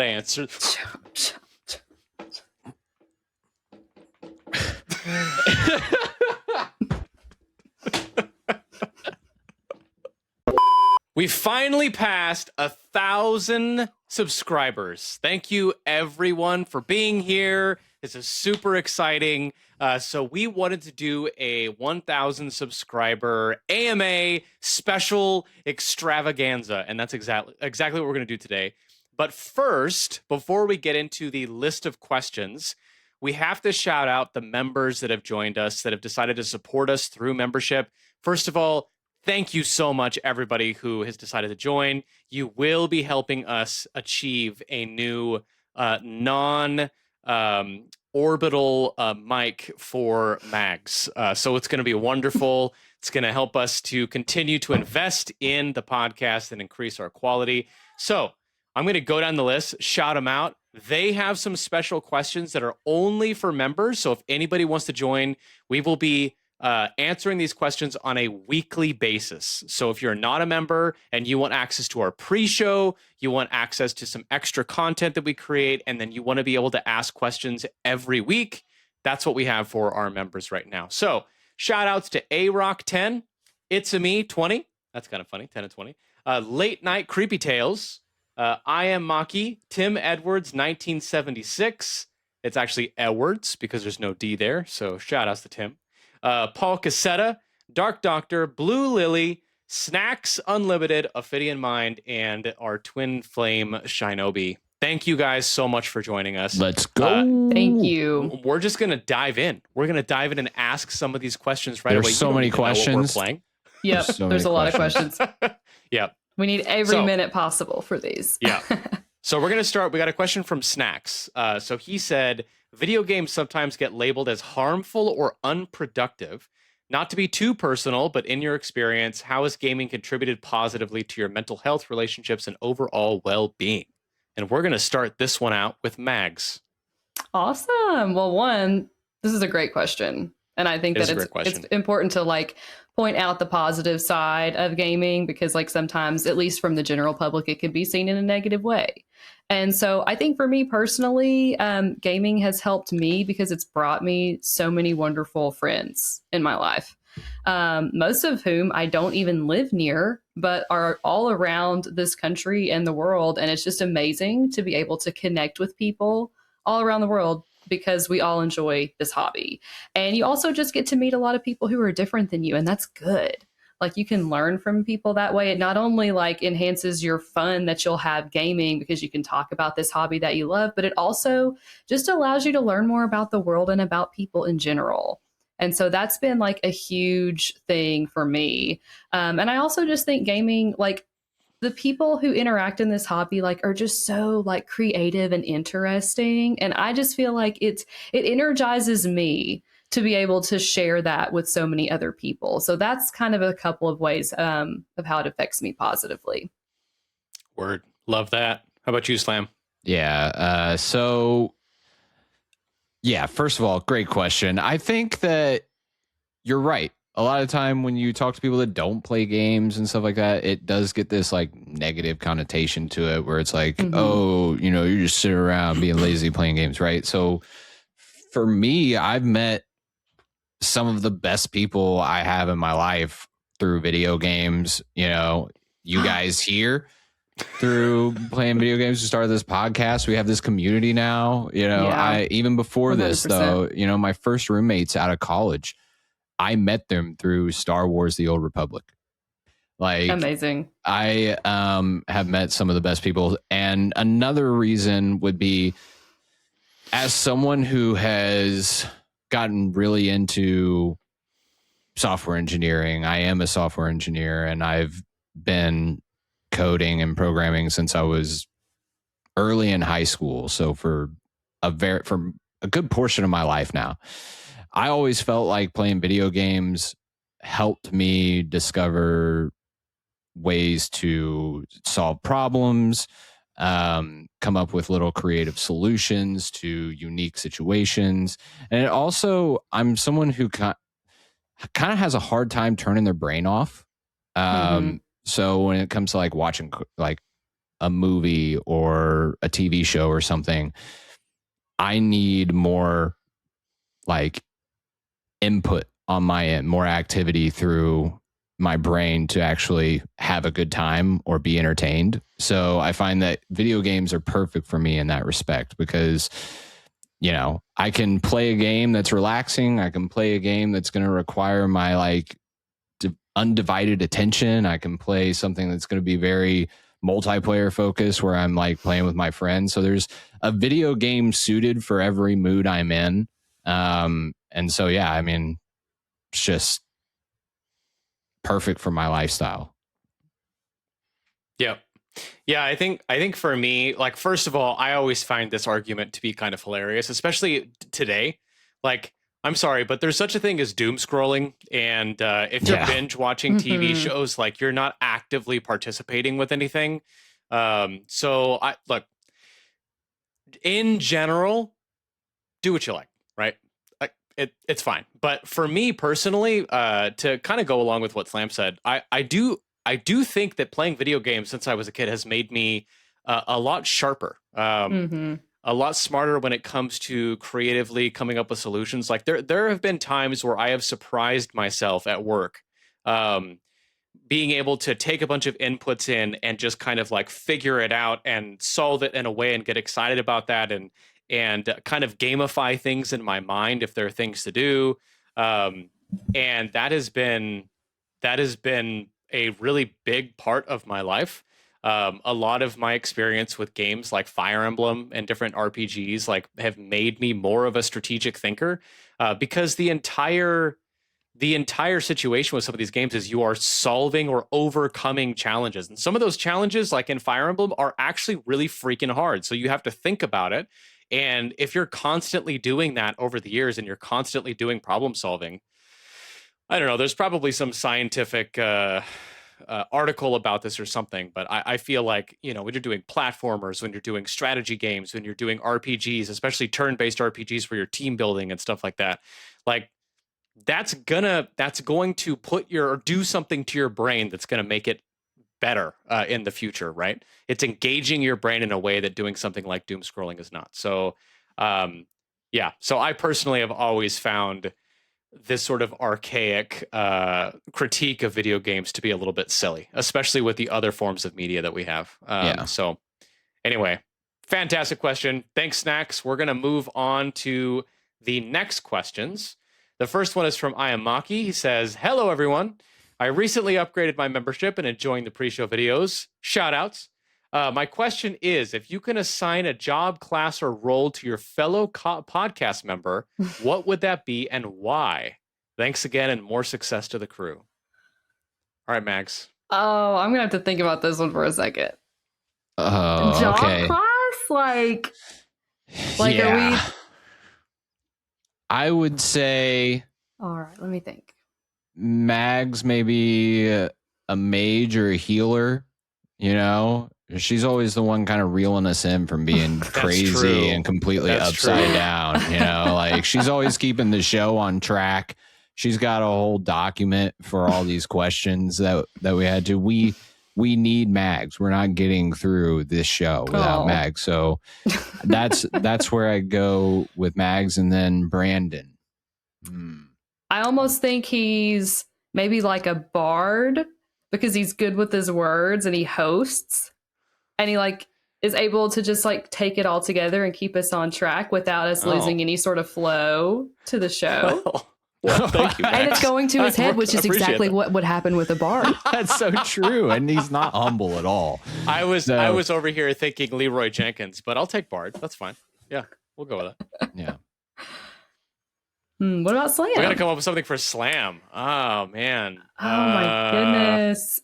answer. We finally passed 1,000 subscribers. Thank you, everyone, for being here. This is super exciting. So we wanted to do a 1,000 subscriber AMA special extravaganza, and that's exactly what we're going to do today. But first, before we get into the list of questions, we have to shout out the members that have joined us, that have decided to support us through membership. First of all, thank you so much, everybody who has decided to join. You will be helping us achieve a new non-orbital mic for Mags. So it's going to be wonderful. It's going to help us to continue to invest in the podcast and increase our quality. So I'm going to go down the list, shout them out. They have some special questions that are only for members. So if anybody wants to join, we will be answering these questions on a weekly basis. So if you're not a member and you want access to our pre-show, you want access to some extra content that we create, and then you want to be able to ask questions every week, that's what we have for our members right now. So shout outs to A-Rock10, It's a Me 20. That's kind of funny, 10 and 20. Late Night Creepy Tales. I Am Maki, Tim Edwards, 1976. It's actually Edwards because there's no D there. So shout outs to Tim. Paul Cassetta, Dark Doctor, Blue Lily, Snacks Unlimited, Ophidian Mind, and our twin flame Shinobi. Thank you guys so much for joining us. Let's go. Thank you. We're just going to dive in. We're going to dive in and ask some of these questions right away. There's so many questions. We're playing. Yep, there's a lot of questions. Yep. We need every minute possible for these. Yeah. So we're going to start. We got a question from Snacks. So he said, video games sometimes get labeled as harmful or unproductive. Not to be too personal, but in your experience, how has gaming contributed positively to your mental health, relationships, and overall well-being? And we're going to start this one out with Mags. Awesome. Well, one, this is a great question. And I think that it's important to point out the positive side of gaming because sometimes, at least from the general public, it can be seen in a negative way. And so I think for me personally, gaming has helped me because it's brought me so many wonderful friends in my life, most of whom I don't even live near, but are all around this country and the world. And it's just amazing to be able to connect with people all around the world because we all enjoy this hobby. And you also just get to meet a lot of people who are different than you, and that's good. You can learn from people that way. It not only enhances your fun that you'll have gaming because you can talk about this hobby that you love, but it also just allows you to learn more about the world and about people in general. And so that's been a huge thing for me. And I also just think gaming, the people who interact in this hobby are just so creative and interesting. And I just feel like it energizes me to be able to share that with so many other people. So that's kind of a couple of ways of how it affects me positively. Word. Love that. How about you, Slam? Yeah. First of all, great question. I think that you're right. A lot of time when you talk to people that don't play games and stuff like that, it does get this negative connotation to it where it's oh, you're just sitting around being lazy playing games, right? So for me, I've met some of the best people I have in my life through video games. You guys here through playing video games to start this podcast. We have this community now. I even before 100%. This though, my first roommates out of college, I met them through Star Wars: The Old Republic. Amazing. I have met some of the best people. And another reason would be, as someone who has gotten really into software engineering, I am a software engineer, and I've been coding and programming since I was early in high school. So for a good portion of my life now, I always felt like playing video games helped me discover ways to solve problems, come up with little creative solutions to unique situations. And it also, I'm someone who kind of has a hard time turning their brain off. So when it comes to watching a movie or a TV show or something, I need more like input on my end, more activity through my brain to actually have a good time or be entertained. So I find that video games are perfect for me in that respect because, you know, I can play a game that's relaxing. I can play a game that's going to require my like undivided attention. I can play something that's going to be very multiplayer focused where I'm like playing with my friends. So there's a video game suited for every mood I'm in. And so, yeah, I mean, it's just perfect for my lifestyle. Yeah. Yeah, I think for me, like, first of all, I always find this argument to be kind of hilarious, especially today. Like, I'm sorry, but there's such a thing as doom scrolling. And if you're binge watching TV shows, like, you're not actively participating with anything. So I look, in general, do what you like, right? It's fine. But for me personally, to kind of go along with what Slam said, I do think that playing video games since I was a kid has made me a lot sharper, a lot smarter when it comes to creatively coming up with solutions. Like there have been times where I have surprised myself at work, being able to take a bunch of inputs in and just kind of like figure it out and solve it in a way and get excited about that and kind of gamify things in my mind if there are things to do. And that has been a really big part of my life. A lot of my experience with games like Fire Emblem and different RPGs like have made me more of a strategic thinker, because the entire situation with some of these games is you are solving or overcoming challenges. And some of those challenges, like in Fire Emblem, are actually really freaking hard. So you have to think about it. And if you're constantly doing that over the years and you're constantly doing problem solving, I don't know, there's probably some scientific article about this or something, but I feel like, you know, when you're doing platformers, when you're doing strategy games, when you're doing RPGs, especially turn-based RPGs where you're team building and stuff like that, like that's going to put or do something to your brain that's going to make it better in the future, right? It's engaging your brain in a way that doing something like doom scrolling is not. So, yeah. So I personally have always found this sort of archaic critique of video games to be a little bit silly, especially with the other forms of media that we have. So anyway, fantastic question. Thanks, Snacks. We're going to move on to the next questions. The first one is from Ayamaki. He says, "Hello, everyone. I recently upgraded my membership and enjoying the pre-show videos. Shout outs. My question is, if you can assign a job, class, or role to your fellow podcast member, what would that be and why? Thanks again and more success to the crew." All right, Mags. Oh, I'm going to have to think about this one for a second. Oh, job okay. class? Like yeah. Are we... I would say... All right, let me think. Mags maybe a mage or a healer, you know? She's always the one kind of reeling us in from being crazy and completely upside down, you know? Like, she's always keeping the show on track. She's got a whole document for all these questions that we had to. We need Mags. We're not getting through this show without Mags. So that's where I go with Mags, and then Brandon. I almost think he's maybe like a bard because he's good with his words and he hosts and he like is able to just like take it all together and keep us on track without us losing any sort of flow to the show. Well, thank you, Max. And it's going to his head, which is exactly what would happen with a bard. That's so true. And he's not humble at all. I was over here thinking Leroy Jenkins, but I'll take bard. That's fine. Yeah, we'll go with it. Yeah. What about Slam? We got to come up with something for Slam. Oh, man. Oh, my goodness.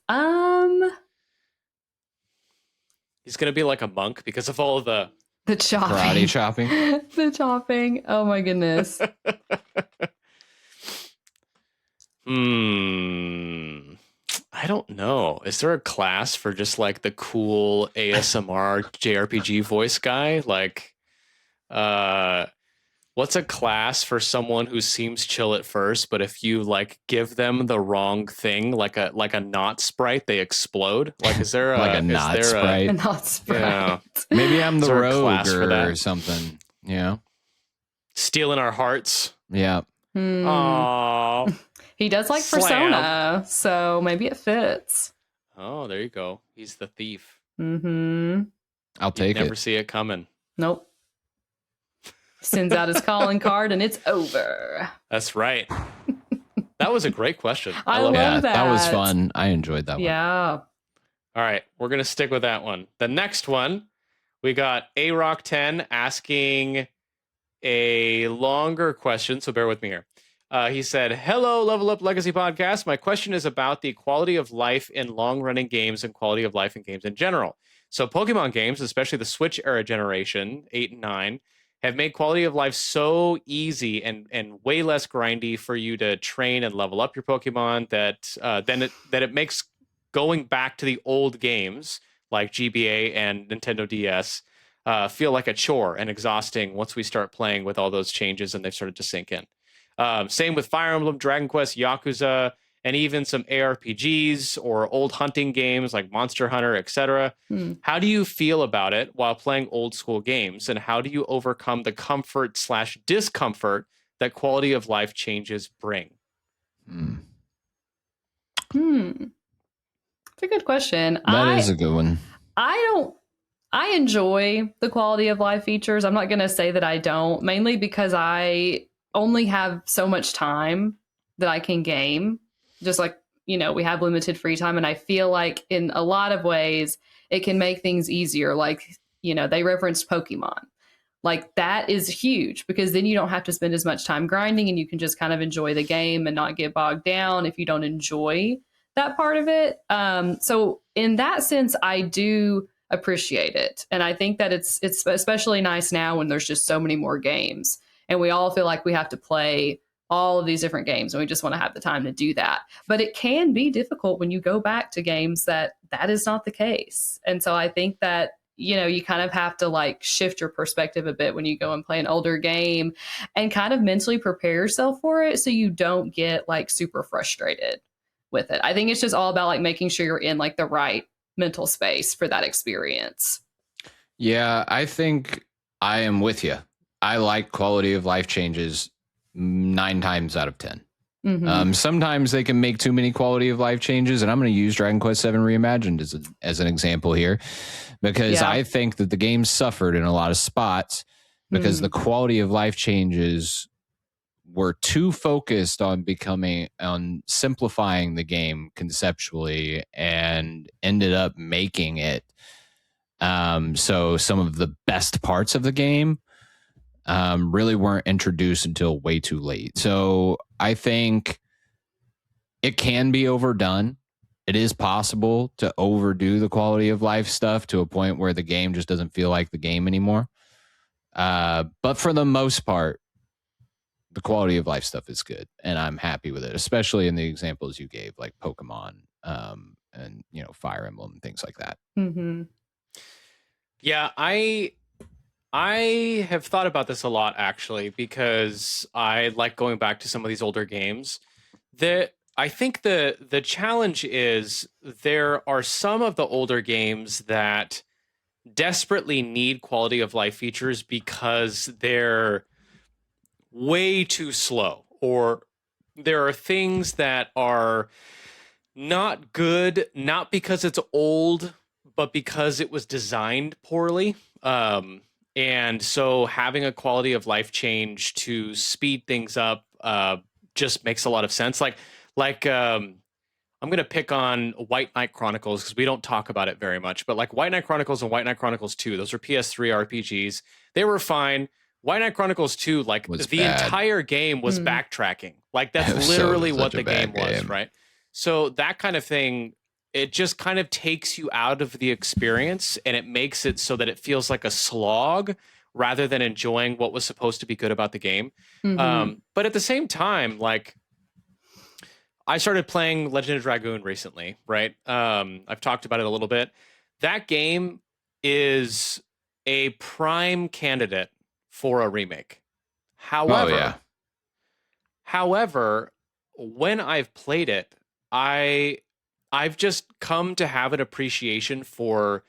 He's going to be like a monk because of all of the chopping. Karate chopping. The chopping. Oh, my goodness. I don't know. Is there a class for just like the cool ASMR JRPG voice guy? Like, What's a class for someone who seems chill at first, but if you like give them the wrong thing, like a knot sprite, they explode? Like, is there like a knot sprite? A knot sprite. Yeah. Maybe I'm Is the there a rogue class for or that? something. Yeah. Stealing our hearts. Yeah. Aww. He does like Slam. Persona, so maybe it fits. Oh, there you go. He's the thief. Mm-hmm. I'll take Never it. see it coming. Nope. Sends out his calling card and it's over. That's right. That was a great question. I love Yeah, that. that was fun. I enjoyed that one. Yeah. All right, we're going to stick with that one. The next one, we got ARock10 asking a longer question, so bear with me here. He said, hello, Level Up Legacy Podcast. My question is about the quality of life in long-running games and quality of life in games in general. So Pokemon games, especially the Switch era generation, 8 and 9, have made quality of life so easy and way less grindy for you to train and level up your Pokemon that it makes going back to the old games like GBA and Nintendo DS feel like a chore and exhausting once we start playing with all those changes and they've started to sink in. Same with Fire Emblem, Dragon Quest, Yakuza, and even some ARPGs or old hunting games like Monster Hunter, etc. How do you feel about it while playing old school games, and how do you overcome the comfort/discomfort that quality of life changes bring? It's a good question. That is a good one. I enjoy the quality of life features. I'm not going to say that I don't, mainly because I only have so much time that I can game. Just like, we have limited free time, and I feel like in a lot of ways it can make things easier. Like, they referenced Pokemon. Like, that is huge because then you don't have to spend as much time grinding and you can just kind of enjoy the game and not get bogged down if you don't enjoy that part of it. So in that sense, I do appreciate it. And I think that it's especially nice now when there's just so many more games and we all feel like we have to play all of these different games and we just want to have the time to do that. But it can be difficult when you go back to games that is not the case. And so I think that, you kind of have to like shift your perspective a bit when you go and play an older game and kind of mentally prepare yourself for it so you don't get like super frustrated with it. I think it's just all about like making sure you're in like the right mental space for that experience. Yeah, I think I am with you. I like quality of life changes 9 times out of 10. Mm-hmm. Sometimes they can make too many quality of life changes, and I'm going to use Dragon Quest VII Reimagined as an example here, because I think that the game suffered in a lot of spots because the quality of life changes were too focused on simplifying the game conceptually and ended up making it so some of the best parts of the game really weren't introduced until way too late. So I think it can be overdone. It is possible to overdo the quality of life stuff to a point where the game just doesn't feel like the game anymore. But for the most part, the quality of life stuff is good, and I'm happy with it, especially in the examples you gave, like Pokemon and Fire Emblem and things like that. Mm-hmm. Yeah, I have thought about this a lot, actually, because I like going back to some of these older games. I think the challenge is there are some of the older games that desperately need quality of life features because they're way too slow, or there are things that are not good, not because it's old, but because it was designed poorly. And so having a quality of life change to speed things up just makes a lot of sense. Like I'm going to pick on White Knight Chronicles because we don't talk about it very much. But like White Knight Chronicles and White Knight Chronicles 2, those are PS3 RPGs. They were fine. White Knight Chronicles 2, like the entire game was backtracking. Like that's literally what the game was, right? So that kind of thing, it just kind of takes you out of the experience and it makes it so that it feels like a slog rather than enjoying what was supposed to be good about the game. But at the same time, like I started playing Legend of Dragoon recently, right? I've talked about it a little bit. That game is a prime candidate for a remake. However, Oh, yeah. however, when I've played it, I've just come to have an appreciation for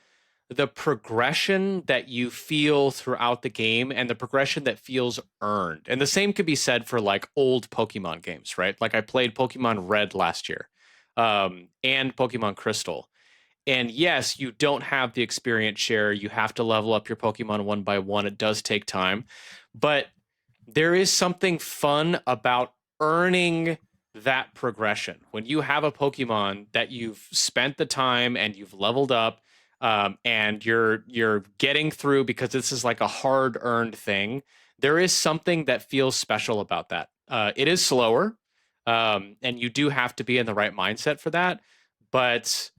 the progression that you feel throughout the game and the progression that feels earned. And the same could be said for like old Pokemon games, right? Like I played Pokemon Red last year, and Pokemon Crystal. And yes, you don't have the experience share. You have to level up your Pokemon one by one. It does take time. But there is something fun about earning that progression. When you have a Pokemon that you've spent the time and you've leveled up, and you're getting through because this is like a hard earned thing, there is something that feels special about that. It is slower, and you do have to be in the right mindset for that. But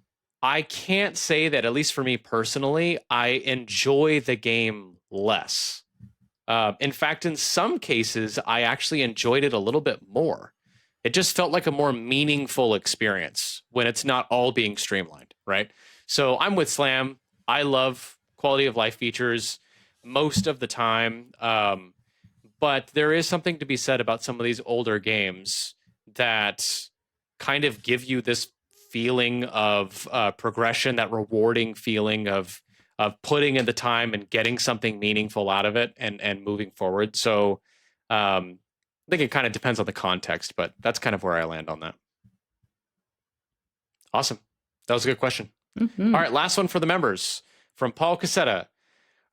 I can't say that, at least for me personally, I enjoy the game less. In fact, in some cases, I actually enjoyed it a little bit more. It just felt like a more meaningful experience when it's not all being streamlined, right? So I'm with Slam. I love quality of life features most of the time. But there is something to be said about some of these older games that kind of give you this feeling of progression, that rewarding feeling of putting in the time and getting something meaningful out of it and moving forward. So I think it kind of depends on the context, but that's kind of where I land on that. Awesome. That was a good question. Mm-hmm. All right, last one for the members from Paul Cassetta.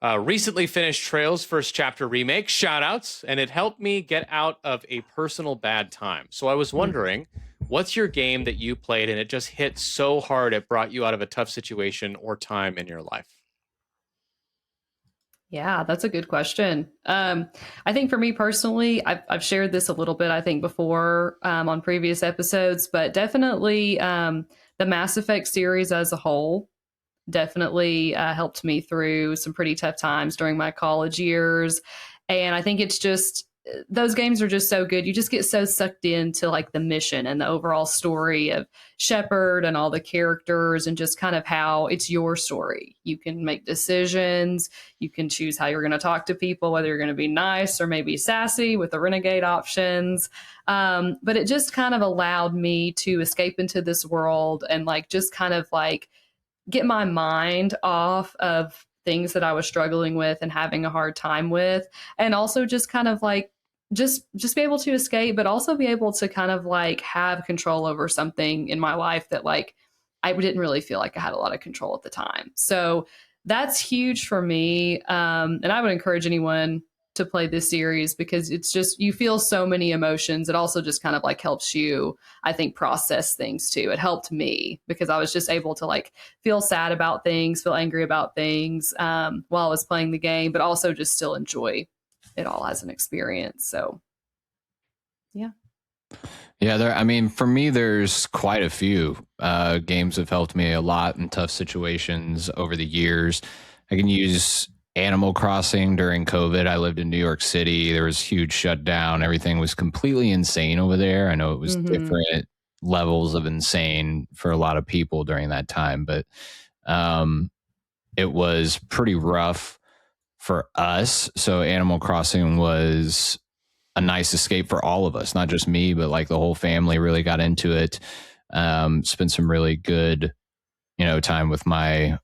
Recently finished Trails First Chapter Remake, shout outs, and it helped me get out of a personal bad time. So I was wondering, what's your game that you played and it just hit so hard it brought you out of a tough situation or time in your life? Yeah, that's a good question. I think for me personally, I've shared this a little bit, I think, before on previous episodes, but definitely the Mass Effect series as a whole definitely helped me through some pretty tough times during my college years. And I think it's just, those games are just so good. You just get so sucked into like the mission and the overall story of Shepard and all the characters and just kind of how it's your story. You can make decisions. You can choose how you're going to talk to people, whether you're going to be nice or maybe sassy with the renegade options. But it just kind of allowed me to escape into this world and like just kind of like get my mind off of things that I was struggling with and having a hard time with, and also just kind of like just be able to escape, but also be able to kind of like have control over something in my life that like I didn't really feel like I had a lot of control at the time. So that's huge for me. And I would encourage anyone to play this series because it's just, you feel so many emotions. It also just kind of like helps you, I think, process things too. It helped me because I was just able to like feel sad about things, feel angry about things while I was playing the game, but also just still enjoy it all as an experience. So yeah. Yeah, I mean, for me, there's quite a few games have helped me a lot in tough situations over the years. I can use Animal Crossing during COVID. I lived in New York City. There was huge shutdown. Everything was completely insane over there. I know it was different levels of insane for a lot of people during that time, but it was pretty rough for us. So Animal Crossing was a nice escape for all of us, not just me, but like the whole family really got into it. Spent some really good, time with my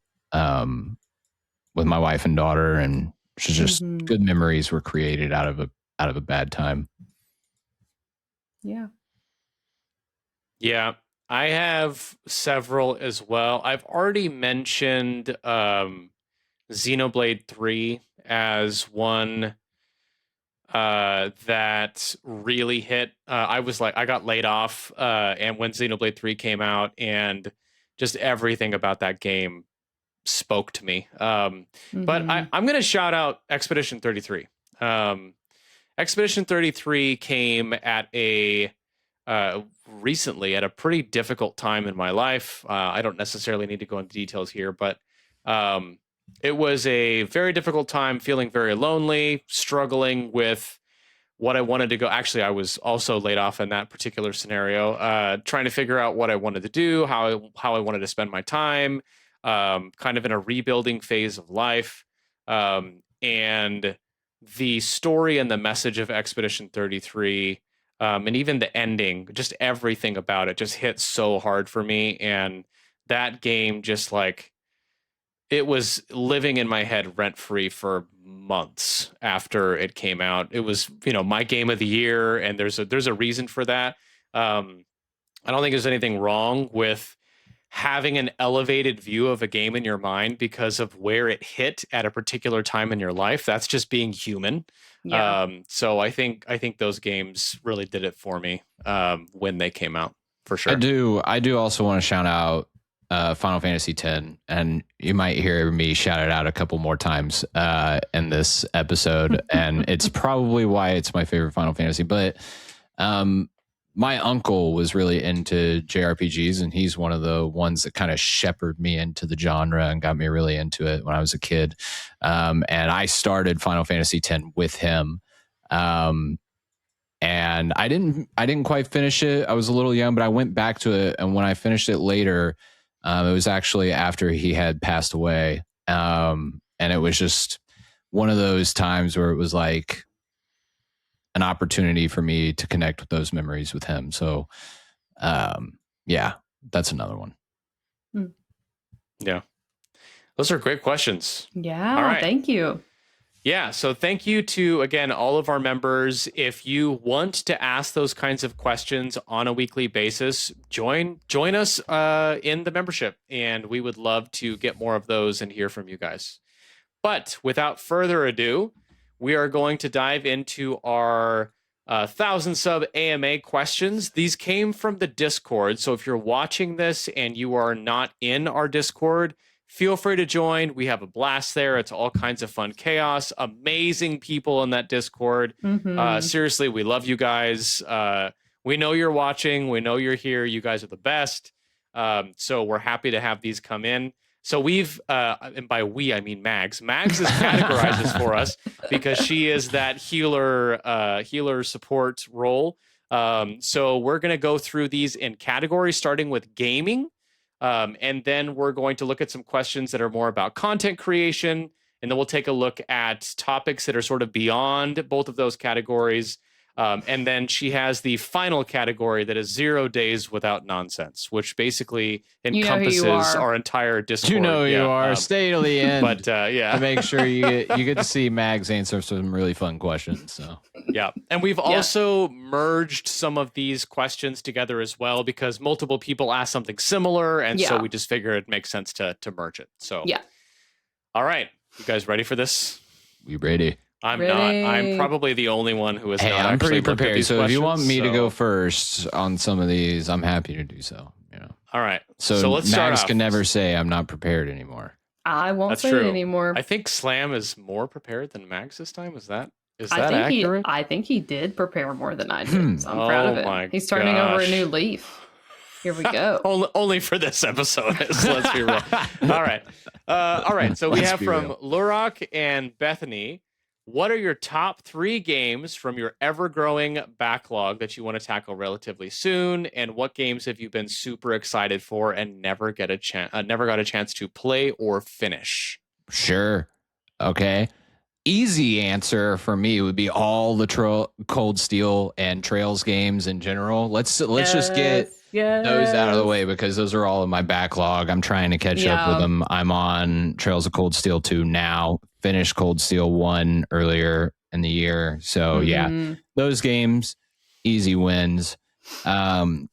wife and daughter, and just good memories were created out of a bad time. Yeah. Yeah, I have several as well. I've already mentioned Xenoblade 3 as one that really hit. I got laid off, and when Xenoblade 3 came out, and just everything about that game spoke to me. But I'm going to shout out Expedition 33. Expedition 33 came at recently at a pretty difficult time in my life. I don't necessarily need to go into details here, but it was a very difficult time, feeling very lonely, struggling with what I wanted to go. Actually, I was also laid off in that particular scenario, trying to figure out what I wanted to do, how I wanted to spend my time, kind of in a rebuilding phase of life. And the story and the message of Expedition 33, and even the ending, just everything about it just hit so hard for me. And that game just like, it was living in my head rent free for months after it came out. It was, my game of the year, and there's a reason for that. I don't think there's anything wrong with having an elevated view of a game in your mind because of where it hit at a particular time in your life. That's just being human. Yeah. So I think those games really did it for me when they came out, for sure. I do also want to shout out Final Fantasy X, and you might hear me shout it out a couple more times in this episode, and it's probably why it's my favorite Final Fantasy. But my uncle was really into JRPGs, and he's one of the ones that kind of shepherded me into the genre and got me really into it when I was a kid. And I started Final Fantasy X with him. And I didn't quite finish it. I was a little young, but I went back to it. And when I finished it later, it was actually after he had passed away. And it was just one of those times where it was like an opportunity for me to connect with those memories with him. So, yeah, that's another one. Yeah. Those are great questions. Yeah. All right. Thank you. Yeah. So thank you to, again, all of our members. If you want to ask those kinds of questions on a weekly basis, join us in the membership, and we would love to get more of those and hear from you guys. But without further ado, we are going to dive into our 1,000 sub AMA questions. These came from the Discord. So if you're watching this and you are not in our Discord, feel free to join. We have a blast there. It's all kinds of fun chaos. Amazing people in that Discord. Seriously, we love you guys. We know you're watching. We know you're here. You guys are the best. So we're happy to have these come in. So we've, and by we, I mean Mags. Mags has categorized this for us because she is that healer support role. So we're going to go through these in categories, starting with gaming. And then we're going to look at some questions that are more about content creation. And then we'll take a look at topics that are sort of beyond both of those categories. And then she has the final category that is 0 days without nonsense, which basically encompasses our entire Discord. You know who you are. Stay till the end. But yeah, to make sure you get to see Mags answer some really fun questions. So yeah, and we've also merged some of these questions together as well because multiple people asked something similar, and so we just figured it makes sense to merge it. So all right, you guys ready for this? We ready? I'm not. I'm probably the only one who is not. I'm pretty prepared. So if you want me to go first on some of these, I'm happy to do so. All right. So let's start Mags off. can never say I'm not prepared anymore. I won't say true. it anymore. I think Slam is more prepared than Mags this time. Is that accurate? I think he did prepare more than I did. So I'm proud of it. He's turning over a new leaf. Here we go. Only for this episode. Let's be real. All right. So we have from Lurok and Bethany. What are your top 3 games from your ever-growing backlog that you want to tackle relatively soon? And what games have you been super excited for and never got a chance to play or finish? Sure. Okay. Easy answer for me would be all the Cold Steel and Trails games in general. Let's just get those out of the way because those are all in my backlog. I'm trying to catch up with them. I'm on Trails of Cold Steel 2 now. Finished Cold Steel 1 earlier in the year. So yeah, those games, easy wins. Daemon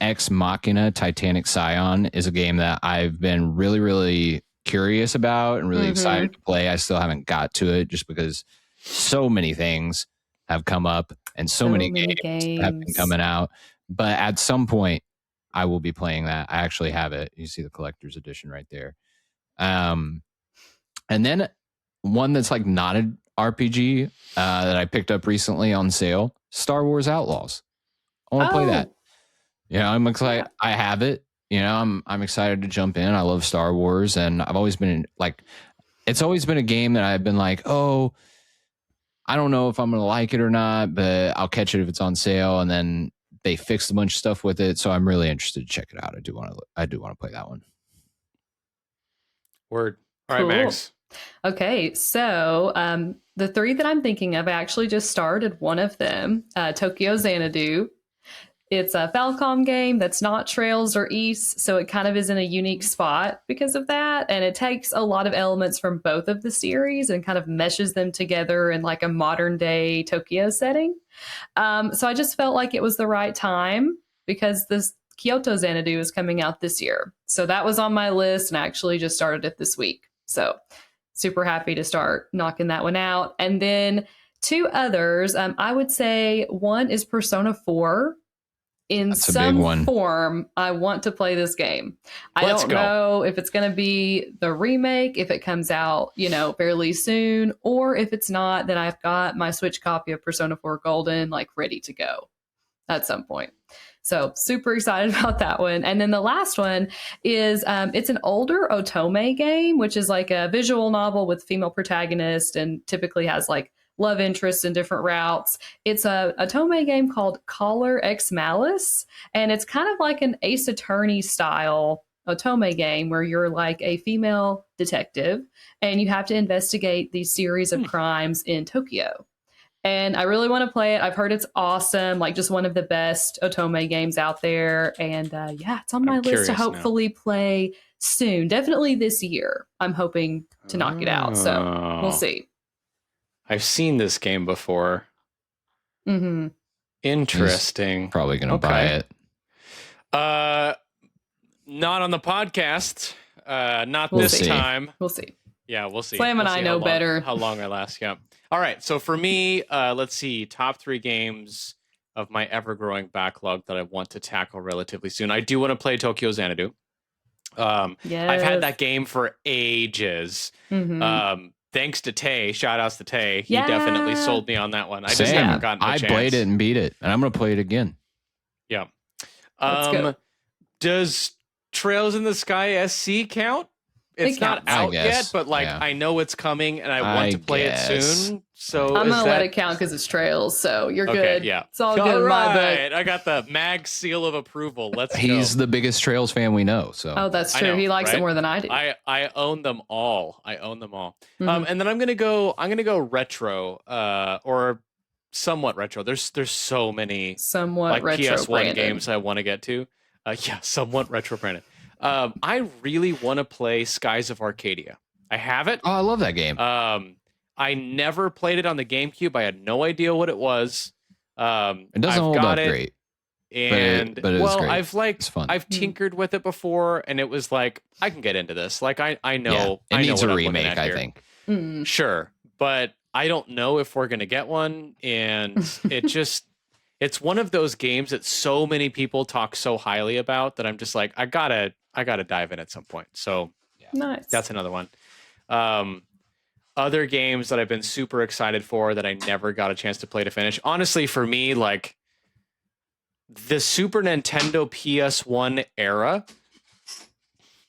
X Machina Titanic Scion is a game that I've been really, really curious about and really excited to play. I still haven't got to it just because so many things have come up and so many games have been coming out. But at some point, I will be playing that. I actually have it. You see the collector's edition right there. And then one that's like not an RPG that I picked up recently on sale, Star Wars Outlaws. I want to play that. I'm excited. I have it. I'm excited to jump in. I love Star Wars, and I've always been it's always been a game that I've been like, oh, I don't know if I'm going to like it or not, but I'll catch it if it's on sale. And then they fixed a bunch of stuff with it, so I'm really interested to check it out. I do want to play that one. Word. All right, Max. Okay, so the three that I'm thinking of, I actually just started one of them, Tokyo Xanadu. It's a Falcom game that's not Trails or East, so it kind of is in a unique spot because of that. And it takes a lot of elements from both of the series and kind of meshes them together in like a modern day Tokyo setting. So I just felt like it was the right time because this Kyoto Xanadu is coming out this year. So that was on my list, and I actually just started it this week. So super happy to start knocking that one out. And then two others, I would say one is Persona 4. In some form, I want to play this game. I don't know if it's going to be the remake, if it comes out, fairly soon, or if it's not, then I've got my Switch copy of Persona 4 Golden, like, ready to go at some point. So super excited about that one. And then the last one is, it's an older Otome game, which is like a visual novel with female protagonist and typically has like love interests in different routes. It's a Otome game called Caller X Malice, and it's kind of like an Ace Attorney style Otome game where you're like a female detective and you have to investigate these series of crimes in Tokyo. And I really want to play it. I've heard it's awesome, like just one of the best Otome games out there. And it's on my list to hopefully play soon. Definitely this year. I'm hoping to knock it out. So we'll see. I've seen this game before. Mm-hmm. Interesting. He's probably going to buy it. Not on the podcast. We'll this see. time. We'll see. Yeah, we'll see. Slam and I know better. How long I last, yeah. All right, so for me, let's see, top 3 games of my ever-growing backlog that I want to tackle relatively soon. I do want to play Tokyo Xanadu. Yes. I've had that game for ages. Mm-hmm. Thanks to Tay, shout outs to Tay. He definitely sold me on that one. I just haven't gotten a chance. I played it and beat it, and I'm going to play it again. Yeah. Let's go. Does Trails in the Sky SC count? It's not out yet, but I know it's coming, and I want to play it soon. So I'm gonna let it count because it's Trails. So you're good. Yeah, it's all good. Right. I got the mag seal of approval. Let's go. He's the biggest Trails fan we know. So that's true. He likes it more than I do. I own them all. Mm-hmm. And then I'm gonna go retro, or somewhat retro. There's so many somewhat retro PS1 branded games I want to get to. Somewhat retro branded. I really want to play Skies of Arcadia. I have it. Oh, I love that game. I never played it on the GameCube. I had no idea what it was. It doesn't hold up great. And but I've tinkered with it before, and it was like I can get into this. Like I know it needs a remake. I think. Sure, but I don't know if we're gonna get one, and it's one of those games that so many people talk so highly about that I'm just like I gotta dive in at some point. So nice. That's another one. Other games that I've been super excited for that I never got a chance to play to finish. Honestly, for me, like the Super Nintendo PS1 era,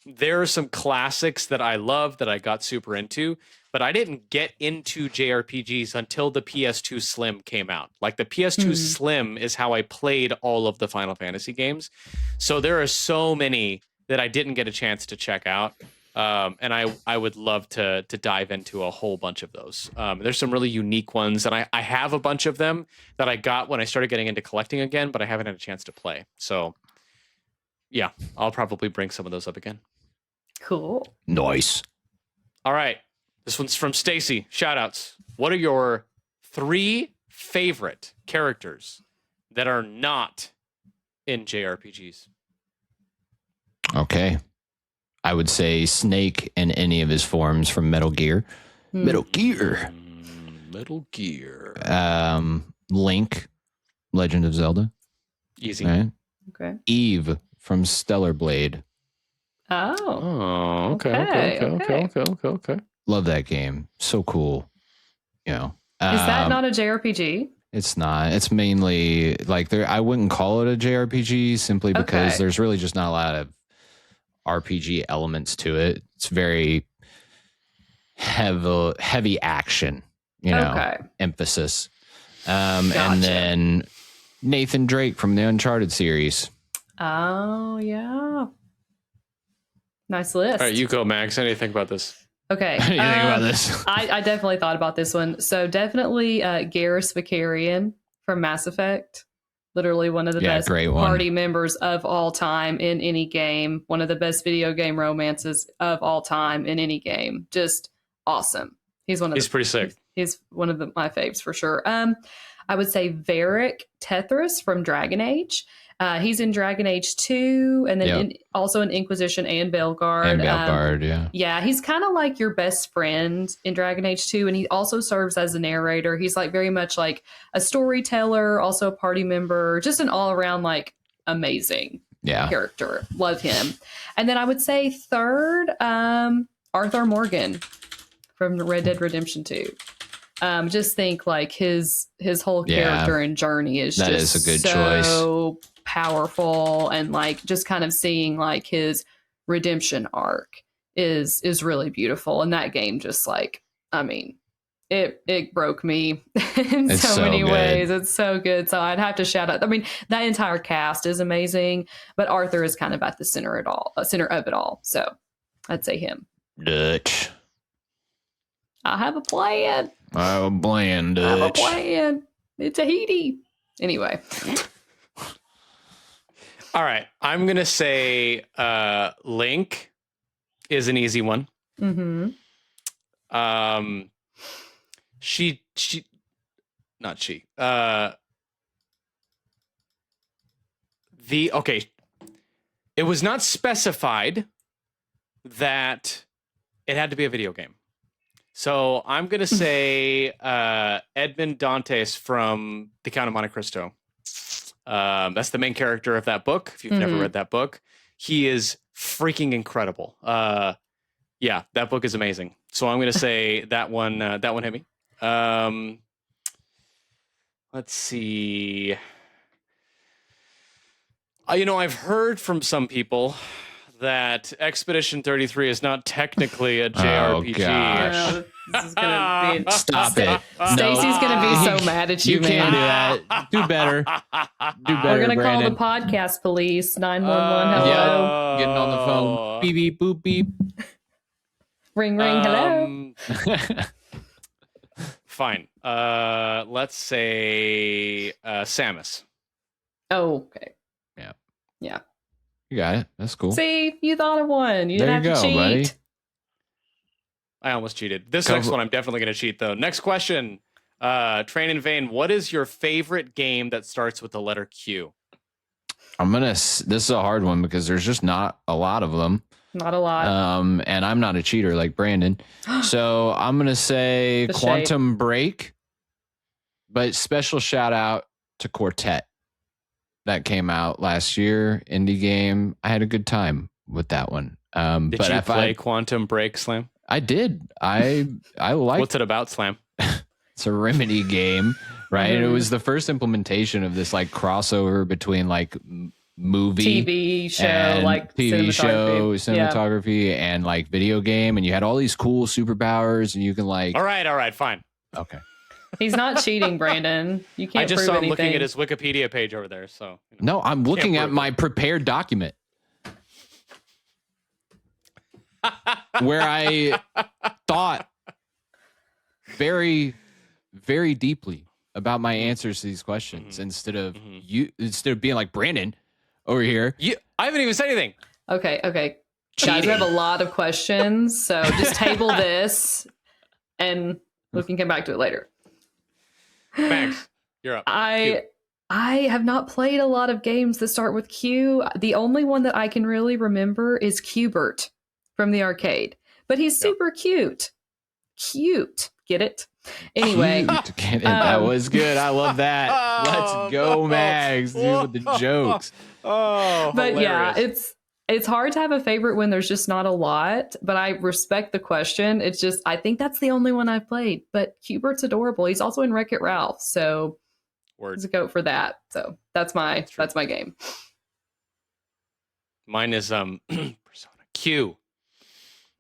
there are some classics that I love that I got super into, but I didn't get into JRPGs until the PS2 Slim came out. Like the PS2 Slim is how I played all of the Final Fantasy games. So there are so many that I didn't get a chance to check out. And I would love to dive into a whole bunch of those. There's some really unique ones, and I have a bunch of them that I got when I started getting into collecting again, but I haven't had a chance to play. So yeah, I'll probably bring some of those up again. Cool. Nice. All right. This one's from Stacy. Shoutouts. What are your 3 favorite characters that are not in JRPGs? Okay. I would say Snake in any of his forms from Metal Gear. Metal Gear. Link, Legend of Zelda. Easy. Right? Okay. Eve from Stellar Blade. Oh. Okay. Love that game. So cool. Is that not a JRPG? It's not. It's mainly like I wouldn't call it a JRPG simply because there's really just not a lot of RPG elements to it. It's very heavy action, emphasis. Gotcha. And then Nathan Drake from the Uncharted series. Oh, yeah. Nice list. All right, you go, Max. How do you think about this? Okay. What do you think about this? I definitely thought about this one. So definitely Garrus Vakarian from Mass Effect. Literally one of the best party members of all time in any game. One of the best video game romances of all time in any game. Just awesome. He's pretty sick. He's one of my faves for sure. I would say Varric Tethras from Dragon Age. He's in Dragon Age 2 and then also in Inquisition and Bellegarde. And Bellegarde, yeah. Yeah, he's kind of like your best friend in Dragon Age 2, and he also serves as a narrator. He's like very much like a storyteller, also a party member, just an all-around like amazing character. Love him. And then I would say third, Arthur Morgan from Red Dead Redemption 2. Just think like his whole character and journey is just a good so powerful, and like just kind of seeing like his redemption arc is really beautiful. And that game just like, I mean, it broke me in so many ways. It's so good. So I'd have to shout out. I mean, that entire cast is amazing, but Arthur is kind of at the center of it all. So I'd say him. Dutch. I have a plan. It's Tahiti. Anyway. All right. I'm going to say Link is an easy one. Mm-hmm. It was not specified that it had to be a video game. So I'm going to say Edmond Dantes from The Count of Monte Cristo. That's the main character of that book. If you've never read that book, he is freaking incredible. Yeah, that book is amazing. So I'm going to say that one hit me. Let's see. I've heard from some people that Expedition 33 is not technically a JRPG. Oh, gosh. This is gonna be Stop it. Stacy's gonna be so mad at you, You can't do that. Do better. We're gonna Brandon. call the podcast police. 911. Hello. Getting on the phone. Beep, beep, boop, beep. Ring, ring. Hello. Fine. Let's say Samus. Oh, okay. Yeah. You got it. That's cool. See, you thought of one. You didn't have to cheat. Buddy. I almost cheated. This next one, I'm definitely going to cheat, though. Next question. Train in Vain. What is your favorite game that starts with the letter Q? This is a hard one because there's just not a lot of them. Not a lot. And I'm not a cheater like Brandon. So I'm going to say Quantum Break. But special shout out to Quartet. That came out last year, indie game. I had a good time with that one. Did you play Quantum Break, Slam? I did. I like. What's it about, Slam? It's a Remedy game, right? And it was the first implementation of this like crossover between like movie, TV show, like cinematography, and like video game. And you had all these cool superpowers, and you can like. All right, fine. Okay. He's not cheating, Brandon. You can't. I just prove saw him anything. looking at his Wikipedia page over there. So no, I'm looking at my prepared document where I thought very, very deeply about my answers to these questions instead of being like Brandon over here. I haven't even said anything. Okay. Guys, we have a lot of questions, so just table this, and we can come back to it later. Max, you're up. I have not played a lot of games that start with Q. The only one that I can really remember is Qbert from the arcade. But he's super cute. Cute. Get it? Anyway. That was good. I love that. Let's go, Max. With the jokes. But hilarious. Yeah, it's hard to have a favorite when there's just not a lot, but I respect the question. It's just, I think that's the only one I've played, but Qbert's adorable. He's also in Wreck-It Ralph, so let's go for that. So that's my game. Mine is Persona Q.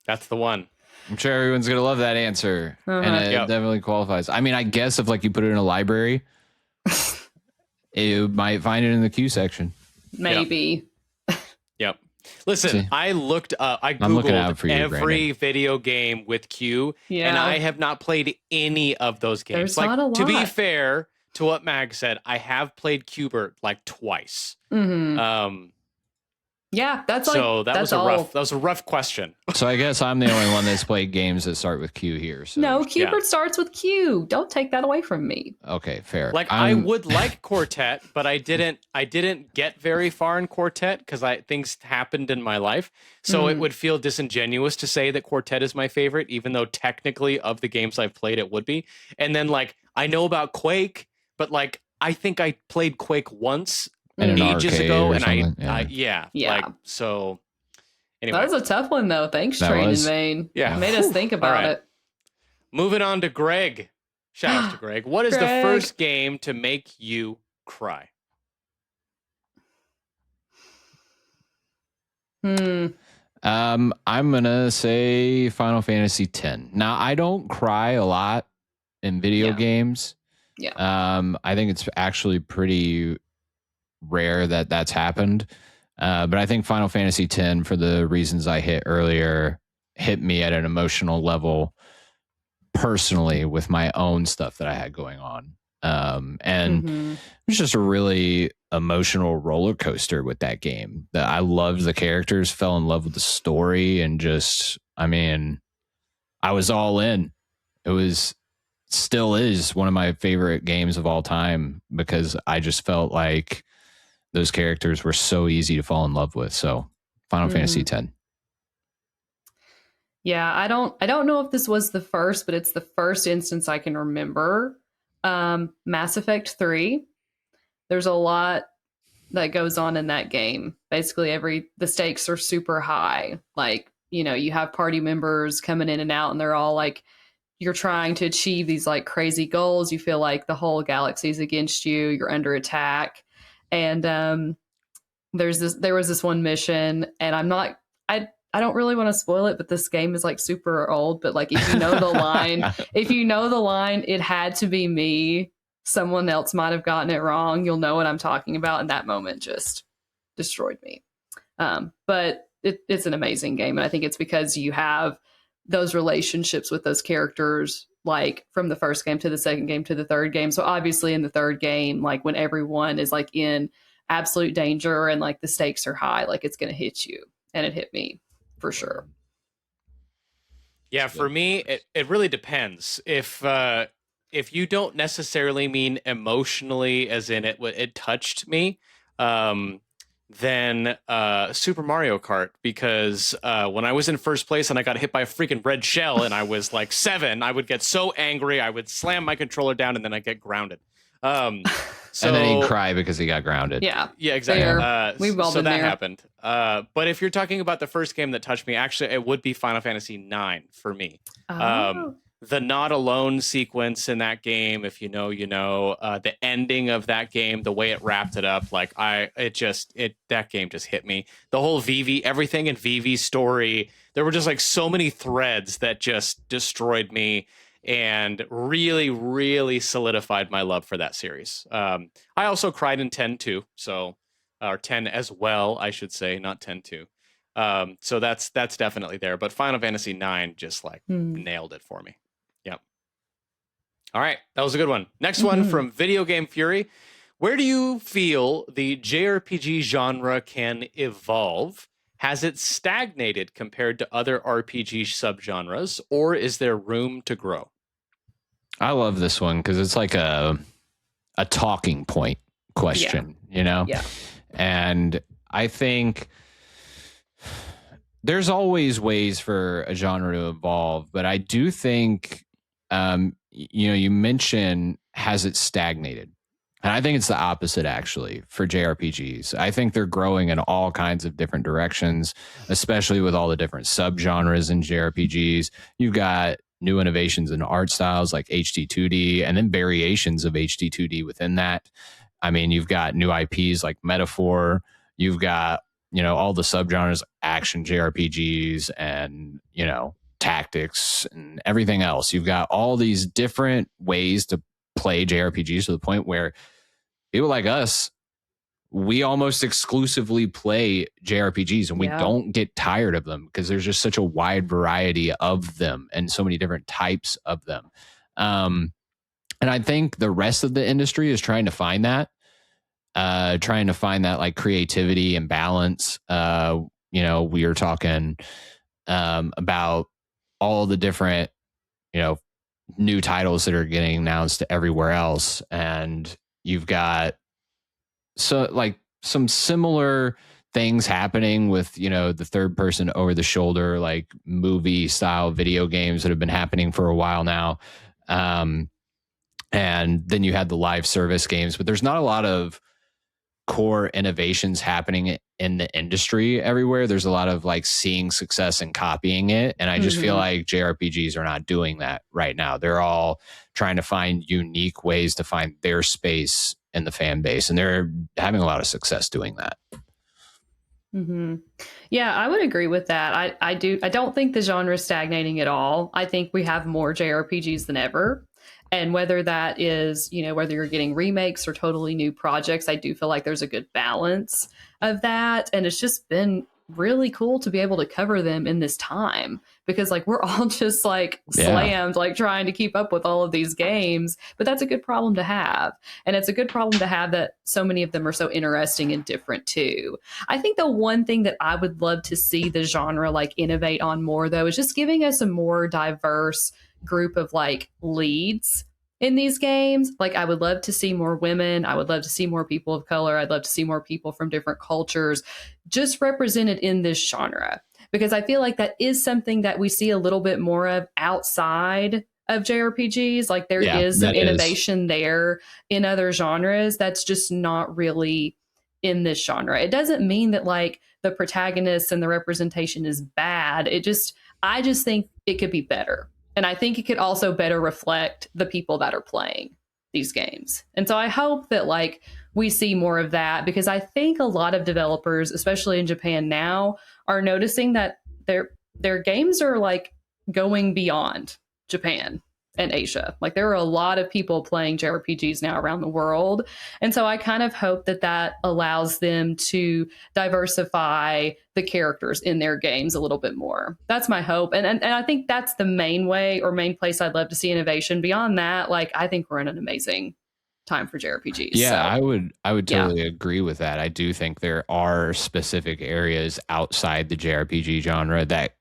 That's the one. I'm sure everyone's going to love that answer. And it definitely qualifies. I mean, I guess if like you put it in a library, you might find it in the Q section. Maybe. Yep. Listen, See, I I'm looking out Googled for you, every Brandon. video game with Q, Yeah. and I have not played any of those games. There's not a To be lot. fair to what Mag said, I have played Qbert like twice. Mm-hmm. Yeah, that's like so that that's was a rough question. So I guess I'm the only one that's played games that start with Q here. So. No, Qbert starts with Q. Don't take that away from me. Okay, fair. Like I would like Quartet, but I didn't get very far in Quartet because things happened in my life. So it would feel disingenuous to say that Quartet is my favorite, even though technically of the games I've played it would be. And then like I know about Quake, but like I think I played Quake once ages ago, and like so. Anyway, that was a tough one though. Thanks, Train and Main. Yeah, made us think about it. Moving on to Greg. Shout out to Greg. What is the first game to make you cry? I'm gonna say Final Fantasy X. Now I don't cry a lot in video games. Yeah. I think it's actually pretty rare that that's happened. But I think Final Fantasy X, for the reasons I hit earlier, hit me at an emotional level personally with my own stuff that I had going on. And it was just a really emotional roller coaster with that game. I loved the characters, fell in love with the story, and just, I mean, I was all in. Still is one of my favorite games of all time because I just felt like those characters were so easy to fall in love with. So Final Fantasy X. Yeah, I don't know if this was the first, but it's the first instance I can remember. Mass Effect 3. There's a lot that goes on in that game. Basically the stakes are super high. Like, you have party members coming in and out, and they're all like, you're trying to achieve these like crazy goals. You feel like the whole galaxy's against you. You're under attack. And there was this one mission, and I don't really want to spoil it, but this game is like super old. But like, if you know the line, it had to be me. Someone else might have gotten it wrong. You'll know what I'm talking about. And that moment just destroyed me. But it's an amazing game. And I think it's because you have those relationships with those characters, like from the first game to the second game to the third game. So obviously in the third game, like when everyone is like in absolute danger and like the stakes are high, like it's going to hit you. And it hit me for sure. Yeah, for me, it really depends. If you don't necessarily mean emotionally, as in it touched me, then Super Mario Kart, because when I was in first place and I got hit by a freaking red shell and I was like 7, I would get so angry I would slam my controller down and then I'd get grounded. And then he'd cry because he got grounded. Yeah, exactly. We've all been that there. happened. But if you're talking about the first game that touched me, actually, it would be Final Fantasy IX for me. The Not Alone sequence in that game, if you know, you know. The ending of that game, the way it wrapped it up, like that game just hit me. The whole Vivi, everything in Vivi's story, there were just like so many threads that just destroyed me and really, really solidified my love for that series. I also cried in 10 too, or 10 as well, I should say, not 10 too. So that's definitely there. But Final Fantasy IX just like nailed it for me. Yep. All right, that was a good one. Next one from Video Game Fury. Where do you feel the JRPG genre can evolve? Has it stagnated compared to other RPG subgenres, or is there room to grow? I love this one because it's like a talking point question, you know? Yeah. And I think there's always ways for a genre to evolve, but I do think, you mentioned, has it stagnated? And I think it's the opposite, actually, for JRPGs. I think they're growing in all kinds of different directions, especially with all the different subgenres in JRPGs. You've got new innovations in art styles like HD 2D, and then variations of HD 2D within that. I mean, you've got new IPs like Metaphor. You've got, all the subgenres, action JRPGs, and, tactics and everything else. You've got all these different ways to play JRPGs to the point where people like us we almost exclusively play JRPGs, and we don't get tired of them because there's just such a wide variety of them and so many different types of them. And I think the rest of the industry is trying to find that, like creativity and balance. We are talking about all the different, new titles that are getting announced everywhere else. And you've got some similar things happening with, the third person over the shoulder, like movie style video games that have been happening for a while now. And then you had the live service games, but there's not a lot of core innovations happening in the industry everywhere. There's a lot of like seeing success and copying it. And I just feel like JRPGs are not doing that right now. They're all trying to find unique ways to find their space in the fan base. And they're having a lot of success doing that. Yeah, I would agree with that. I don't think the genre is stagnating at all. I think we have more JRPGs than ever. And whether that is, whether you're getting remakes or totally new projects, I do feel like there's a good balance of that. And it's just been really cool to be able to cover them in this time, because like we're all just like slammed, like trying to keep up with all of these games. But that's a good problem to have. And it's a good problem to have that so many of them are so interesting and different too. I think the one thing that I would love to see the genre like innovate on more, though, is just giving us a more diverse group of like leads in these games. Like I would love to see more women. I would love to see more people of color. I'd love to see more people from different cultures just represented in this genre, because I feel like that is something that we see a little bit more of outside of JRPGs. Like there is some innovation there in other genres that's just not really in this genre. It doesn't mean that like the protagonists and the representation is bad. I just think it could be better. And I think it could also better reflect the people that are playing these games. And so I hope that like we see more of that, because I think a lot of developers, especially in Japan now, are noticing that their games are like going beyond Japan and Asia. Like there are a lot of people playing JRPGs now around the world. And so I kind of hope that that allows them to diversify the characters in their games a little bit more. That's my hope. And I think that's the main way or main place I'd love to see innovation. Beyond that, like I think we're in an amazing time for JRPGs. Yeah, so, I would totally agree with that. I do think there are specific areas outside the JRPG genre that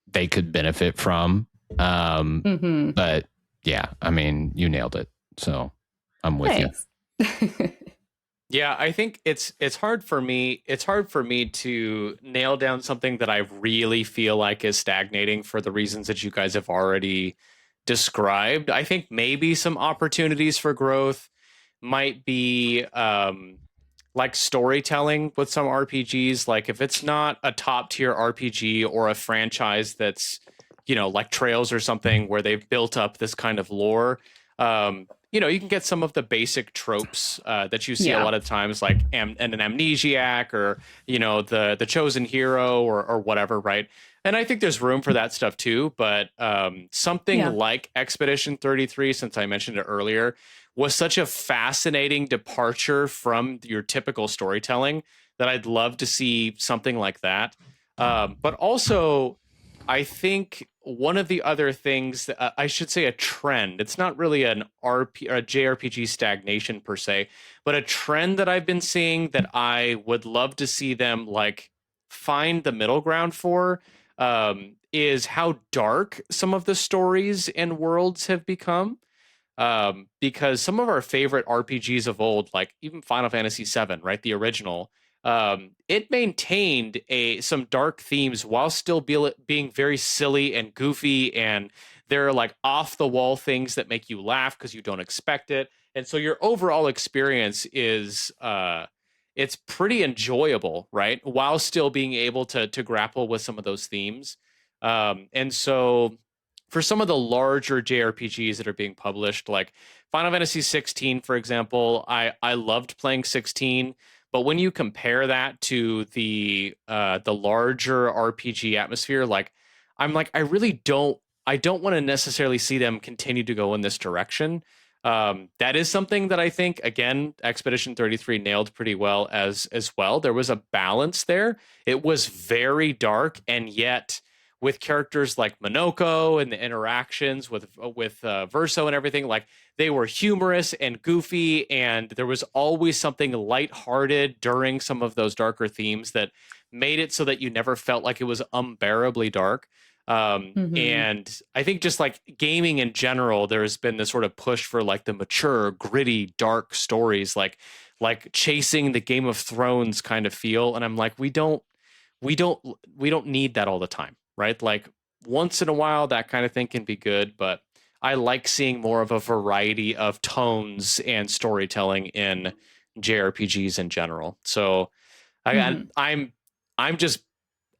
they could benefit from. But yeah, I mean, you nailed it. So I'm with you. Yeah, I think it's hard for me. It's hard for me to nail down something that I really feel like is stagnating for the reasons that you guys have already described. I think maybe some opportunities for growth might be like storytelling with some RPGs. Like if it's not a top tier RPG or a franchise that's, like Trails or something where they've built up this kind of lore, you can get some of the basic tropes that you see a lot of times, like an amnesiac or, the chosen hero or whatever, right? And I think there's room for that stuff too. But something like Expedition 33, since I mentioned it earlier, was such a fascinating departure from your typical storytelling that I'd love to see something like that. But also, I think one of the other things, I should say a trend, it's not really a JRPG stagnation per se, but a trend that I've been seeing that I would love to see them like find the middle ground for, is how dark some of the stories and worlds have become. Because some of our favorite RPGs of old, like even Final Fantasy VII, right, the original, it maintained some dark themes while still being very silly and goofy, and there are like off the wall things that make you laugh because you don't expect it, and so your overall experience is it's pretty enjoyable, right, while still being able to grapple with some of those themes. And so for some of the larger JRPGs that are being published, like Final Fantasy 16, for example, I loved playing 16. But when you compare that to the larger RPG atmosphere, like I really don't want to necessarily see them continue to go in this direction. That is something that I think, again, Expedition 33 nailed pretty well as well. There was a balance there. It was very dark, and yet with characters like Monoko and the interactions with Verso and everything, like they were humorous and goofy, and there was always something lighthearted during some of those darker themes that made it so that you never felt like it was unbearably dark. And I think just like gaming in general, there's been this sort of push for like the mature, gritty, dark stories, like chasing the Game of Thrones kind of feel. And I'm like, we don't need that all the time, right? Like once in a while, that kind of thing can be good, but I like seeing more of a variety of tones and storytelling in JRPGs in general. So I'm just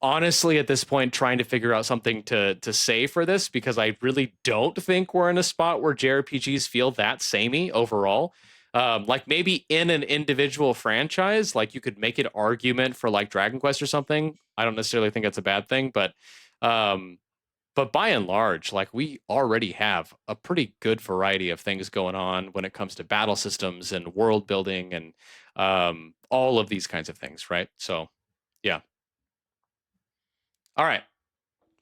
honestly at this point trying to figure out something to say for this, because I really don't think we're in a spot where JRPGs feel that samey overall. Like maybe in an individual franchise, like you could make an argument for like Dragon Quest or something. I don't necessarily think that's a bad thing, but by and large, like we already have a pretty good variety of things going on when it comes to battle systems and world building and all of these kinds of things, right? So yeah. All right.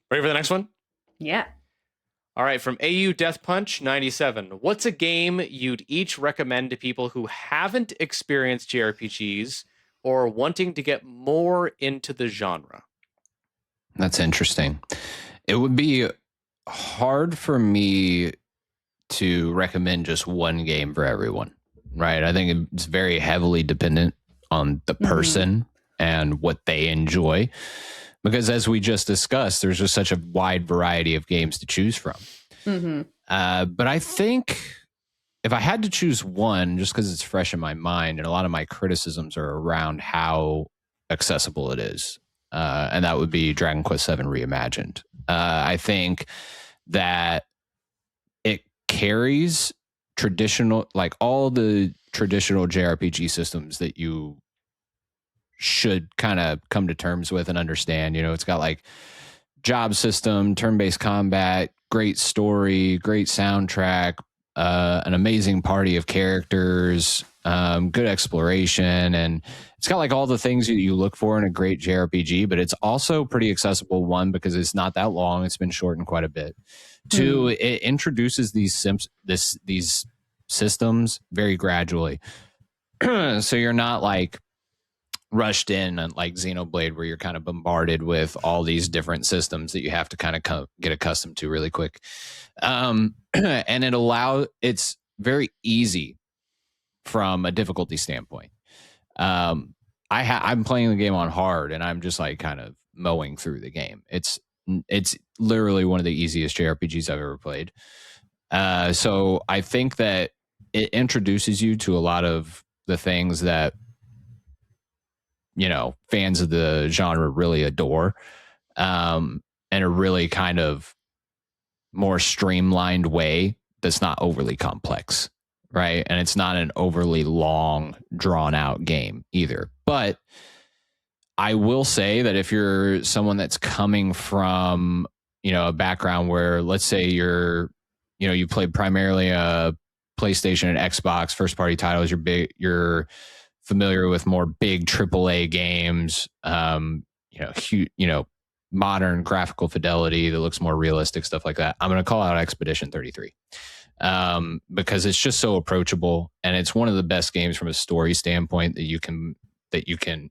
Ready for the next one? Yeah. All right. From AU Death Punch 97. What's a game you'd each recommend to people who haven't experienced JRPGs or wanting to get more into the genre? That's interesting. It would be hard for me to recommend just one game for everyone, right? I think it's very heavily dependent on the person and what they enjoy. Because as we just discussed, there's just such a wide variety of games to choose from. But I think if I had to choose one, just because it's fresh in my mind, and a lot of my criticisms are around how accessible it is, and that would be Dragon Quest VII Reimagined. I think that it carries traditional, like all the traditional JRPG systems that you should kind of come to terms with and understand. You know, it's got like job system, turn-based combat, great story, great soundtrack, an amazing party of characters, good exploration, and it's got like all the things that you look for in a great JRPG, but it's also pretty accessible. One, because it's not that long. It's been shortened quite a bit. Two, it introduces these systems very gradually. So you're not like rushed in like Xenoblade, where you're kind of bombarded with all these different systems that you have to kind of get accustomed to really quick. And it's very easy from a difficulty standpoint. I'm playing the game on hard, and I'm just like kind of mowing through the game. It's literally one of the easiest JRPGs I've ever played. So I think that it introduces you to a lot of the things that, you know, fans of the genre really adore, in a really kind of more streamlined way that's not overly complex, right? And it's not an overly long, drawn out game either. But I will say that if you're someone that's coming from, you know, a background where, let's say you played primarily a PlayStation and Xbox first party titles, you're familiar with more big AAA games, modern graphical fidelity that looks more realistic, stuff like that. I'm going to call out Expedition 33, because it's just so approachable, and it's one of the best games from a story standpoint that you can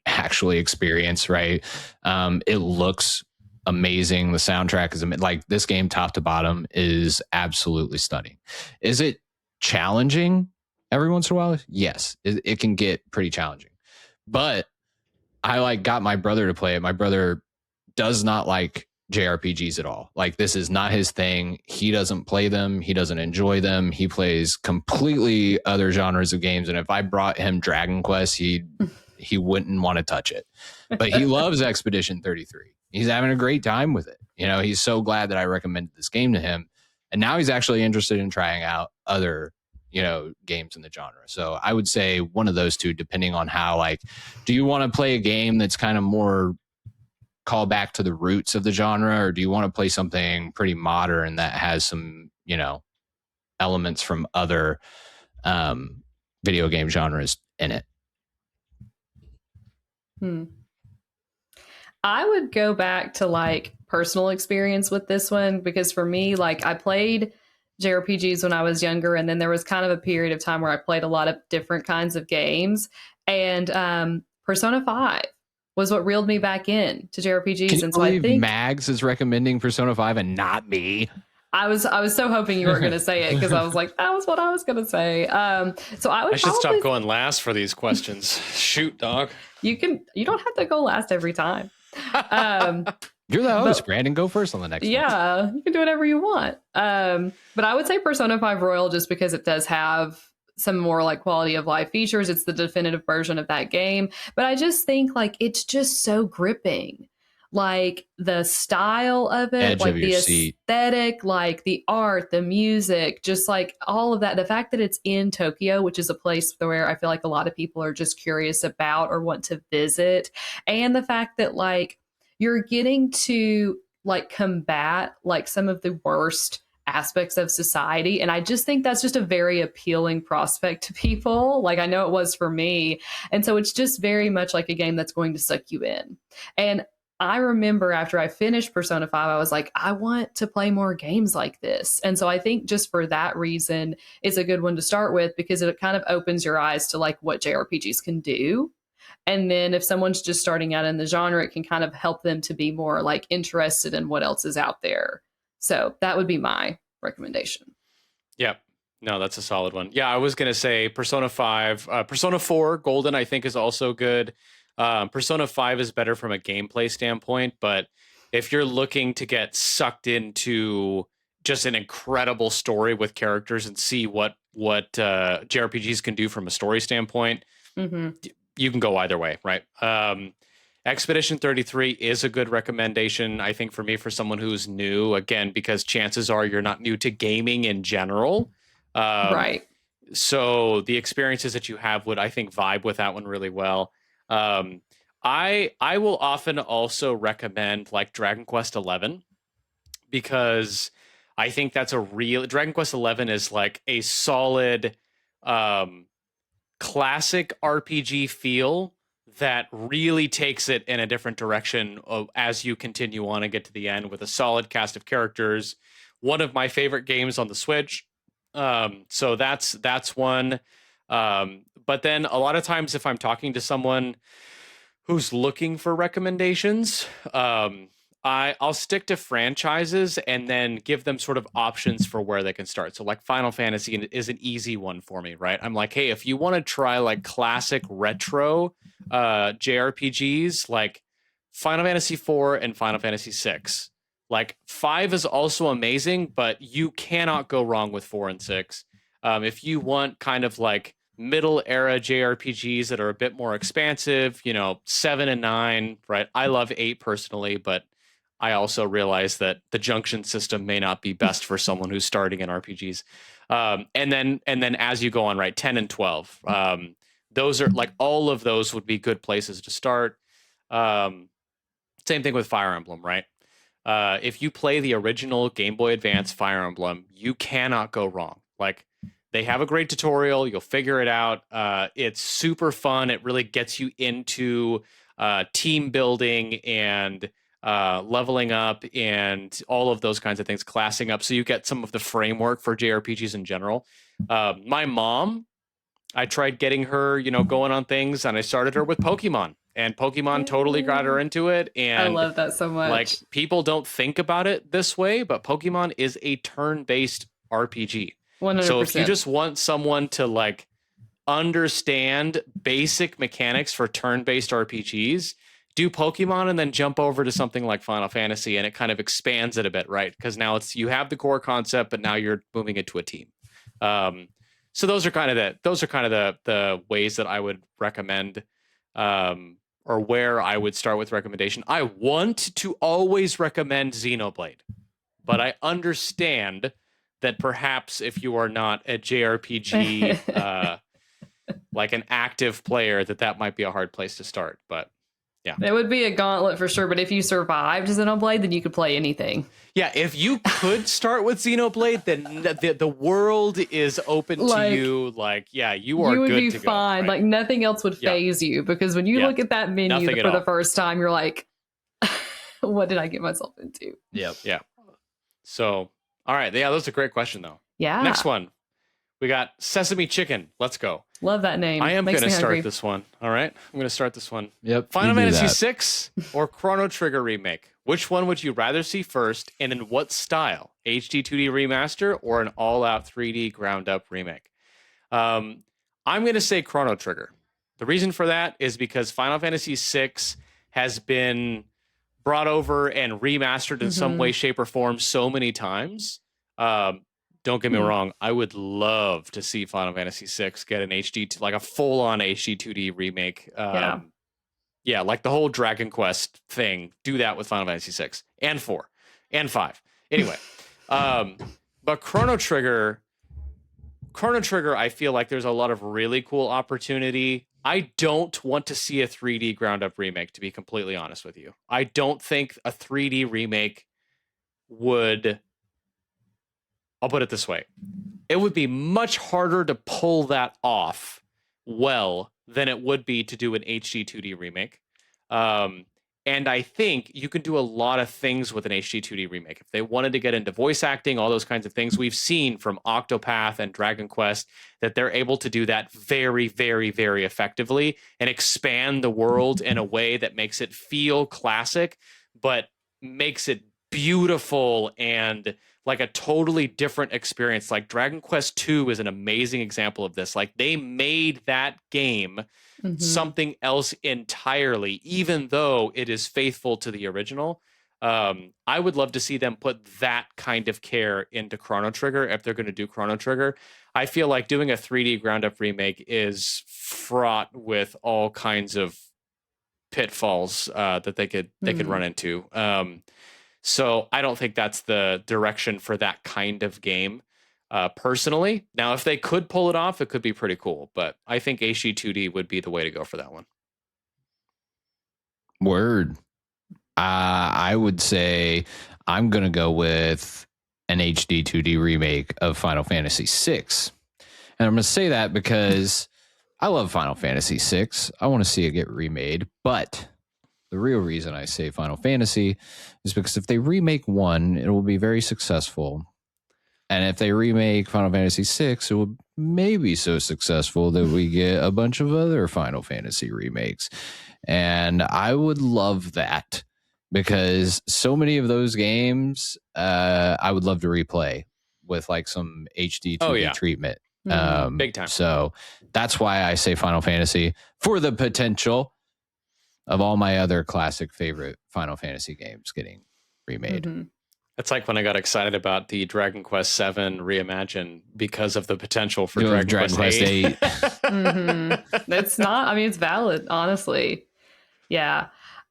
actually experience. Right? It looks amazing. The soundtrack is like, this game top to bottom is absolutely stunning. Is it challenging every once in a while? Yes, it can get pretty challenging, but I got my brother to play it. My brother does not like JRPGs at all. Like, this is not his thing. He doesn't play them. He doesn't enjoy them. He plays completely other genres of games. And if I brought him Dragon Quest, he wouldn't want to touch it. But he loves Expedition 33. He's having a great time with it. You know, he's so glad that I recommended this game to him. And now he's actually interested in trying out other, you know, games in the genre. So I would say one of those two, depending on how, like, do you want to play a game that's kind of more call back to the roots of the genre, or do you want to play something pretty modern that has some, you know, elements from other video game genres in it. I would go back to like personal experience with this one, because for me, like I played JRPGs when I was younger, and then there was kind of a period of time where I played a lot of different kinds of games, and Persona 5 was what reeled me back in to JRPGs. Can you and so believe I think Mags is recommending Persona 5 and not me? I was so hoping you weren't going to say it, because I was like, that was what I was going to say. So I should stop going last for these questions. Shoot, dog. You don't have to go last every time. You're the host, Brandon. Go first on the next one. Yeah, you can do whatever you want. But I would say Persona 5 Royal, just because it does have some more like quality of life features. It's the definitive version of that game. But I just think like it's just so gripping. Like the style of it, Edge like of the your seat. aesthetic, like the art, the music, just like all of that. The fact that it's in Tokyo, which is a place where I feel like a lot of people are just curious about or want to visit. And the fact that like you're getting to like combat like some of the worst aspects of society. And I just think that's just a very appealing prospect to people. Like I know it was for me. And so it's just very much like a game that's going to suck you in. And I remember after I finished Persona 5, I was like, I want to play more games like this. And so I think just for that reason, it's a good one to start with, because it kind of opens your eyes to like what JRPGs can do. And then if someone's just starting out in the genre, it can kind of help them to be more like interested in what else is out there. So that would be my recommendation. Yep. No, that's a solid one. Yeah, I was going to say Persona 5. Persona 4 Golden, I think, is also good. Persona 5 is better from a gameplay standpoint, but if you're looking to get sucked into just an incredible story with characters and see what JRPGs can do from a story standpoint, you can go either way, right? Expedition 33 is a good recommendation, I think, for me, for someone who's new, again, because chances are you're not new to gaming in general. Right. So the experiences that you have would, I think, vibe with that one really well. I will often also recommend like Dragon Quest 11, because I think that's Dragon Quest 11 is like a solid classic RPG feel that really takes it in a different direction as you continue on and get to the end, with a solid cast of characters. One of my favorite games on the Switch. So that's one. But then a lot of times if I'm talking to someone who's looking for recommendations, I'll stick to franchises and then give them sort of options for where they can start. So like Final Fantasy is an easy one for me, right? I'm like, hey, if you want to try like classic retro JRPGs, like Final Fantasy IV and Final Fantasy VI. Like 5 is also amazing, but you cannot go wrong with 4 and 6. If you want kind of like middle era JRPGs that are a bit more expansive, 7 and 9, right? I love 8 personally, but I also realize that the junction system may not be best for someone who's starting in RPGs. And then as you go on, right, 10 and 12. Those are like, all of those would be good places to start. Same thing with Fire Emblem, right? If you play the original Game Boy Advance Fire Emblem, you cannot go wrong. Like, they have a great tutorial. You'll figure it out. It's super fun. It really gets you into team building and leveling up and all of those kinds of things, classing up. So you get some of the framework for JRPGs in general. My mom, I tried getting her, going on things, and I started her with Pokemon. And Pokemon totally got her into it. And I love that so much. Like, people don't think about it this way, but Pokemon is a turn-based RPG. 100%. So if you just want someone to like understand basic mechanics for turn-based RPGs, do Pokemon and then jump over to something like Final Fantasy, and it kind of expands it a bit, right? Because now you have the core concept, but now you're moving it to a team. So those are kind of the ways that I would recommend, or where I would start with recommendation. I want to always recommend Xenoblade, but I understand that perhaps if you are not a JRPG like an active player, that might be a hard place to start. But It would be a gauntlet for sure, but if you survived Xenoblade, then you could play anything. Yeah, if you could start with Xenoblade, then the world is open to you. Like, yeah, you are good to go. You would be fine. Right? Like, nothing else would phase you, because when you look at that menu for the first time, you're like, what did I get myself into? Yep. Yeah. So, all right. Yeah, that was a great question, though. Yeah. Next one. We got Sesame Chicken. Let's go. Love that name. I am going to start this one. All right. I'm going to start this one. Yep. Final Fantasy VI or Chrono Trigger remake? Which one would you rather see first, and in what style? HD 2D remaster or an all-out 3D ground-up remake? I'm going to say Chrono Trigger. The reason for that is because Final Fantasy VI has been brought over and remastered in some way, shape, or form so many times. Don't get me wrong. I would love to see Final Fantasy VI get an HD, like a full-on HD 2D remake. Yeah, like the whole Dragon Quest thing. Do that with Final Fantasy VI and 4 and 5. Anyway, but Chrono Trigger, I feel like there's a lot of really cool opportunity. I don't want to see a 3D ground-up remake, to be completely honest with you. I don't think a 3D remake would... I'll put it this way. It would be much harder to pull that off well than it would be to do an HD 2D remake. And I think you can do a lot of things with an HD 2D remake. If they wanted to get into voice acting, all those kinds of things, we've seen from Octopath and Dragon Quest that they're able to do that very, very, very effectively and expand the world in a way that makes it feel classic, but makes it beautiful and like a totally different experience. Like Dragon Quest 2 is an amazing example of this. Like they made that game something else entirely, even though it is faithful to the original. I would love to see them put that kind of care into Chrono Trigger if they're going to do Chrono Trigger. I feel like doing a 3D ground-up remake is fraught with all kinds of pitfalls that they could run into. So I don't think that's the direction for that kind of game, personally. Now, if they could pull it off, it could be pretty cool. But I think HD 2D would be the way to go for that one. Word. I would say I'm going to go with an HD 2D remake of Final Fantasy VI. And I'm going to say that because I love Final Fantasy VI. I want to see it get remade. But the real reason I say Final Fantasy is because if they remake one, it will be very successful. And if they remake Final Fantasy VI, it will maybe be so successful that we get a bunch of other Final Fantasy remakes. And I would love that because so many of those games I would love to replay with like some HD 2D treatment. Big time. So that's why I say Final Fantasy for the potential of all my other classic favorite Final Fantasy games getting remade. It's like when I got excited about the Dragon Quest VII Reimagine because of the potential for Dragon Quest 8. It's not, I mean, it's valid, honestly. Yeah.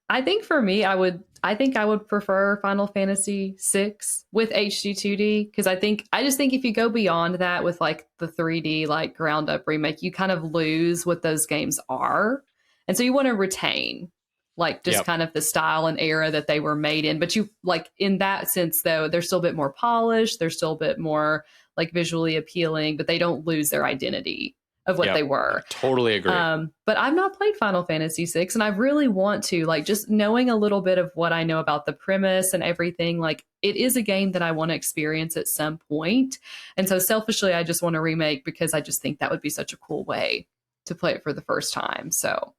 I think for me, I would prefer Final Fantasy VI with HD 2D because I just think if you go beyond that with like the 3D like ground up remake, you kind of lose what those games are. And so you want to retain like just kind of the style and era that they were made in. But you like in that sense, though, they're still a bit more polished. They're still a bit more like visually appealing, but they don't lose their identity of what they were. Totally agree. But I've not played Final Fantasy VI and I really want to, like, just knowing a little bit of what I know about the premise and everything, like it is a game that I want to experience at some point. And so selfishly, I just want to remake because I just think that would be such a cool way to play it for the first time. So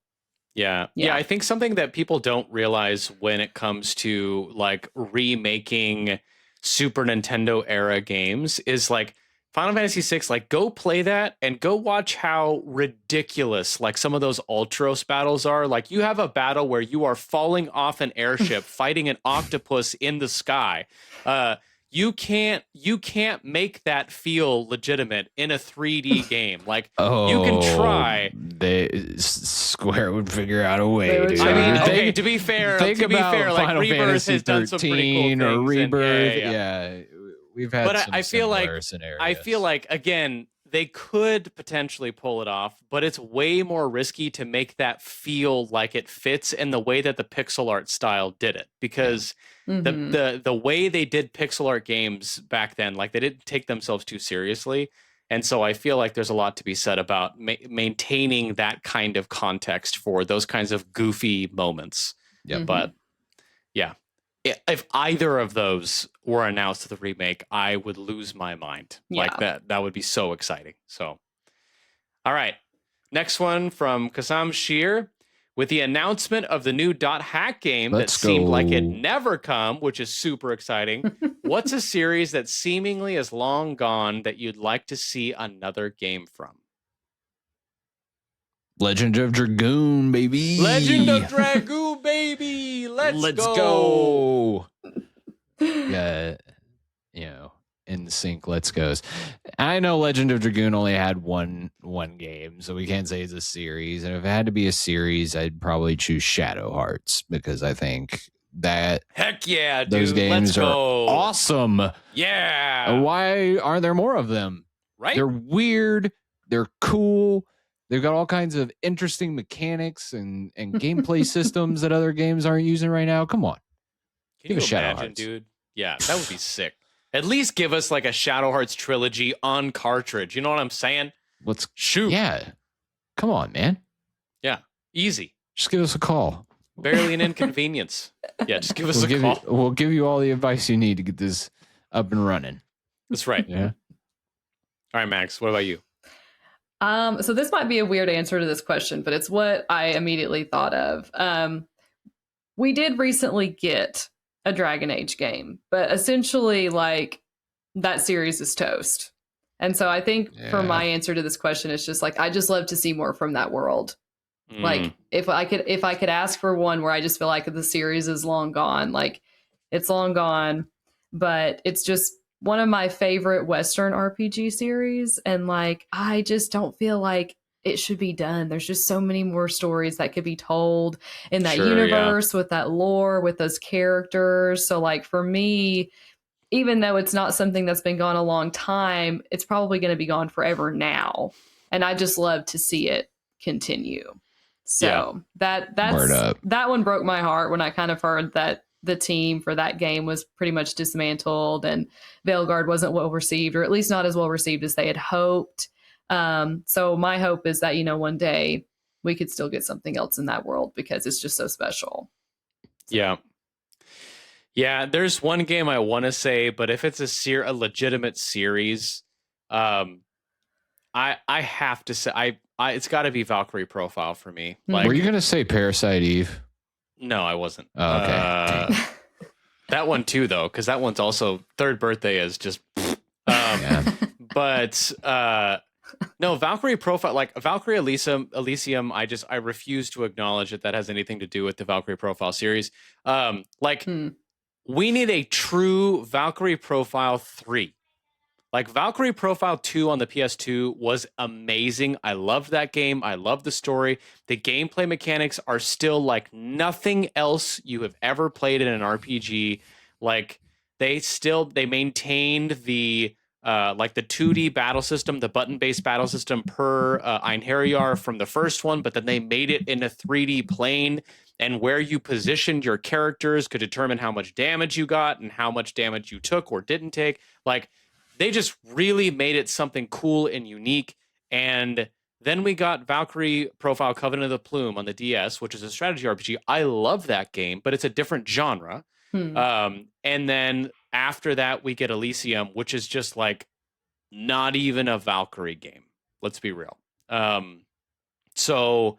yeah, I think something that people don't realize when it comes to like remaking Super Nintendo era games is like Final Fantasy VI, like go play that and go watch how ridiculous like some of those Ultros battles are. Like you have a battle where you are falling off an airship fighting an octopus in the sky. You can't make that feel legitimate in a 3D game. Like you can try. Square would figure out a way. Dude. I mean, okay. To be fair, like Final Rebirth Fantasy has done some pretty cool things. Or Rebirth, yeah. We've had. But some I feel like scenarios. I feel like again, they could potentially pull it off, but it's way more risky to make that feel like it fits in the way that the pixel art style did it. Because the way they did pixel art games back then, like they didn't take themselves too seriously. And so I feel like there's a lot to be said about maintaining that kind of context for those kinds of goofy moments. Yeah. But yeah, if either of those were announced to the remake, I would lose my mind. Yeah. Like that would be so exciting. So, all right. Next one from Kasam Shear. With the announcement of the new Dot Hack game that seemed like it never come, which is super exciting, what's a series that seemingly is long gone that you'd like to see another game from? Legend of Dragoon, baby. Legend of Dragoon, baby. Let's go. Yeah, in sync. Let's goes. I know Legend of Dragoon only had one game, so we can't say it's a series. And if it had to be a series, I'd probably choose Shadow Hearts because I think that heck yeah, dude, those games are awesome. Yeah. Why aren't there more of them? Right? They're weird. They're cool. They've got all kinds of interesting mechanics and gameplay systems that other games aren't using right now. Come on. Can you imagine, dude? Yeah, that would be sick. At least give us like a Shadow Hearts trilogy on cartridge. You know what I'm saying? Let's shoot. Yeah. Come on, man. Yeah. Easy. Just give us a call. Barely an inconvenience. Yeah, just give us a call. We'll give you all the advice you need to get this up and running. That's right. Yeah. All right, Max, what about you? So this might be a weird answer to this question, but it's what I immediately thought of. We did recently get a Dragon Age game, but essentially like that series is toast. And so I think for my answer to this question, it's just like, I just love to see more from that world. Like if I could ask for one where I just feel like the series is long gone, like it's long gone, but it's just one of my favorite Western RPG series. And like, I just don't feel like it should be done. There's just so many more stories that could be told in that universe with that lore, with those characters. So like for me, even though it's not something that's been gone a long time, it's probably going to be gone forever now. And I just love to see it continue. So that one broke my heart when I kind of heard that the team for that game was pretty much dismantled and Veilguard wasn't well received, or at least not as well received as they had hoped. So my hope is that, one day we could still get something else in that world because it's just so special. Yeah. Yeah, there's one game I want to say, but if it's a legitimate series, I have to say it's got to be Valkyrie Profile for me. Like, were you going to say Parasite Eve? No, I wasn't. Oh, okay. That one too, though, because that one's also third birthday is just. But no, Valkyrie Profile, like Valkyrie Elysium, I refuse to acknowledge that has anything to do with the Valkyrie Profile series. We need a true Valkyrie Profile 3. Like Valkyrie Profile 2 on the PS2 was amazing. I loved that game. I loved the story. The gameplay mechanics are still like nothing else you have ever played in an RPG. Like they maintained the like the 2D battle system, the button-based battle system per Einherjar from the first one, but then they made it in a 3D plane, and where you positioned your characters could determine how much damage you got and how much damage you took or didn't take. Like, they just really made it something cool and unique. And then we got Valkyrie Profile Covenant of the Plume on the DS, which is a strategy RPG. I love that game, but it's a different genre. And then after that, we get Elysium, which is just like not even a Valkyrie game. Let's be real. So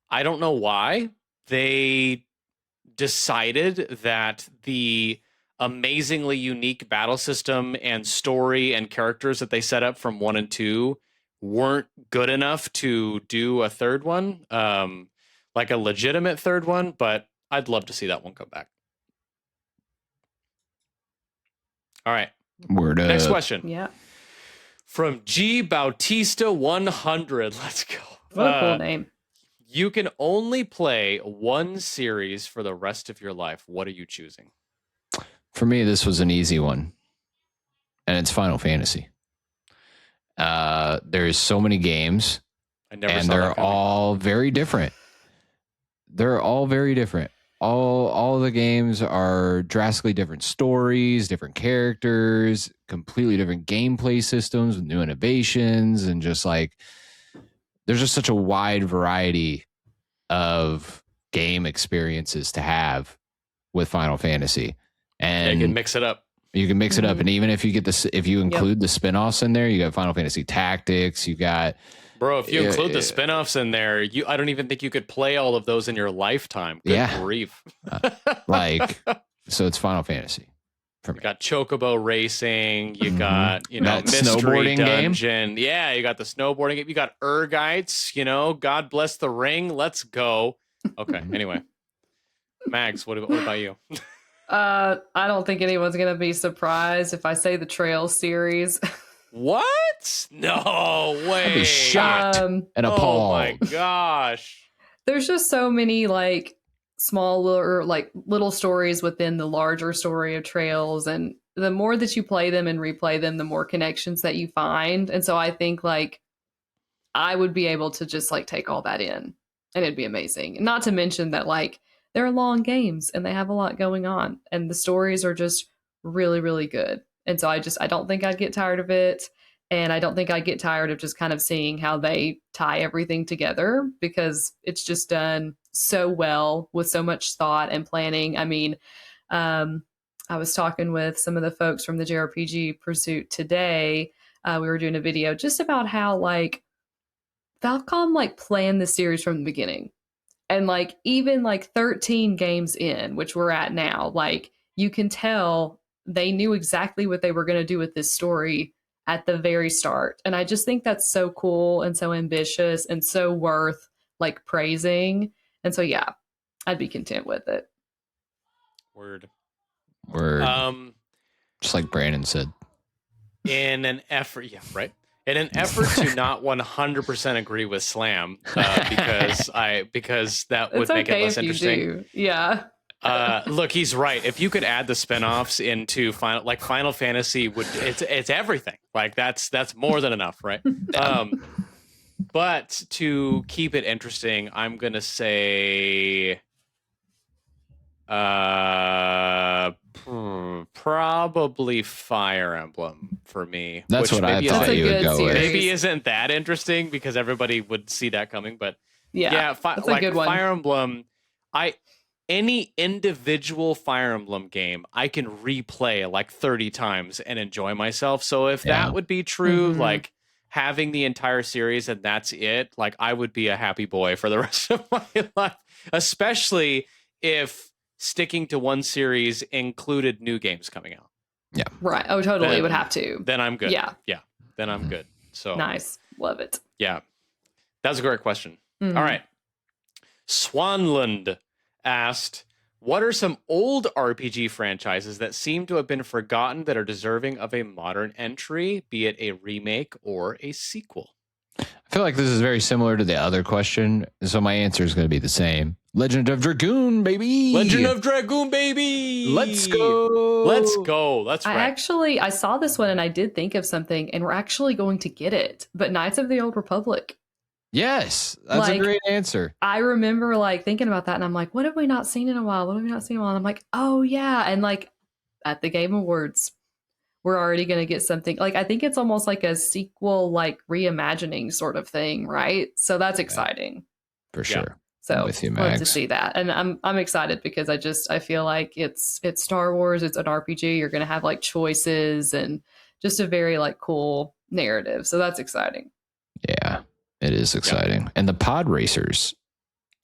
I don't know why they decided that the amazingly unique battle system and story and characters that they set up from 1 and 2 weren't good enough to do a third one, like a legitimate third one, but I'd love to see that one come back. All right. Word up. Next question. Yeah. From G Bautista 100. Let's go. What a cool name. You can only play one series for the rest of your life. What are you choosing? For me, this was an easy one, and it's Final Fantasy. There's so many games, and they're all very different. They're all very different. All of the games are drastically different stories, different characters, completely different gameplay systems with new innovations, and just like there's just such a wide variety of game experiences to have with Final Fantasy. And you can mix it up. You can mix it up, and even if you get this, if you include the spinoffs in there, you got Final Fantasy Tactics. You got, bro. If you include the spinoffs in there, I don't even think you could play all of those in your lifetime. Good grief! So it's Final Fantasy. For me. You got Chocobo Racing. You got that Mystery Dungeon. Game? Yeah, you got the snowboarding game. You got Urgites. God bless the ring. Let's go. Okay. Anyway, Mags, what about you? I don't think anyone's going to be surprised if I say the Trails series. What? No way. I'd be shocked and appalled. Oh my gosh. There's just so many like small little stories within the larger story of Trails. And the more that you play them and replay them, the more connections that you find. And so I think like I would be able to just like take all that in and it'd be amazing. Not to mention that like they're long games and they have a lot going on and the stories are just really, really good. And so I don't think I'd get tired of it. And I don't think I'd get tired of just kind of seeing how they tie everything together because it's just done so well with so much thought and planning. I mean, I was talking with some of the folks from the jrpg Pursuit today. We were doing a video just about how like Falcom like planned the series from the beginning. And like even like 13 games in, which we're at now, like you can tell they knew exactly what they were going to do with this story at the very start. And I just think that's so cool and so ambitious and so worth like praising. And so, yeah, I'd be content with it. Word. Just like Brandon said. In an effort, yeah, right. In an effort to not 100% agree with Slam, because that would make it less interesting. Yeah. Look, he's right. If you could add the spinoffs into Final Fantasy it's everything. Like that's more than enough, right? But to keep it interesting, I'm gonna say probably Fire Emblem for me. That's what I thought you would go with. Maybe isn't that interesting because everybody would see that coming, but that's a good one. Fire Emblem, any individual Fire Emblem game I can replay like 30 times and enjoy myself. So if that would be true, like having the entire series and that's it, like I would be a happy boy for the rest of my life, especially if sticking to one series included new games coming out. Yeah. Right. Oh, totally. It would have to. Then I'm good. Yeah. Yeah. Then I'm good. So nice. Love it. Yeah. That was a great question. All right. Swanland asked, what are some old RPG franchises that seem to have been forgotten that are deserving of a modern entry, be it a remake or a sequel? I feel like this is very similar to the other question, so my answer is going to be the same. Legend of Dragoon, baby! Legend of Dragoon, baby! Let's go! Let's go. That's right. I saw this one and I did think of something, and we're actually going to get it. But Knights of the Old Republic. Yes, that's a great answer. I remember like thinking about that, and I'm like, what have we not seen in a while? What have we not seen in a while? And I'm like, oh yeah, and like at the Game Awards, we're already going to get something. Like I think it's almost like a sequel, like reimagining sort of thing, right? So that's exciting for sure. Yeah. So I'm with you, Max. Love to see that, and I'm excited because I feel like it's Star Wars, it's an RPG. You're going to have like choices and just a very like cool narrative. So that's exciting. Yeah. It is exciting. And the Pod Racers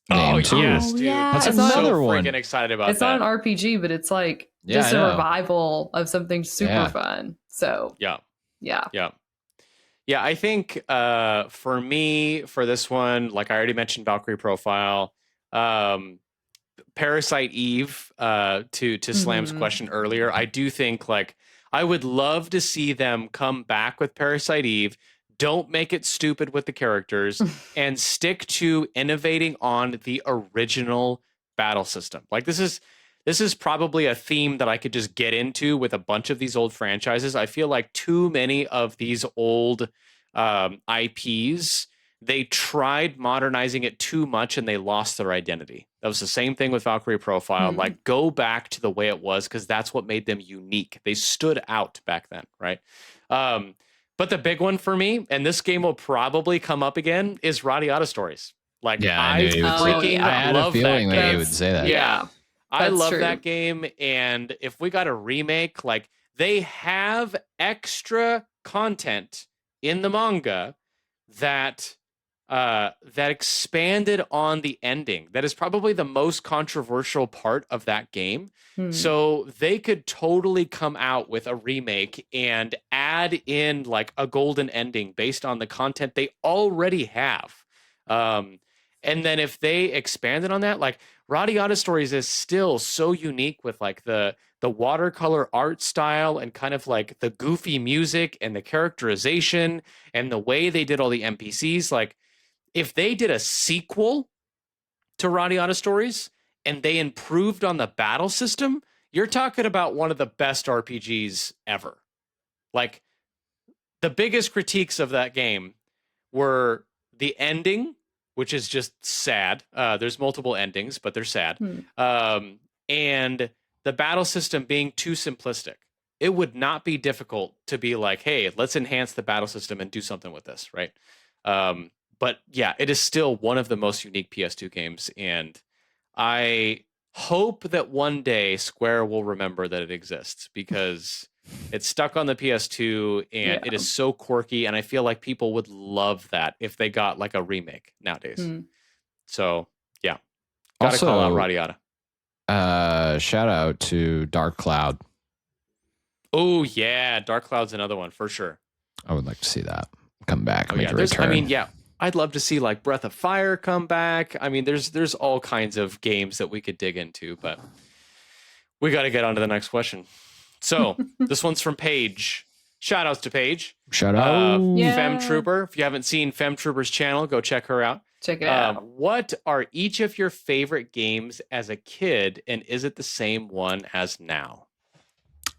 game too. Yes, dude. Yeah. That's another one. Freaking excited about it's that. Not an RPG, but it's like just a revival of something super fun. So yeah. I think for me, for this one, like I already mentioned Valkyrie Profile, Parasite Eve, to Slam's question earlier, I do think like I would love to see them come back with Parasite Eve. Don't make it stupid with the characters and stick to innovating on the original battle system. Like this is probably a theme that I could just get into with a bunch of these old franchises. I feel like too many of these old IPs, they tried modernizing it too much and they lost their identity. That was the same thing with Valkyrie Profile. Like, go back to the way it was, because that's what made them unique. They stood out back then, right? But the big one for me, and this game will probably come up again, is Radiata Stories. Like, I freaking love that game. That you would say that. Yeah. I love that game. And if we got a remake, like, they have extra content in the manga that expanded on the ending. That is probably the most controversial part of that game. So they could totally come out with a remake and add in like a golden ending based on the content they already have. And then if they expanded on that, like, Radiata Stories is still so unique with like the watercolor art style and kind of like the goofy music and the characterization and the way they did all the NPCs. Like, if they did a sequel to Radiata Stories and they improved on the battle system, you're talking about one of the best RPGs ever. Like, the biggest critiques of that game were the ending, which is just sad. There's multiple endings, but they're sad. And the battle system being too simplistic. It would not be difficult to be like, hey, let's enhance the battle system and do something with this, right? But yeah, it is still one of the most unique PS2 games, and I hope that one day Square will remember that it exists, because it's stuck on the PS2 and it is so quirky, and I feel like people would love that if they got like a remake nowadays. So yeah, gotta also call out Radiata. Shout out to Dark Cloud. Oh yeah, Dark Cloud's another one for sure. I would like to see that come back. Make a return. I mean, yeah, I'd love to see like Breath of Fire come back. I mean, there's all kinds of games that we could dig into, but we got to get on to the next question. So this one's from Paige. Shout outs to Paige. Shout out. Fem Trooper. If you haven't seen Fem Trooper's channel, go check her out. Check it out. What are each of your favorite games as a kid, and is it the same one as now?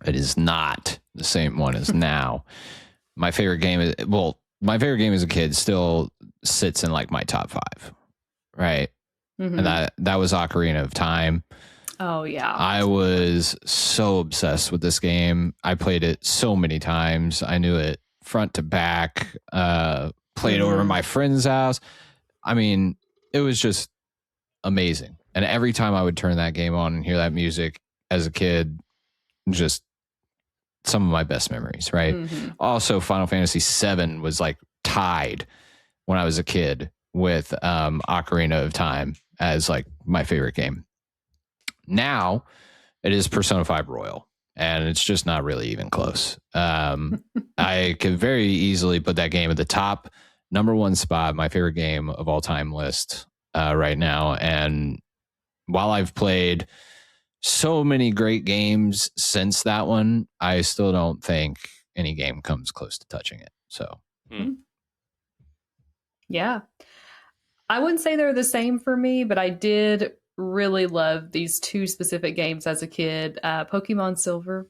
It is not the same one as now. My favorite game is, my favorite game as a kid still sits in like my top 5, right? And that was Ocarina of Time. Oh yeah. I was so obsessed with this game. I played it so many times. I knew it front to back. Played over at my friend's house. I mean, it was just amazing. And every time I would turn that game on and hear that music as a kid, just some of my best memories, right? Also, Final Fantasy VII was like tied when I was a kid with Ocarina of Time as like my favorite game. Now it is Persona 5 Royal, and it's just not really even close. I could very easily put that game at the top number 1 spot, my favorite game of all time list right now. And while I've played so many great games since that one, I still don't think any game comes close to touching it. So, yeah, I wouldn't say they're the same for me, but I did really love these 2 specific games as a kid. Pokemon Silver.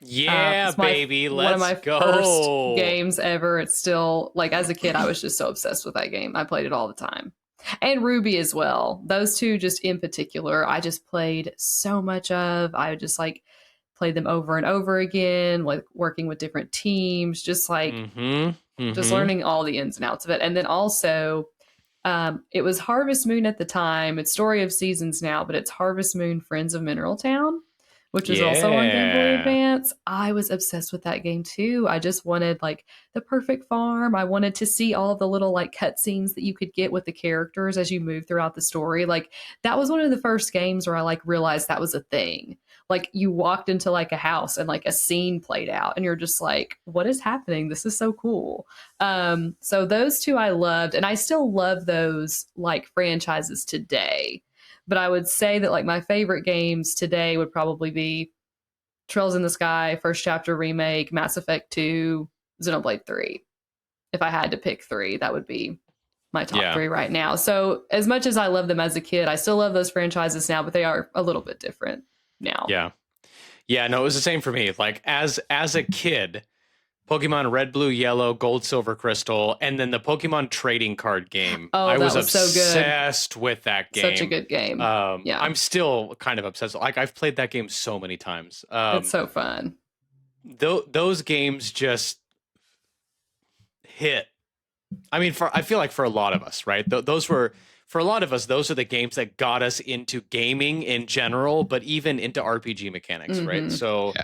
Yeah, baby, let's go. One of my first games ever. It's still, like, as a kid, I was just so obsessed with that game. I played it all the time. And Ruby as well. Those 2 just in particular, I just played so much of. I just like played them over and over again, like working with different teams, just like just learning all the ins and outs of it. And then also, it was Harvest Moon at the time. It's Story of Seasons now, but it's Harvest Moon Friends of Mineral Town, which is also on Game Boy Advance. I was obsessed with that game too. I just wanted like the perfect farm. I wanted to see all the little like cutscenes that you could get with the characters as you move throughout the story. Like, that was one of the first games where I like realized that was a thing. Like, you walked into like a house and like a scene played out and you're just like, what is happening? This is so cool. So those 2 I loved, and I still love those like franchises today. But I would say that like my favorite games today would probably be Trails in the Sky, First Chapter Remake, Mass Effect 2, Xenoblade 3. If I had to pick 3, that would be my top 3 right now. So as much as I love them as a kid, I still love those franchises now, but they are a little bit different now. Yeah. No, it was the same for me. Like, as a kid, Pokemon Red, Blue, Yellow, Gold, Silver, Crystal, and then the Pokemon trading card game. Oh, I was so good. obsessed with that game. Such a good game. Yeah. I'm still kind of obsessed. Like, I've played that game so many times. It's so fun. Those games just hit. I mean, I feel like for a lot of us, right? Those are the games that got us into gaming in general, but even into RPG mechanics, right? So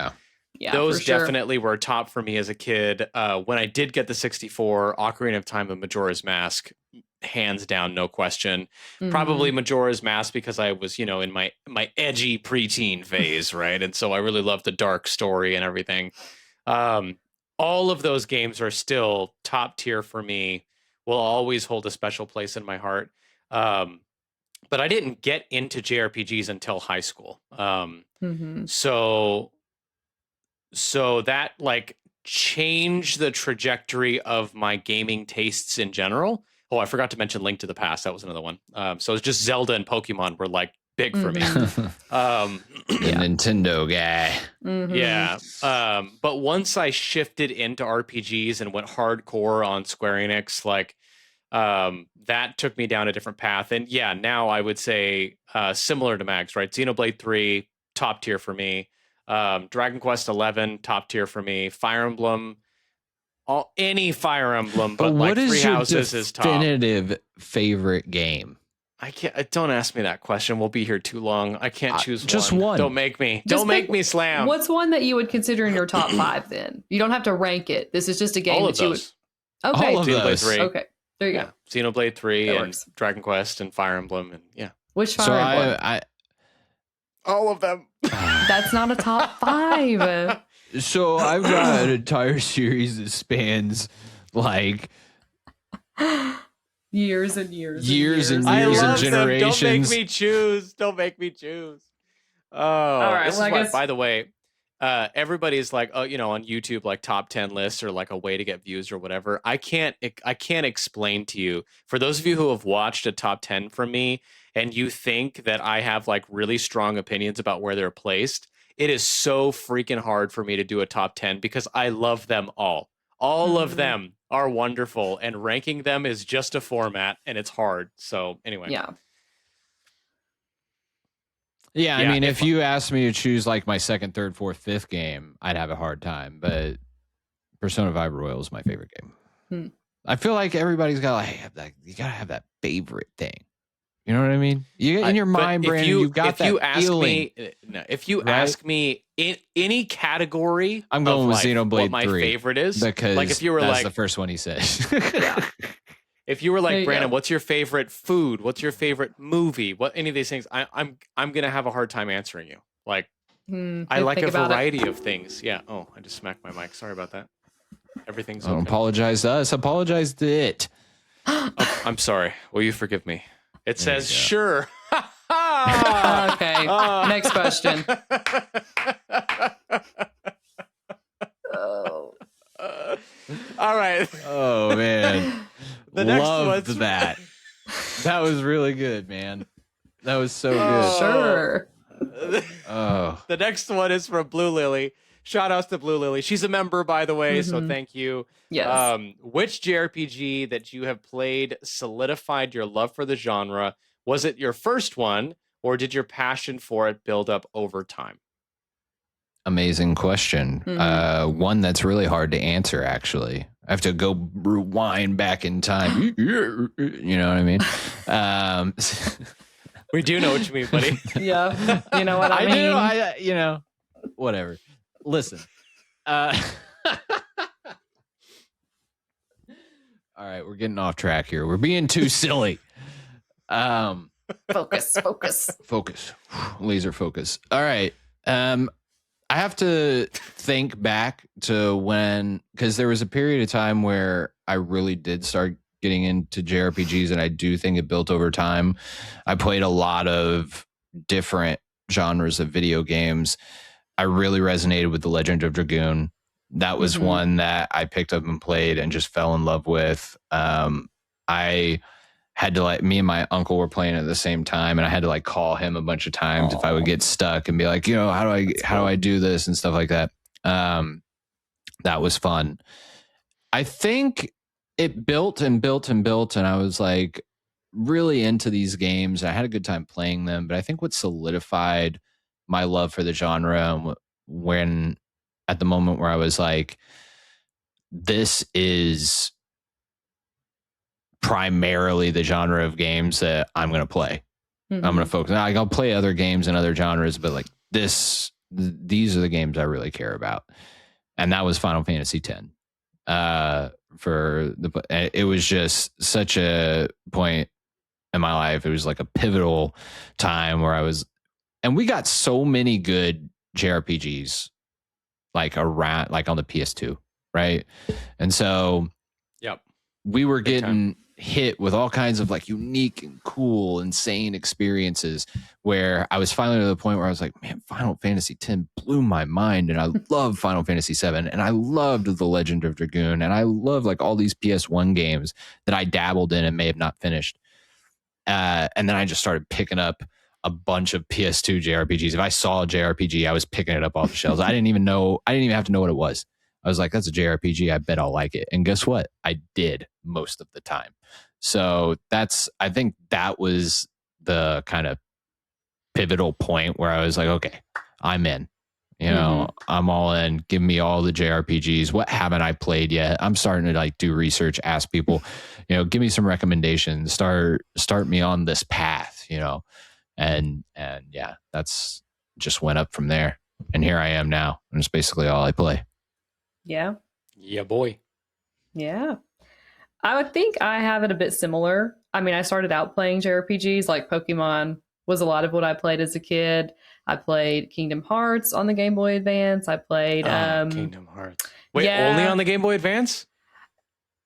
those definitely were top for me as a kid. When I did get the 64, Ocarina of Time and Majora's Mask, hands down, no question. Probably Majora's Mask because I was, in my edgy preteen phase, right? And so I really loved the dark story and everything. All of those games are still top tier for me, will always hold a special place in my heart. But I didn't get into JRPGs until high school. So that like changed the trajectory of my gaming tastes in general. Oh, I forgot to mention Link to the Past. That was another one. So it's just Zelda and Pokemon were like big for me. Nintendo guy. Yeah. But once I shifted into RPGs and went hardcore on Square Enix, like that took me down a different path. And yeah, now I would say similar to Max, right? Xenoblade 3, top tier for me. Dragon Quest 11, top tier for me. Fire Emblem, any Fire Emblem, but like Three Houses is top. Definitive favorite game? I can't. Don't ask me that question. We'll be here too long. I can't choose just one. Don't make me. Don't make me slam. What's one that you would consider in your top 5? Then you don't have to rank it. This is just a game you would. Okay, all of Xenoblade those. 3. Okay, there you go. Xenoblade 3 and Dragon Quest and Fire Emblem and Which Fire Emblem? All of them. That's not a top 5. So I've got an entire series that spans like years and years and generations. Don't make me choose. Oh, all right. This is why, by the way, everybody's like, on YouTube, like top 10 lists or like a way to get views or whatever. I can't explain to you. For those of you who have watched a top 10 from me and you think that I have like really strong opinions about where they're placed, it is so freaking hard for me to do a top 10 because I love them all. All of them are wonderful, and ranking them is just a format, and it's hard. So anyway. Yeah, I mean, if you asked me to choose like my second, third, fourth, fifth game, I'd have a hard time. But Persona 5 Royal is my favorite game. I feel like everybody's got you gotta have that favorite thing. You know what I mean? You in your mind, Brandon, you've got that feeling. If you ask me in any category, I'm going with Xenoblade 3. What my favorite is, because like if you were that's the first one he said. If you were like, Brandon, what's your favorite food? What's your favorite movie? What any of these things? I'm gonna have a hard time answering you. Like I like a variety of things. Yeah. Oh, I just smacked my mic. Sorry about that. Everything's okay. Don't apologize to us. Apologize to it. I'm sorry. Will you forgive me? It says sure. Okay. Next question. All right. Oh man. The next Loved that. That was really good, man. That was so good. Sure. The next one is from Blue Lily. Shout outs to Blue Lily. She's a member, by the way, so thank you. Yes. Which JRPG that you have played solidified your love for the genre? Was it your first one, or did your passion for it build up over time? Amazing question. One that's really hard to answer, actually. I have to go rewind back in time. You know what I mean? We do know what you mean, buddy. Yeah. You know what I mean? Do. Whatever. Listen. All right, we're getting off track here. We're being too silly. Focus. Laser focus. All right. I have to think back to when, because there was a period of time where I really did start getting into JRPGs, and I do think it built over time. I played a lot of different genres of video games. I really resonated with The Legend of Dragoon. That was one that I picked up and played and just fell in love with. I had to me and my uncle were playing at the same time, and I had to call him a bunch of times if I would get stuck and be like, how do I do this and stuff like that. That was fun. I think it built and built and built, and I was like really into these games. I had a good time playing them, but I think what solidified my love for the genre when at the moment where I was like, this is primarily the genre of games that I'm going to play. I'm going to focus. I'll play other games and other genres, but like these are the games I really care about. And that was Final Fantasy X. It was just such a point in my life. It was like a pivotal time where and we got so many good JRPGs like around, like on the PS2, right? And so, yep, we were getting hit with all kinds of like unique and cool, insane experiences where I was finally to the point where I was like, man, Final Fantasy X blew my mind. And I love Final Fantasy VII, and I loved The Legend of Dragoon, and I love like all these PS1 games that I dabbled in and may have not finished. And then I just started picking up a bunch of PS2 JRPGs. If I saw a JRPG, I was picking it up off the shelves. I didn't even have to know what it was. I was like, that's a JRPG. I bet I'll like it. And guess what? I did most of the time. So I think that was the kind of pivotal point where I was like, okay, I'm in. I'm all in. Give me all the JRPGs. What haven't I played yet? I'm starting to like do research, ask people, give me some recommendations, start me on this path, and yeah, that's just went up from there. And here I am now. And it's basically all I play. Yeah. Yeah, boy. Yeah. I would think I have it a bit similar. I mean, I started out playing JRPGs, like Pokemon was a lot of what I played as a kid. I played Kingdom Hearts on the Game Boy Advance. I played Kingdom Hearts. Wait, only on the Game Boy Advance?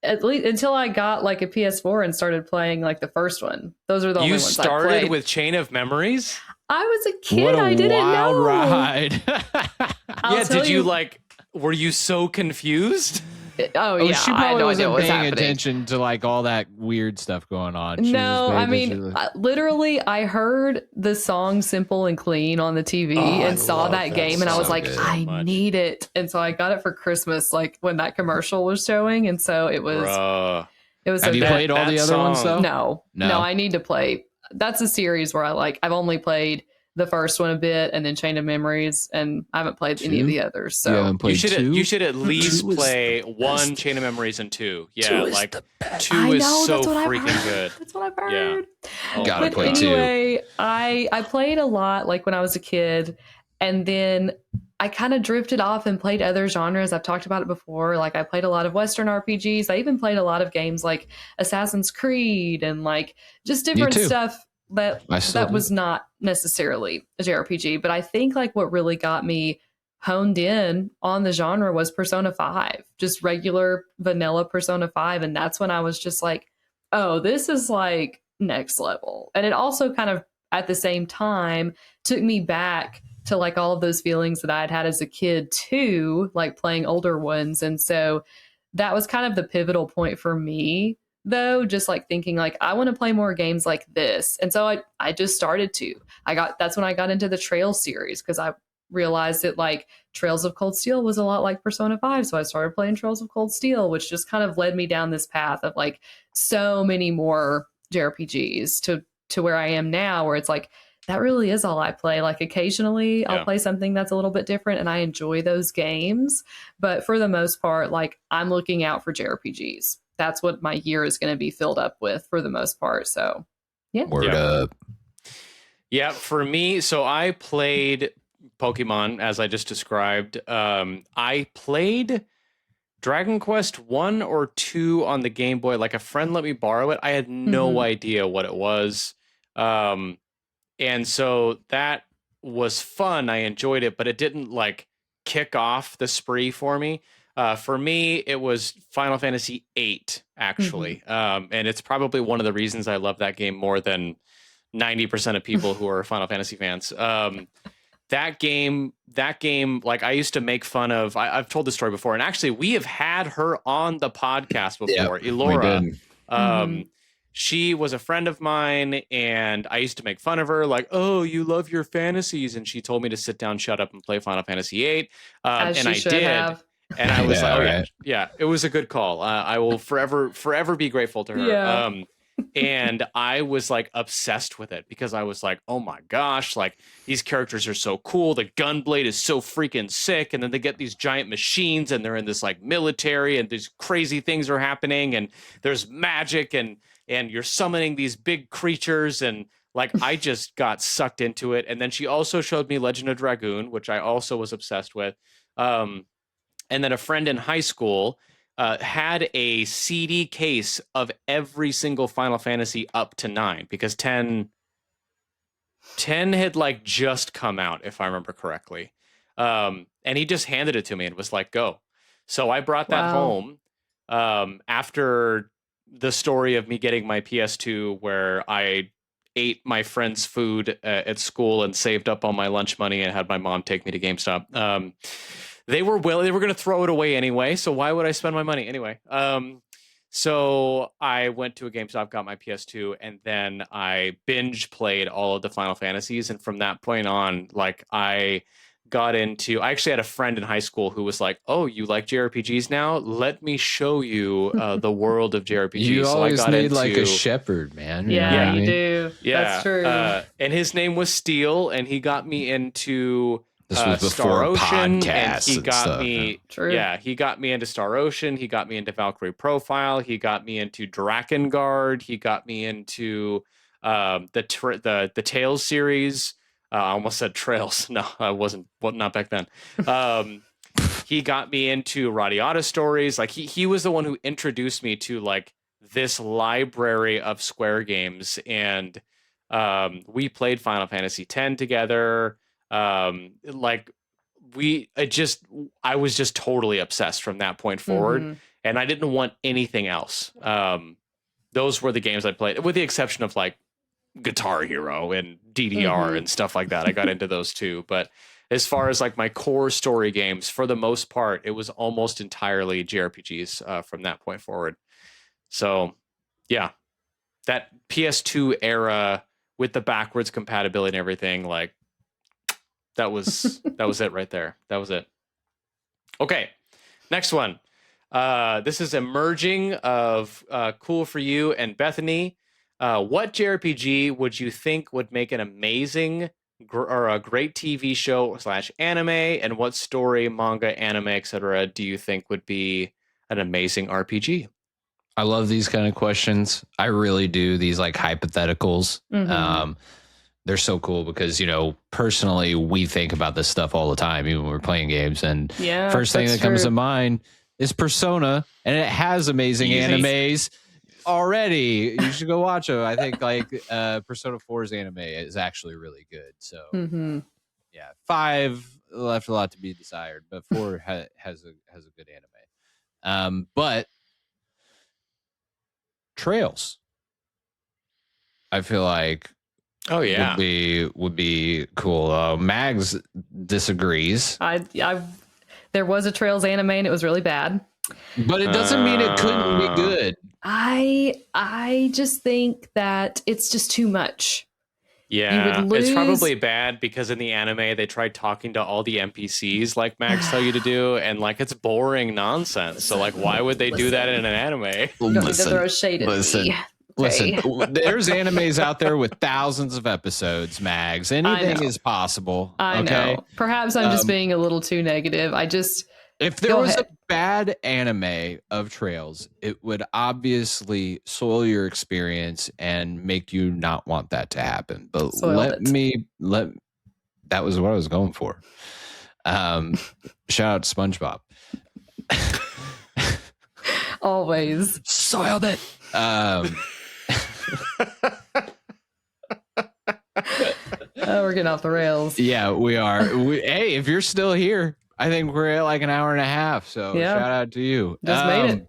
At least until I got like a PS4 and started playing like the first one. Those are the only ones I played. You started with Chain of Memories? I was a kid. I didn't know. Ride. Did you like? Were you so confused? Yeah, she probably wasn't paying attention to like all that weird stuff going on. No, I mean, literally, I heard the song "Simple and Clean" on the TV and saw that game, and I was like, I need it, and so I got it for Christmas, like when that commercial was showing, and so it was. Bruh. It was. Have you played all the other ones though? No. I need to play. That's a series where I've only played the first one a bit, and then Chain of Memories, and I haven't played any of the others. So you should at least play one Chain of Memories and two. Yeah, like two is so freaking good. That's what I've heard. Yeah. Gotta play anyway, two. I played a lot like when I was a kid, and then I kind of drifted off and played other genres. I've talked about it before. Like I played a lot of Western RPGs. I even played a lot of games like Assassin's Creed and like just different stuff. That was not necessarily a JRPG, but I think like what really got me honed in on the genre was Persona 5, just regular vanilla Persona 5. And that's when I was just like, oh, this is like next level. And it also kind of at the same time took me back to like all of those feelings that I'd had as a kid too, like playing older ones. And so that was kind of the pivotal point for me, though, just like thinking like I want to play more games like this. And so I just started to. That's when I got into the Trails series, because I realized that like Trails of Cold Steel was a lot like Persona 5. So I started playing Trails of Cold Steel, which just kind of led me down this path of like so many more JRPGs to where I am now, where it's like that really is all I play. Like occasionally I'll play something that's a little bit different and I enjoy those games. But for the most part, like I'm looking out for JRPGs. That's what my year is going to be filled up with for the most part. So yeah. Word up. Yeah, for me, so I played Pokemon as I just described. I played Dragon Quest 1 or 2 on the Game Boy. Like a friend let me borrow it. I had no idea what it was. And so that was fun. I enjoyed it, but it didn't like kick off the spree for me. For me, it was Final Fantasy VIII, actually. And it's probably one of the reasons I love that game more than 90% of people who are Final Fantasy fans. That game, like I used to make fun of, I've told this story before, and actually we have had her on the podcast before, Elora. She was a friend of mine, and I used to make fun of her, like, oh, you love your fantasies. And she told me to sit down, shut up, and play Final Fantasy VIII. And I did. And I was like, oh yeah, it was a good call. I will forever be grateful to her. Yeah. And I was like obsessed with it because I was like, oh my gosh, like these characters are so cool. The gunblade is so freaking sick. And then they get these giant machines and they're in this like military and these crazy things are happening and there's magic and you're summoning these big creatures and like I just got sucked into it. And then she also showed me Legend of Dragoon, which I also was obsessed with. And then a friend in high school had a CD case of every single Final Fantasy up to 9 because 10 had like just come out, if I remember correctly. And he just handed it to me and was like, go. So I brought that home after the story of me getting my PS2 where I ate my friend's food at school and saved up all my lunch money and had my mom take me to GameStop. They were going to throw it away anyway, so why would I spend my money anyway? So I went to a GameStop, got my PS2, and then I binge played all of the Final Fantasies. And from that point on, like I actually had a friend in high school who was like, "Oh, you like JRPGs now? Let me show you the world of JRPGs." You always need like a shepherd, man. Yeah, you do. Yeah, that's true. And his name was Steele, and he got me into. This was before podcasts and he got stuff. Me. True. Yeah, he got me into Star Ocean. He got me into Valkyrie Profile. He got me into Drakengard. He got me into the Tales series. I almost said Trails. No, I wasn't. Well, not back then. He got me into Radiata stories. Like he was the one who introduced me to like this library of Square games, and we played Final Fantasy X together. I was just totally obsessed from that point forward, and I didn't want anything else. Those were the games I played, with the exception of like Guitar Hero and DDR and stuff like that. I got into those too, but as far as like my core story games, for the most part, it was almost entirely JRPGs from that point forward. So, yeah, that PS2 era with the backwards compatibility and everything, like. That was it right there. That was it. Okay, next one. This is emerging of Cool for You and Bethany. What JRPG would you think would make an amazing or a great TV show / anime? And what story, manga, anime, etc. do you think would be an amazing RPG? I love these kind of questions. I really do. These like hypotheticals. They're so cool because, you know, personally, we think about this stuff all the time, even when we're playing games. And first thing that comes to mind is Persona, and it has amazing animes already. You should go watch them. I think like Persona 4's anime is actually really good. So yeah, 5 left a lot to be desired, but 4 has a good anime. But Trails, I feel like. Oh yeah, would be cool. Mags disagrees. There was a Trails anime and it was really bad, but it doesn't mean it couldn't be good. I just think that it's just too much. Yeah, it's probably bad because in the anime they tried talking to all the NPCs like Mags tell you to do, and like it's boring nonsense. So like, why would they do that in an anime? You don't need to throw shade at me. Listen, there's animes out there with thousands of episodes, Mags. Anything is possible. I know. Perhaps I'm just being a little too negative. If there was a bad anime of Trails, it would obviously soil your experience and make you not want that to happen. But that was what I was going for. Shout out to SpongeBob. Always. Soiled it. We're getting off the rails. Yeah, we are. Hey, if you're still here, I think we're at like an hour and a half. So shout out to you. Just made it.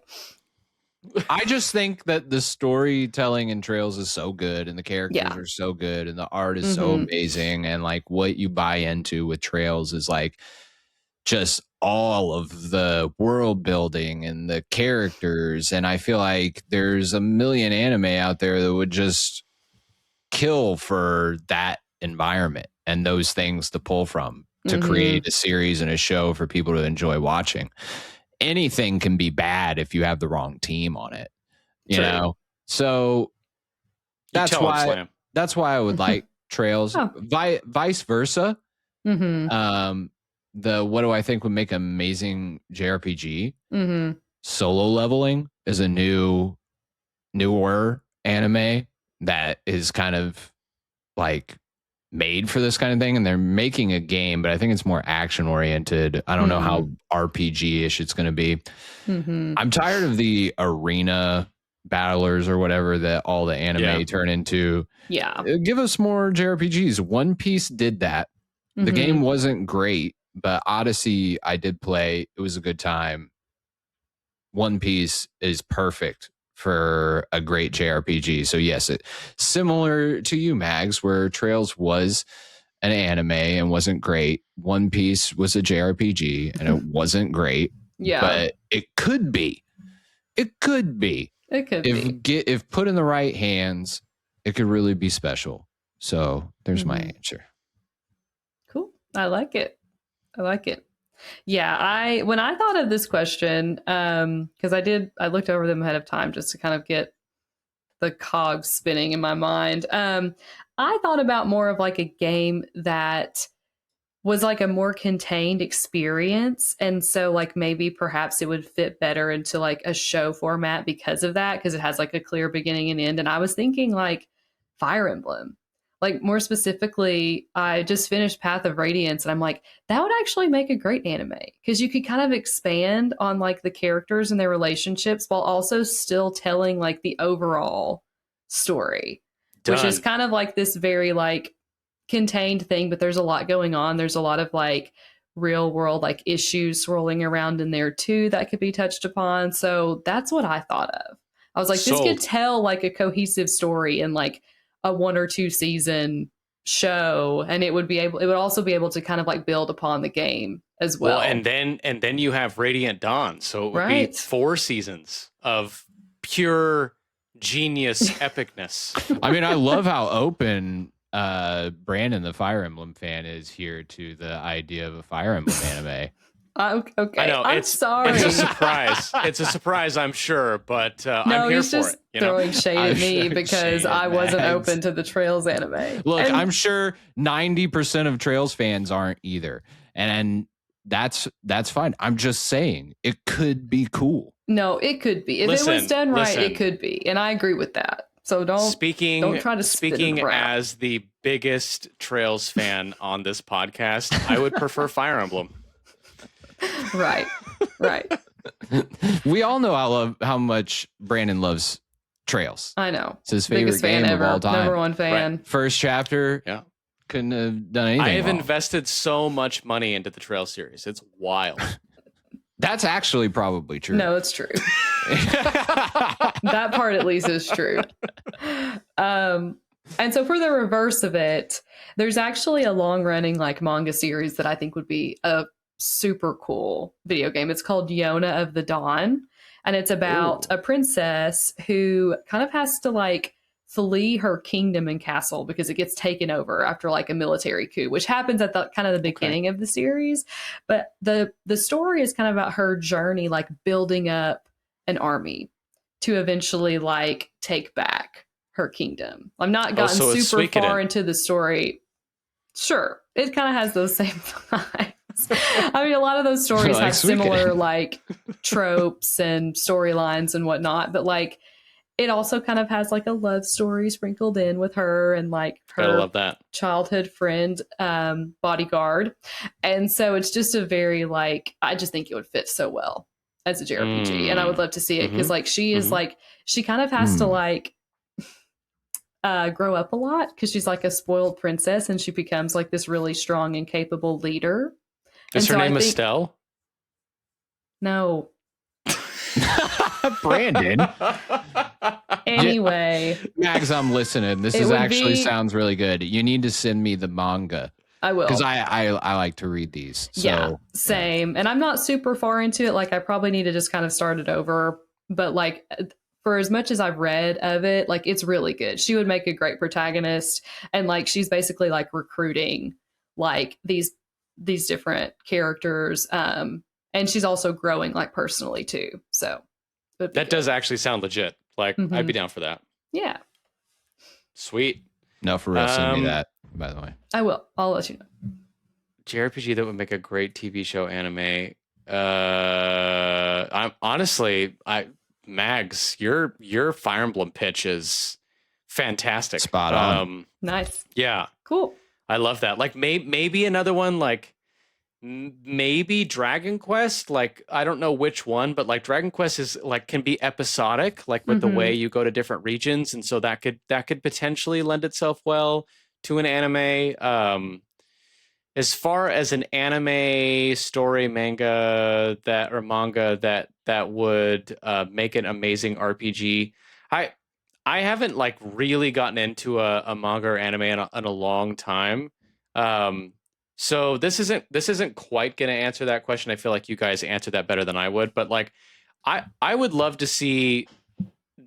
I just think that the storytelling in Trails is so good, and the characters are so good, and the art is so amazing, and like what you buy into with Trails is like just all of the world building and the characters. And I feel like there's a million anime out there that would just kill for that environment and those things to pull from. to create a series and a show for people to enjoy watching. Anything can be bad if you have the wrong team on it, you know? So that's why I would like Trails. Vice versa. What do I think would make an amazing JRPG? Solo leveling is a newer anime that is kind of like made for this kind of thing, and they're making a game, but I think it's more action oriented. I don't know how RPG-ish it's going to be. I'm tired of the arena battlers or whatever that all the anime turn into. Give us more JRPGs. One Piece did that. The game wasn't great, but Odyssey I did play. It was a good time. One Piece is perfect for a great JRPG. So yes, it similar to you, Mags, where Trails was an anime and wasn't great. One Piece was a JRPG and it wasn't great. But it could be. It could be. If put in the right hands, it could really be special. So there's my answer. Cool. I like it. Yeah, when I thought of this question, because I looked over them ahead of time just to kind of get the cogs spinning in my mind. I thought about more of like a game that was like a more contained experience. And so like maybe perhaps it would fit better into like a show format because of that, because it has like a clear beginning and end. And I was thinking like Fire Emblem. Like more specifically, I just finished Path of Radiance and I'm like, that would actually make a great anime because you could kind of expand on like the characters and their relationships while also still telling like the overall story, which is kind of like this very like contained thing, but there's a lot going on. There's a lot of like real world like issues swirling around in there too that could be touched upon. So that's what I thought of. I was like, this could tell like a cohesive story in like a 1 or 2 season show, and it would also be able to kind of like build upon the game as well. And then you have Radiant Dawn, so it would be 4 seasons of pure genius epicness. I mean, I love how open Brandon, the Fire Emblem fan, is here to the idea of a Fire Emblem anime. Okay. I know, I'm sorry. It's a surprise. It's a surprise, I'm sure, but I'm here for it. Throwing shade at me because I wasn't open to the Trails anime. Look, I'm sure 90% of Trails fans aren't either, and that's fine. I'm just saying it could be cool. No, it could be if it was done right. It could be, and I agree with that. So don't try to speaking as the biggest Trails fan on this podcast. I would prefer Fire Emblem. Right. We all know how much Brandon loves Trails. I know. It's his favorite game of all time. Number one fan. Right. First chapter. Yeah. Couldn't have done anything. I have wrong. invested so much money into the Trails series. It's wild. That's actually probably true. No, it's true. That part at least is true. And so for the reverse of it, there's actually a long running like manga series that I think would be a super cool video game. It's called Yona of the Dawn, and it's about a princess who kind of has to like flee her kingdom and castle because it gets taken over after like a military coup, which happens at the kind of the beginning of the series. But the story is kind of about her journey, like building up an army to eventually like take back her kingdom. I've not gotten super far into the story. Sure, it kind of has those same vibes. I mean, a lot of those stories have similar like tropes and storylines and whatnot, but like it also kind of has like a love story sprinkled in with her and like her childhood friend, bodyguard. And so it's just a very like, I just think it would fit so well as a JRPG. And I would love to see it because like she is like, she kind of has to like grow up a lot because she's like a spoiled princess and she becomes like this really strong and capable leader. Is her name Estelle? No. Brandon. Anyway. Max, I'm listening. This sounds really good. You need to send me the manga. I will. Because I like to read these. So, yeah, same. Yeah. And I'm not super far into it. Like I probably need to just kind of start it over. But like for as much as I've read of it, like it's really good. She would make a great protagonist. And like she's basically like recruiting like these these different characters. And she's also growing like personally too. So that does actually sound legit. Like I'd be down for that. Yeah. Sweet. No, for real. Send me that, by the way. I will. I'll let you know. JRPG that would make a great TV show anime. I'm honestly, Mags, your Fire Emblem pitch is fantastic. Spot on. Nice. Yeah. Cool. I love that. Like maybe another one, like maybe Dragon Quest. Like I don't know which one, but like Dragon Quest is like can be episodic, like with the way you go to different regions, and so that could potentially lend itself well to an anime. As far as an anime story manga that would make an amazing RPG, I haven't like really gotten into a manga or anime in a long time. So this isn't quite going to answer that question. I feel like you guys answered that better than I would, but like I would love to see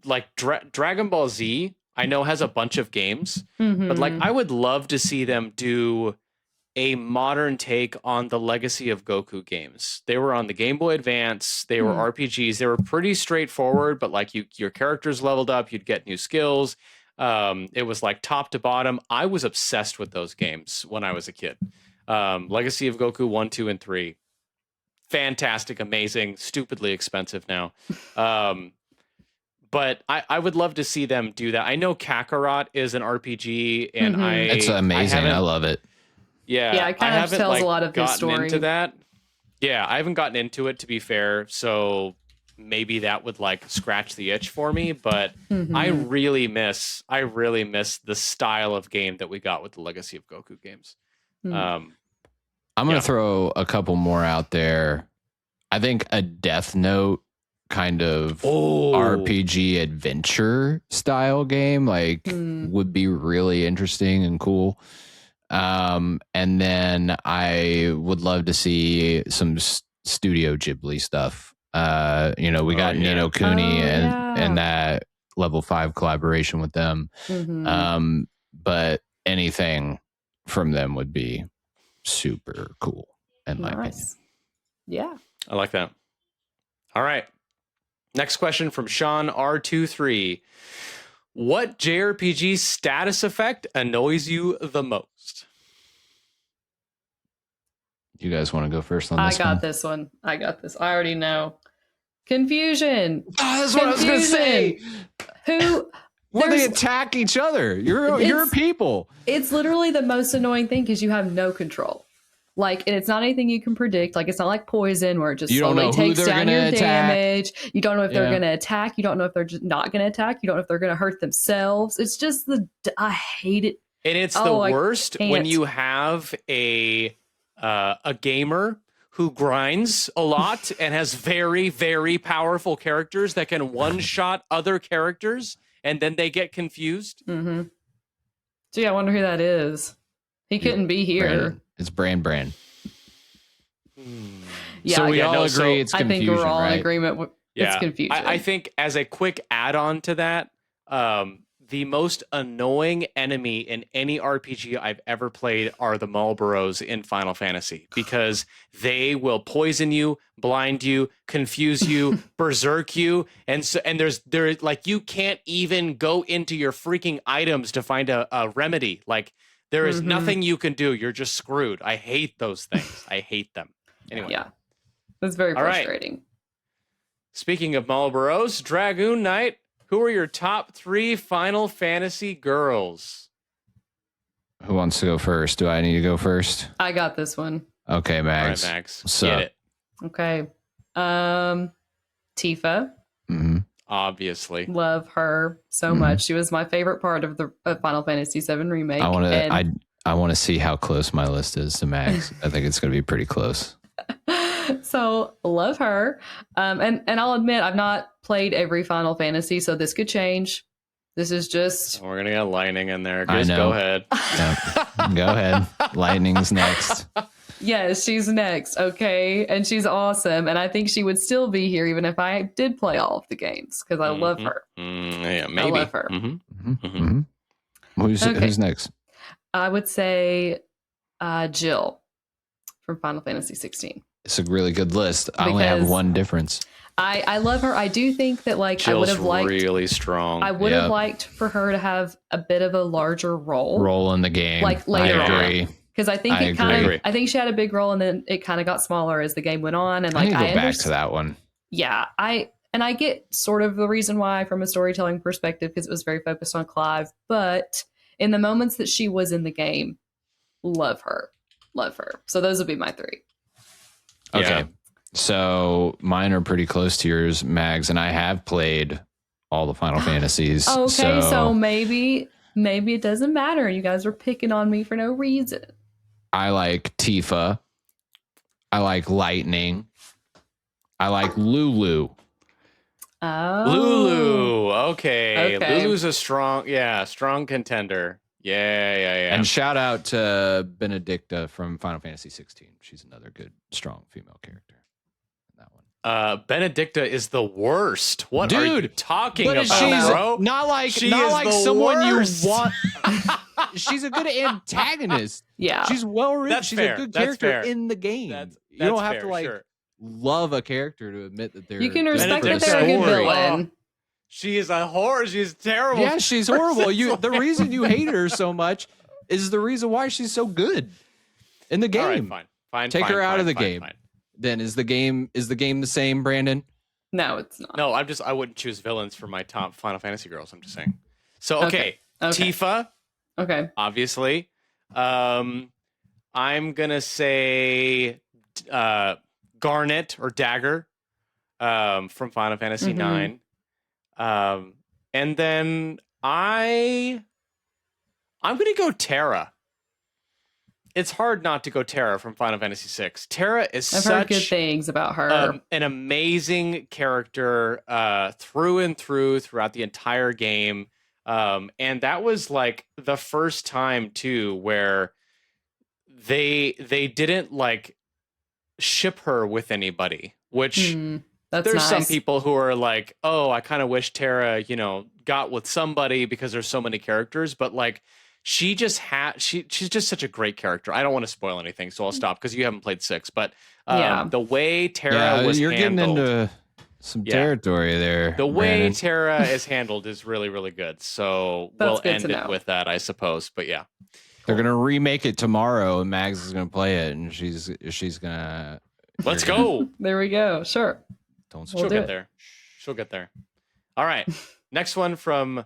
like Dragon Ball Z. I know has a bunch of games, but like I would love to see them do a modern take on the Legacy of Goku games. They were on the Game Boy Advance. They were RPGs. They were pretty straightforward, but like your characters leveled up, you'd get new skills. It was like top to bottom. I was obsessed with those games when I was a kid. Legacy of Goku 1, 2, and 3. Fantastic, amazing, stupidly expensive now. But I would love to see them do that. I know Kakarot is an RPG, and it's amazing. I love it. Yeah, it kind of tells a lot of his story. Into that. Yeah, I haven't gotten into it, to be fair. So maybe that would like scratch the itch for me. But I really miss the style of game that we got with the Legacy of Goku games. I'm gonna throw a couple more out there. I think a Death Note kind of RPG adventure style game would be really interesting and cool. And then I would love to see some Studio Ghibli stuff. We got Ni no Kuni and that level 5 collaboration with them. But anything from them would be super cool in my opinion. Yeah. I like that. All right. Next question from Sean R23. What JRPG status effect annoys you the most? You guys want to go first on this one? I got this. I already know. Confusion. Oh, that's what I was going to say. When they attack each other. You're people. It's literally the most annoying thing because you have no control. Like, and it's not anything you can predict. Like, it's not like poison where it just slowly takes down your damage. You don't know if they're going to attack. You don't know if they're just not going to attack. You don't know if they're going to hurt themselves. It's just I hate it. And it's the worst when you have a gamer who grinds a lot and has very, very powerful characters that can one-shot other characters, and then they get confused. Gee, I wonder who that is. He couldn't be here. Brandon. It's Bran. Yeah, so we all agree it's confusion, I think we're all right? in agreement. It's confusion. I think as a quick add-on to that, the most annoying enemy in any RPG I've ever played are the Marlboros in Final Fantasy, because they will poison you, blind you, confuse you, berserk you, and there's like you can't even go into your freaking items to find a remedy. Like there is nothing you can do. You're just screwed. I hate those things. I hate them. Anyway. Yeah. That's very frustrating. Right. Speaking of Marlboros, Dragoon Knight, who are your top 3 Final Fantasy girls? Who wants to go first? Do I need to go first? I got this one. Okay, Max. All right, Max. So, get it. Okay. Tifa. Obviously. Love her so much. She was my favorite part of the Final Fantasy VII Remake. I want to see how close my list is to Max. I think it's going to be pretty close. So love her. And I'll admit I've not played every Final Fantasy, so this could change. This is just we're gonna get Lightning in there. Just go ahead. Yep. Go ahead. Lightning's next. Yes, she's next. Okay. And she's awesome. And I think she would still be here even if I did play all of the games because I love her. Yeah, maybe. I love her. Who's next? I would say Jill from Final Fantasy 16. It's a really good list. I only have one difference. I love her. I do think that like Jill's I would have liked really strong. I would have liked for her to have a bit of a larger role in the game. Like later on. Because I think I think she had a big role and then it kind of got smaller as the game went on. And like I go back to that one. Yeah, I get sort of the reason why from a storytelling perspective, because it was very focused on Clive. But in the moments that she was in the game, love her. So those would be my 3. Okay. Yeah. So mine are pretty close to yours, Mags, and I have played all the Final Fantasies. Okay, so maybe it doesn't matter. You guys are picking on me for no reason. I like Tifa. I like Lightning. I like Lulu. Oh. Lulu. Okay. Lulu's a strong contender. Yeah. And shout out to Benedicta from Final Fantasy 16. She's another good, strong female character. Benedicta is the worst. What are you talking about, bro? Not like someone worst. You want. She's a good antagonist. Yeah, she's well written. She's fair. a good character in the game. You don't have to love a character to admit that they're. You can respect that they're a good villain. She is a horror. She's terrible. Yeah, she's horrible. The reason you hate her so much is the reason why she's so good in the game. All right, fine. Take her out of the game. Fine. Then is the game the same, Brandon? No, it's not. No, I wouldn't choose villains for my top Final Fantasy girls. I'm just saying. So okay. Tifa. Okay. Obviously. I'm gonna say Garnet or Dagger from Final Fantasy 9. And then I'm gonna go Terra. It's hard not to go Terra from Final Fantasy VI. Terra is I've heard good things about her. An amazing character through and throughout the entire game. And that was like the first time too where they didn't like ship her with anybody, which there's nice. Some people who are like, oh, I kind of wish Terra, got with somebody because there's so many characters, but like she's just such a great character. I don't want to spoil anything, so I'll stop because you haven't played 6. But the way Terra was you're handled, getting into some territory there. The way Terra is handled is really, really good. So we'll end it with that, I suppose. But yeah, they're gonna remake it tomorrow, and Mags is gonna play it, and she's gonna. Let's go. There we go. Sure. She'll get there. She'll get there. All right. Next one from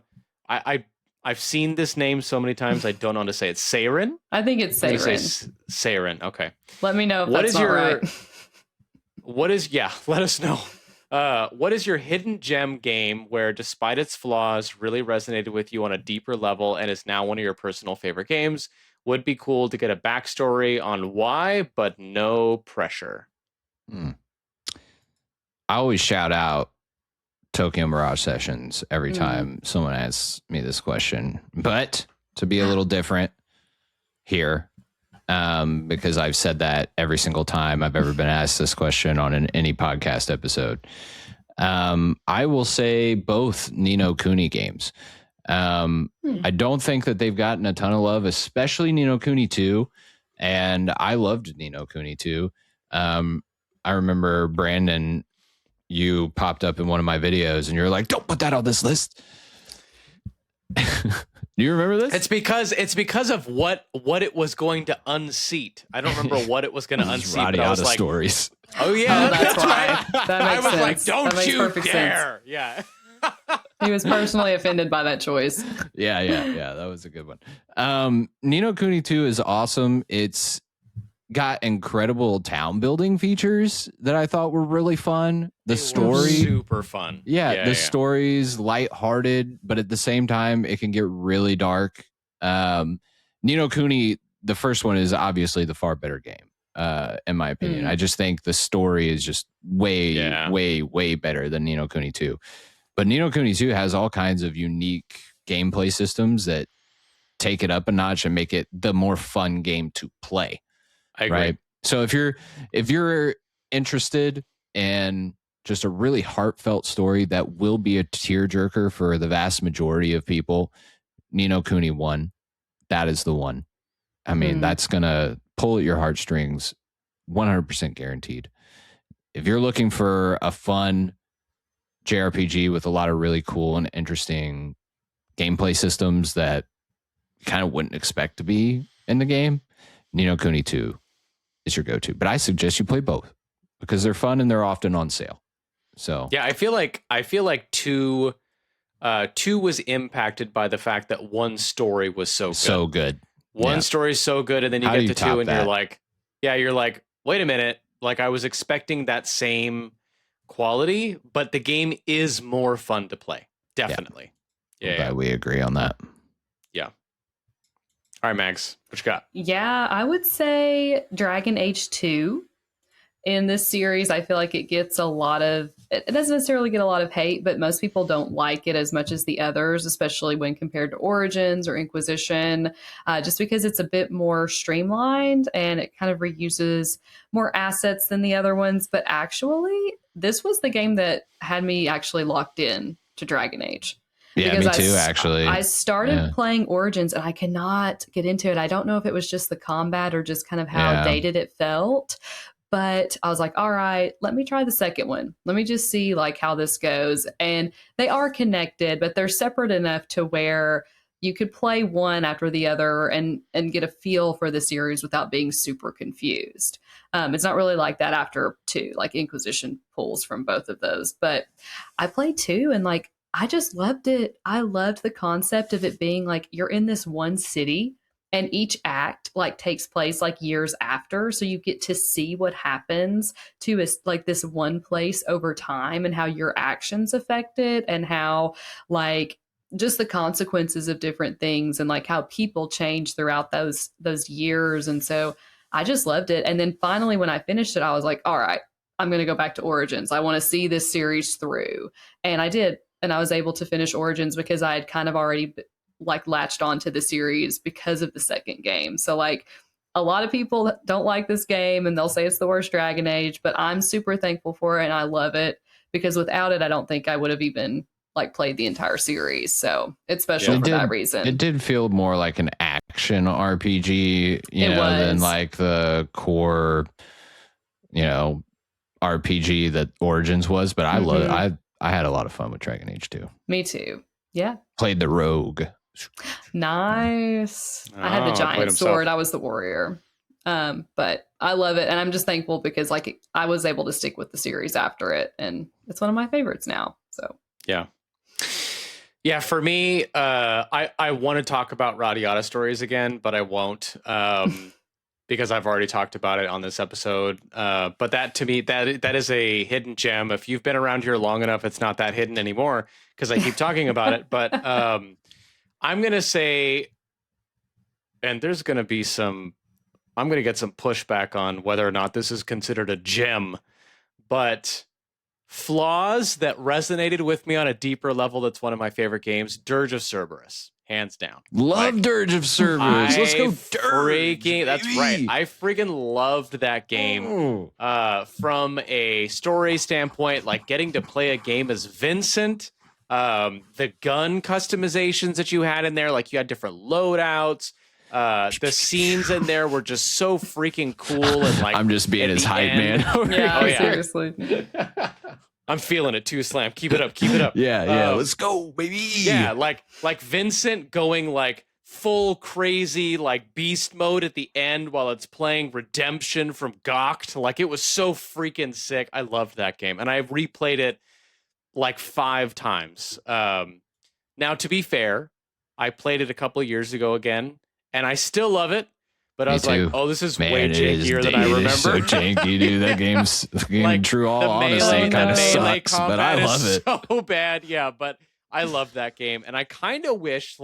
I've seen this name so many times I don't know how to say it. Seiren? I think it's Seiren. Seiren. Okay. Let me know if that's not right. Let us know. What is your hidden gem game where, despite its flaws, really resonated with you on a deeper level and is now one of your personal favorite games? Would be cool to get a backstory on why, but no pressure. I always shout out Tokyo Mirage Sessions every time someone asks me this question, but to be a little different here, because I've said that every single time I've ever been asked this question on any podcast episode. I will say both Ni no Kuni games. I don't think that they've gotten a ton of love, especially Ni no Kuni 2, and I loved Ni no Kuni 2. I remember, Brandon, you popped up in one of my videos and you're like, don't put that on this list. Do you remember this? It's because of what it was going to unseat. I don't remember what it was going to unseat. But I was like, stories. Oh yeah, that's why. That makes sense. Like, don't you dare! Sense. Yeah. He was personally offended by that choice. Yeah. That was a good one. Ni no Kuni 2 is awesome. It's got incredible town building features that I thought were really fun. The story, super fun. The story's lighthearted, but at the same time, it can get really dark. Ni no Kuni, the first one, is obviously the far better game, in my opinion. I just think the story is just way better than Ni no Kuni 2. But Ni no Kuni 2 has all kinds of unique gameplay systems that take it up a notch and make it the more fun game to play. I agree. Right? So if you're interested in just a really heartfelt story that will be a tearjerker for the vast majority of people, Ni no Kuni 1, that is the one. I mean, that's gonna pull at your heartstrings 100% guaranteed. If you're looking for a fun JRPG with a lot of really cool and interesting gameplay systems that you kind of wouldn't expect to be in the game, Ni no Kuni 2 is your go-to. But I suggest you play both because they're fun and they're often on sale. So yeah, I feel like two was impacted by the fact that one story was so good. One story is so good, and then you get to two, and you're like, wait a minute, like I was expecting that same quality, but the game is more fun to play. Definitely. Yeah, we agree on that. Yeah. All right, Mags, what you got? Yeah, I would say Dragon Age 2. In this series, I feel like it gets it doesn't necessarily get a lot of hate, but most people don't like it as much as the others, especially when compared to Origins or Inquisition, just because it's a bit more streamlined and it kind of reuses more assets than the other ones. But actually, this was the game that had me actually locked in to Dragon Age. Yeah, because me too, actually. I started playing Origins and I cannot get into it. I don't know if it was just the combat or just kind of how dated it felt. But I was like, all right, let me try the second one. Let me just see like how this goes. And they are connected, but they're separate enough to where you could play one after the other and get a feel for the series without being super confused. It's not really like that after 2, like Inquisition pulls from both of those. But I played 2 and like, I just loved it. I loved the concept of it being like you're in this one city and each act like takes place like years after, so you get to see what happens to like this one place over time and how your actions affect it and how like just the consequences of different things and like how people change throughout those years. And so I just loved it. And then finally when I finished it, I was like, all right, I'm going to go back to Origins. I want to see this series through. And I did. And I was able to finish Origins because I had kind of already like latched onto the series because of the second game. So like a lot of people don't like this game and they'll say it's the worst Dragon Age, but I'm super thankful for it and I love it because without it, I don't think I would have even like played the entire series. So it's special for that reason. It did feel more like an action RPG, than like the core, RPG that Origins was. But I had a lot of fun with Dragon Age 2. Me too. Yeah. Played the rogue. Nice. I had the giant sword. I was the warrior. But I love it. And I'm just thankful because like I was able to stick with the series after it. And it's one of my favorites now. So yeah. Yeah, for me, I want to talk about Radiata Stories again, but I won't because I've already talked about it on this episode. But that to me, that is a hidden gem. If you've been around here long enough, it's not that hidden anymore because I keep talking about it. But I'm going to say, and there's going to be I'm going to get some pushback on whether or not this is considered a gem, but flaws that resonated with me on a deeper level. That's one of my favorite games. Dirge of Cerberus, hands down. Love Dirge of Cerberus. Let's go Dirge. That's right. I freaking loved that game. From a story standpoint, like getting to play a game as Vincent, the gun customizations that you had in there, like you had different loadouts. The scenes in there were just so freaking cool. And like, I'm just being his hype man. Yeah, seriously. I'm feeling it too, Slam. Keep it up. Keep it up. Yeah. Let's go, baby. Yeah, like Vincent going like full crazy like beast mode at the end while it's playing Redemption from Gawked. Like it was so freaking sick. I loved that game, and I replayed it like 5 times. Now, to be fair, I played it a couple of years ago again, and I still love it. But I was like, oh, this is way jankier than I remember. It is so janky, dude. That game's like, true all honesty kind of sucks, but I love it. So bad, yeah. But I love that game, and I kind of wish,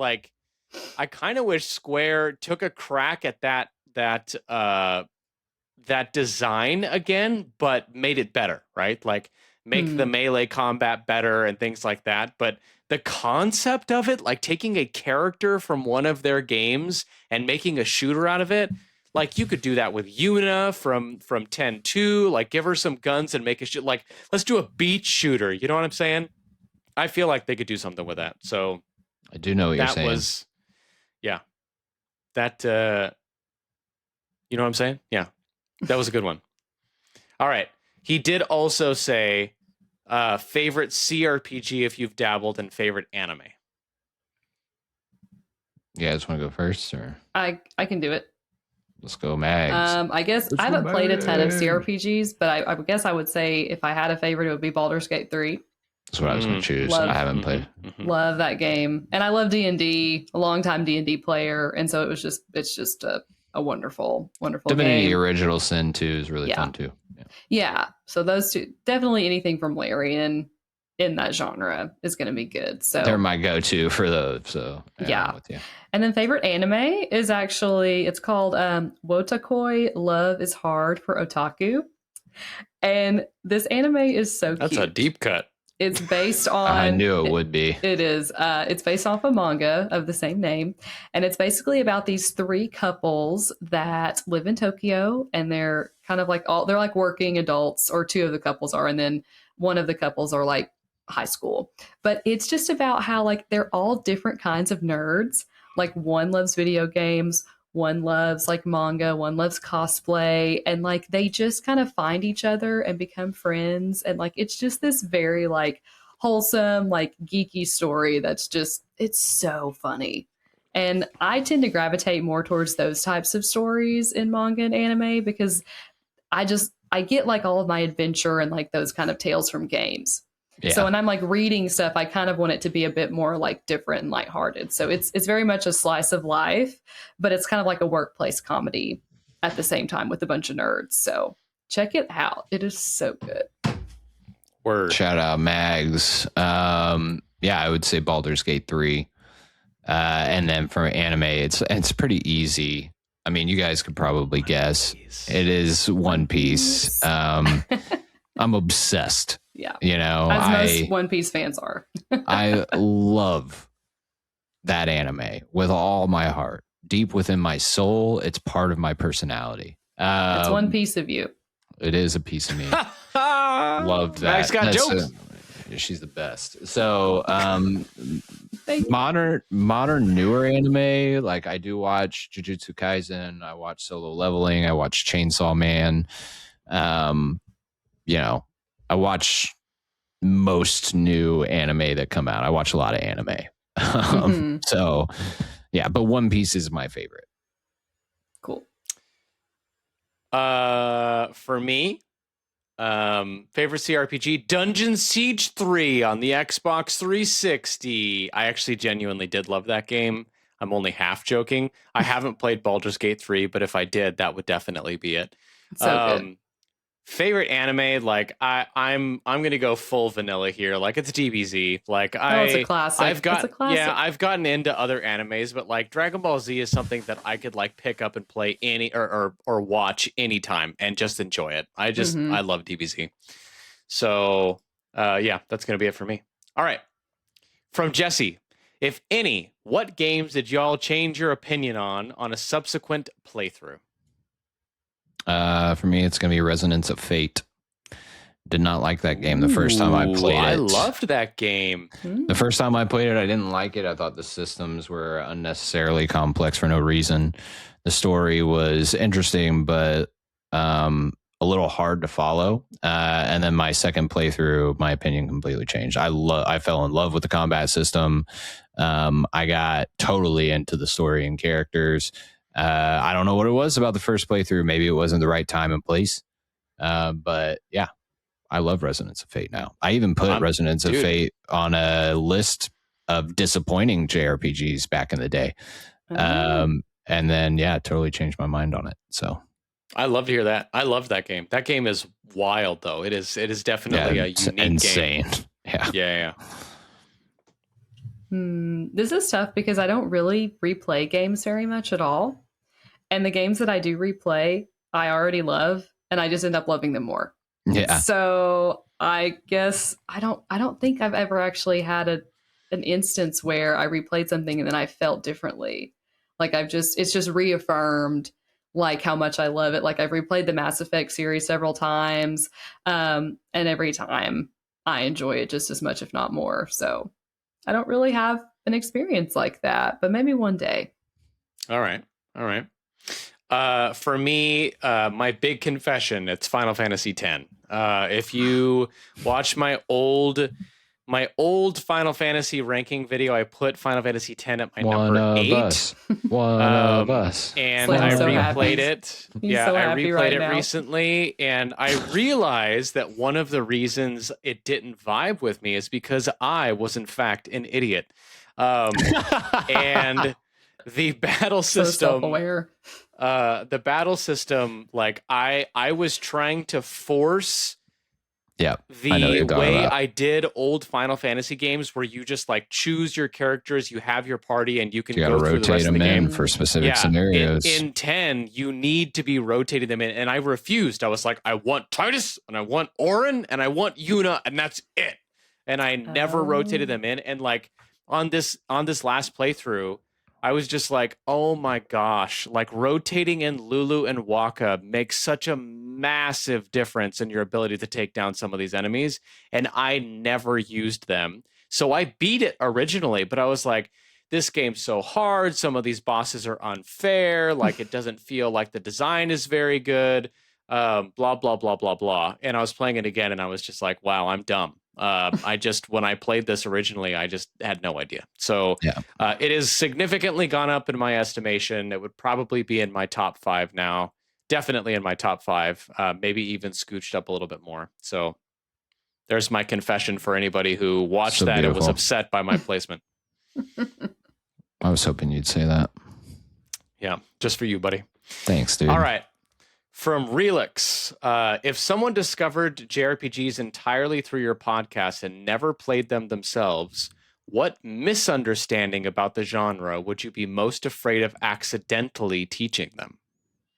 Square took a crack at that design again, but made it better, right? Like make the melee combat better and things like that. But the concept of it, like taking a character from one of their games and making a shooter out of it, like you could do that with Yuna from 10-2, like give her some guns and make a shit. Like let's do a beach shooter. You know what I'm saying? I feel like they could do something with that. So I do know what you're saying. You know what I'm saying? Yeah, that was a good one. All right. He did also say favorite CRPG if you've dabbled, and favorite anime. You guys want to go first, or I can do it. Let's go, Mags. I guess I haven't played a ton of CRPGs, but I guess I would say if I had a favorite, it would be Baldur's Gate 3. That's what I was going to choose. I haven't played. Love that game, and I love D&D. A longtime D&D player, and so it's just a wonderful Divinity game. Original Sin 2 is really fun too. Yeah, so those two, definitely anything from Larian in that genre is going to be good. So they're my go-to for those. So yeah. With you. And then favorite anime is actually, it's called Wotakoi Love is Hard for Otaku. And this anime is so cute. That's a deep cut. It's based on... I knew it would be. It is. It's based off a manga of the same name. And it's basically about these 3 couples that live in Tokyo. And they're kind of like they're like working adults, or 2 of the couples are. And then one of the couples are like high school. But it's just about how like they're all different kinds of nerds. Like one loves video games, one loves like manga, one loves cosplay, and like they just kind of find each other and become friends. And like it's just this very like wholesome, like geeky story that's just, it's so funny. And I tend to gravitate more towards those types of stories in manga and anime because I get like all of my adventure and like those kind of tales from games. Yeah. So when I'm like reading stuff, I kind of want it to be a bit more like different and lighthearted. So it's very much a slice of life, but it's kind of like a workplace comedy at the same time with a bunch of nerds. So check it out. It is so good. Word. Shout out Mags. Yeah, I would say Baldur's Gate 3. And then for anime, it's pretty easy. I mean, you guys could probably guess. It is One Piece. I'm obsessed. Yeah. You know, as most One Piece fans are. I love that anime with all my heart. Deep within my soul, it's part of my personality. It's one piece of you. It is a piece of me. Love that. Max got jokes. She's the best. So modern newer anime, like I do watch Jujutsu Kaisen, I watch Solo Leveling, I watch Chainsaw Man. You know, I watch most new anime that come out. I watch a lot of anime. So yeah, but One Piece is my favorite. Cool. For me, favorite CRPG, Dungeon Siege 3 on the Xbox 360. I actually genuinely did love that game. I'm only half joking. I haven't played Baldur's Gate 3, but if I did, that would definitely be it. So good. Favorite anime, like I'm gonna go full vanilla here. Like it's DBZ. Like it's a classic. It's a classic. Yeah, I've gotten into other animes, but like Dragon Ball Z is something that I could like pick up and play any or watch anytime and just enjoy it. I love DBZ. So yeah, that's gonna be it for me. All right. From Jesse, if any, what games did y'all change your opinion on a subsequent playthrough? For me, it's going to be Resonance of Fate. Did not like that game the first time I played it. I loved that game. The first time I played it, I didn't like it. I thought the systems were unnecessarily complex for no reason. The story was interesting, but a little hard to follow. And then my second playthrough, my opinion completely changed. I fell in love with the combat system. I got totally into the story and characters. I don't know what it was about the first playthrough. Maybe it wasn't the right time and place. But yeah, I love Resonance of Fate now. I even put Resonance of Fate on a list of disappointing JRPGs back in the day. And then, yeah, totally changed my mind on it. So I love to hear that. I love that game. That game is wild, though. It is definitely a unique insane game. Yeah. This is tough because I don't really replay games very much at all. And the games that I do replay, I already love, and I just end up loving them more. Yeah. So I guess I don't think I've ever actually had an instance where I replayed something and then I felt differently. Like it's just reaffirmed like how much I love it. Like I've replayed the Mass Effect series several times. And every time I enjoy it just as much, if not more. So I don't really have an experience like that, but maybe one day. All right. For me, my big confession, it's Final Fantasy X. If you watch my old Final Fantasy ranking video, I put Final Fantasy X at my One number of 8. us. One of us. And Slim's I so replayed happy. it. He's Yeah, so I happy replayed right it now. recently, and I realized that one of the reasons it didn't vibe with me is because I was in fact an idiot. And the battle So system, self-aware. the battle system, like I was trying to force Yeah, the way I did old Final Fantasy games, where you just like choose your characters, you have your party, and you can you got to go through the rotate rest of them the in game. for specific Yeah, scenarios. in 10, you need to be rotating them in, and I refused. I was like, I want Titus, and I want Auron, and I want Yuna, and that's it. And I never rotated them in. And like on this last playthrough, I was just like, oh my gosh, like rotating in Lulu and Waka makes such a massive difference in your ability to take down some of these enemies. And I never used them. So I beat it originally, but I was like, this game's so hard. Some of these bosses are unfair. Like it doesn't feel like the design is very good. Blah, blah, blah, blah, blah. And I was playing it again and I was just like, wow, I'm dumb. When I played this originally, I just had no idea. So Yeah. It has significantly gone up in my estimation. It would probably be in my top 5 now. Definitely in my top 5, maybe even scooched up a little bit more. So there's my confession for anybody who watched that and was upset by my placement. I was hoping you'd say that. Yeah, just for you, buddy. Thanks, dude. All right. From Relix, if someone discovered JRPGs entirely through your podcast and never played them themselves, what misunderstanding about the genre would you be most afraid of accidentally teaching them?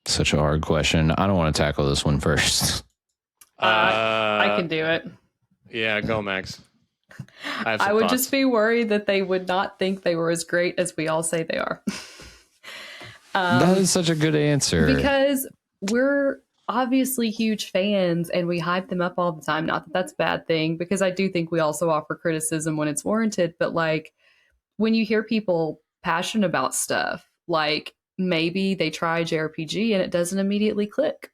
Such a hard question. I don't want to tackle this one first. I can do it. Yeah, go, Max. I would just be worried that they would not think they were as great as we all say they are. That is such a good answer. Because we're obviously huge fans and we hype them up all the time. Not that that's a bad thing, because I do think we also offer criticism when it's warranted. But like when you hear people passionate about stuff, like maybe they try JRPG and it doesn't immediately click.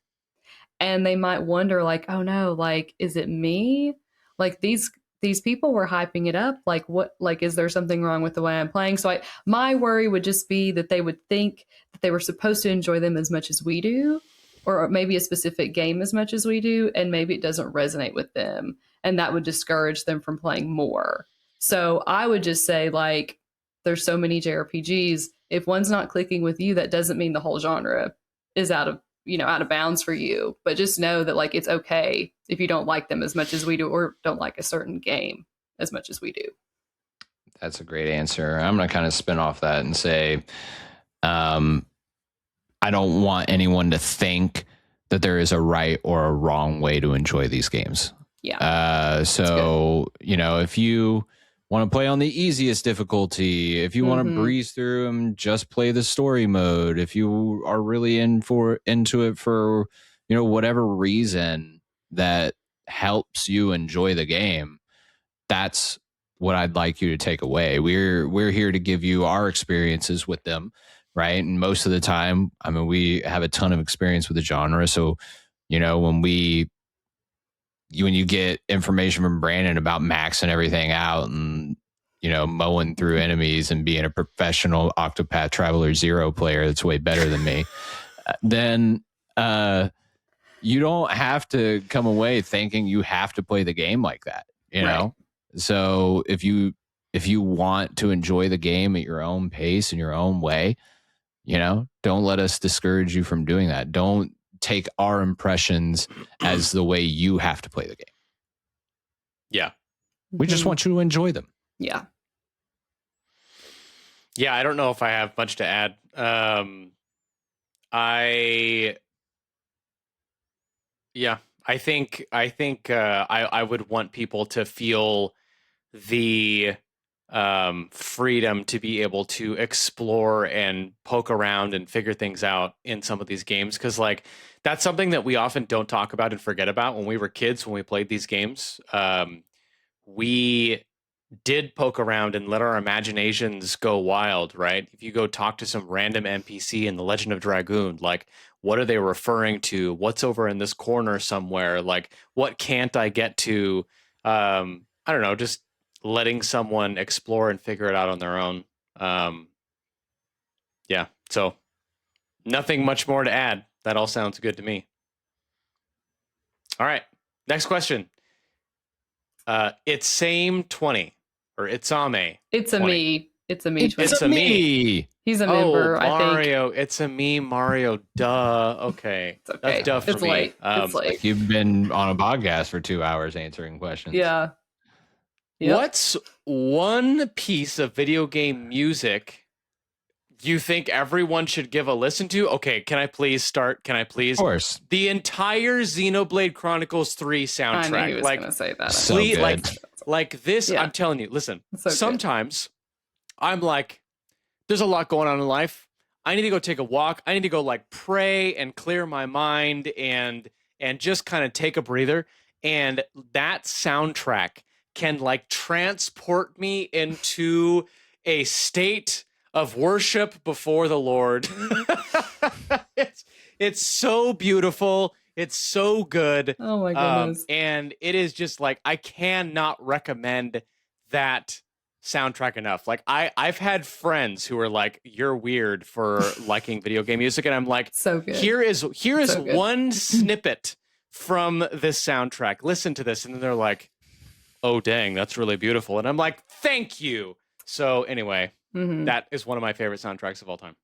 And they might wonder like, oh no, like, is it me? Like these people were hyping it up. Like what, like, is there something wrong with the way I'm playing? So my worry would just be that they would think that they were supposed to enjoy them as much as we do, or maybe a specific game as much as we do, and maybe it doesn't resonate with them, and that would discourage them from playing more. So I would just say, like, there's so many JRPGs. If one's not clicking with you, that doesn't mean the whole genre is out of bounds for you. But just know that, like, it's okay if you don't like them as much as we do, or don't like a certain game as much as we do. That's a great answer. I'm going to kind of spin off that and say, I don't want anyone to think that there is a right or a wrong way to enjoy these games. Yeah. So, if you want to play on the easiest difficulty, if you want to breeze through them, just play the story mode. If you are really into it for, whatever reason that helps you enjoy the game, that's what I'd like you to take away. We're here to give you our experiences with them, right? And most of the time, I mean, we have a ton of experience with the genre. So, when you get information from Brandon about maxing everything out and, mowing through enemies and being a professional Octopath Traveler 0 player that's way better than me, then you don't have to come away thinking you have to play the game like that, know? So if you want to enjoy the game at your own pace and your own way, don't let us discourage you from doing that. Don't take our impressions as the way you have to play the game. Yeah. We just want you to enjoy them. Yeah. Yeah, I don't know if I have much to add. I think I would want people to feel the freedom to be able to explore and poke around and figure things out in some of these games, because like that's something that we often don't talk about and forget about. When we were kids, when we played these games, we did poke around and let our imaginations go wild, right? If you go talk to some random NPC in The Legend of Dragoon, like, what are they referring to? What's over in this corner somewhere? Like, what can't I get to? I don't know, just letting someone explore and figure it out on their own. Yeah, so nothing much more to add. That all sounds good to me. All right, next question. It's same 20. Or Itsame. It's a 20. me. It's a me. It's a me. He's a member, Mario. I think. It's a me, Mario. Duh. Okay. It's okay. That's duh for it's me. Late. It's late. Like you've been on a podcast for 2 hours answering questions. Yeah. Yep. What's one piece of video game music you think everyone should give a listen to? Okay, can I please start? Can I please? Of course. The entire Xenoblade Chronicles 3 soundtrack. I knew he was going to say that. So please, good. like this, Yeah. I'm telling you, listen, So sometimes I'm like, there's a lot going on in life. I need to go take a walk. I need to go like pray and clear my mind and just kind of take a breather. And that soundtrack can like transport me into a state of worship before the Lord. it's so beautiful. It's so good. Oh my goodness. And it is just like, I cannot recommend that soundtrack enough. Like I've had friends who are like, you're weird for liking video game music. And I'm like, so good. Here is So good. one snippet from this soundtrack. Listen to this. And then they're like, oh, dang, that's really beautiful. And I'm like, thank you. So anyway, that is one of my favorite soundtracks of all time.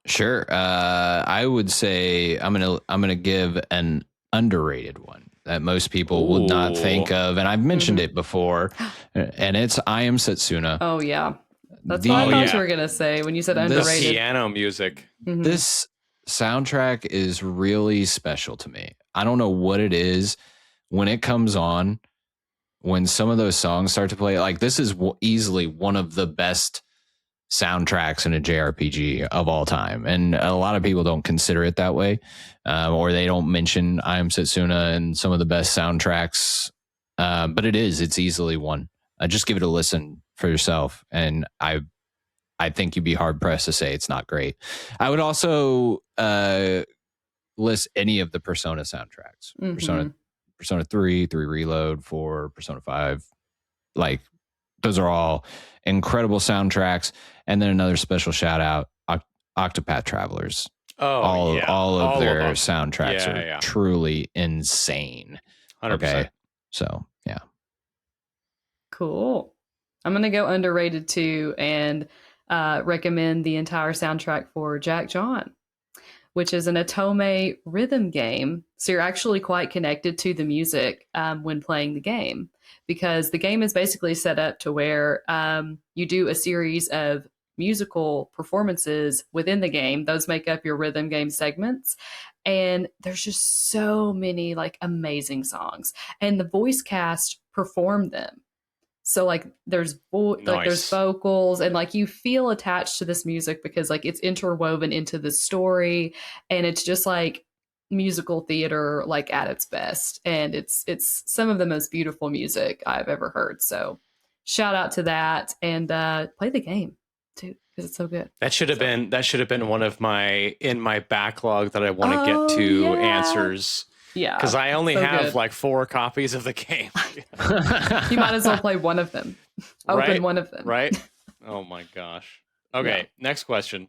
Sure. I would say I'm gonna give an underrated one that most people will not think of, and I've mentioned it before, and it's I Am Setsuna. Oh yeah, that's what I thought you were gonna say when you said underrated. Piano music. This soundtrack is really special to me. I don't know what it is when it comes on. When some of those songs start to play, like this is easily one of the best soundtracks in a JRPG of all time, and a lot of people don't consider it that way, or they don't mention I Am Setsuna and some of the best soundtracks, but it's easily one. Just give it a listen for yourself, and I think you'd be hard pressed to say it's not great. I would also list any of the Persona soundtracks. Persona 3 Reload, 4, Persona 5, like those are all incredible soundtracks. And then another special shout out, Octopath Travelers. All of their soundtracks are truly insane. 100%. Okay, so yeah, cool. I'm gonna go underrated too and recommend the entire soundtrack for Jack John, which is an Otome rhythm game. So you're actually quite connected to the music when playing the game, because the game is basically set up to where you do a series of musical performances within the game. Those make up your rhythm game segments. And there's just so many like amazing songs, and the voice cast perform them. So like there's there's vocals, and like you feel attached to this music because like it's interwoven into the story, and it's just like musical theater like at its best, and it's some of the most beautiful music I've ever heard. So shout out to that, and play the game too because it's so good. That should have been one of my backlog that I want to get to answers. Yeah, because I only have like 4 copies of the game. You might as well play one of them. Open one of them. Right? Oh my gosh. Okay, next question.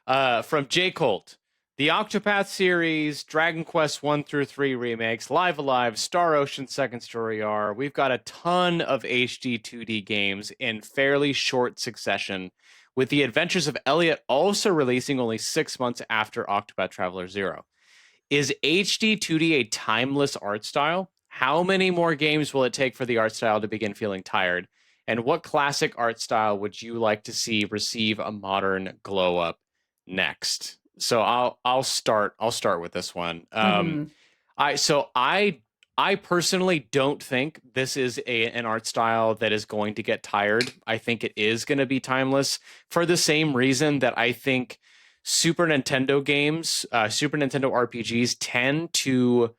From J. Colt. The Octopath series, Dragon Quest 1 through 3 remakes, Live Alive, Star Ocean Second Story R. We've got a ton of HD 2D games in fairly short succession, with The Adventures of Elliot also releasing only 6 months after Octopath Traveler 0. Is HD 2D a timeless art style? How many more games will it take for the art style to begin feeling tired? And what classic art style would you like to see receive a modern glow up next? So I'll start with this one. I personally don't think this is an art style that is going to get tired. I think it is going to be timeless for the same reason that I think Super Nintendo games, Super Nintendo RPGs tend to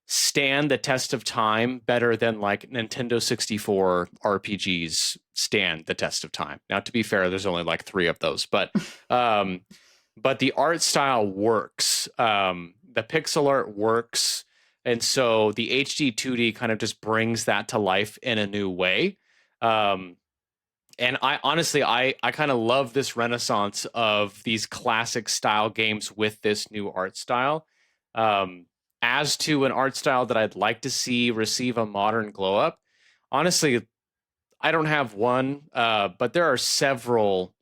stand the test of time better than like Nintendo 64 RPGs stand the test of time. Now, to be fair, there's only like 3 of those, but the art style works. The pixel art works. And so the HD 2D kind of just brings that to life in a new way. And I honestly, I kind of love this renaissance of these classic style games with this new art style. As to an art style that I'd like to see receive a modern glow up, honestly, I don't have one, but there are several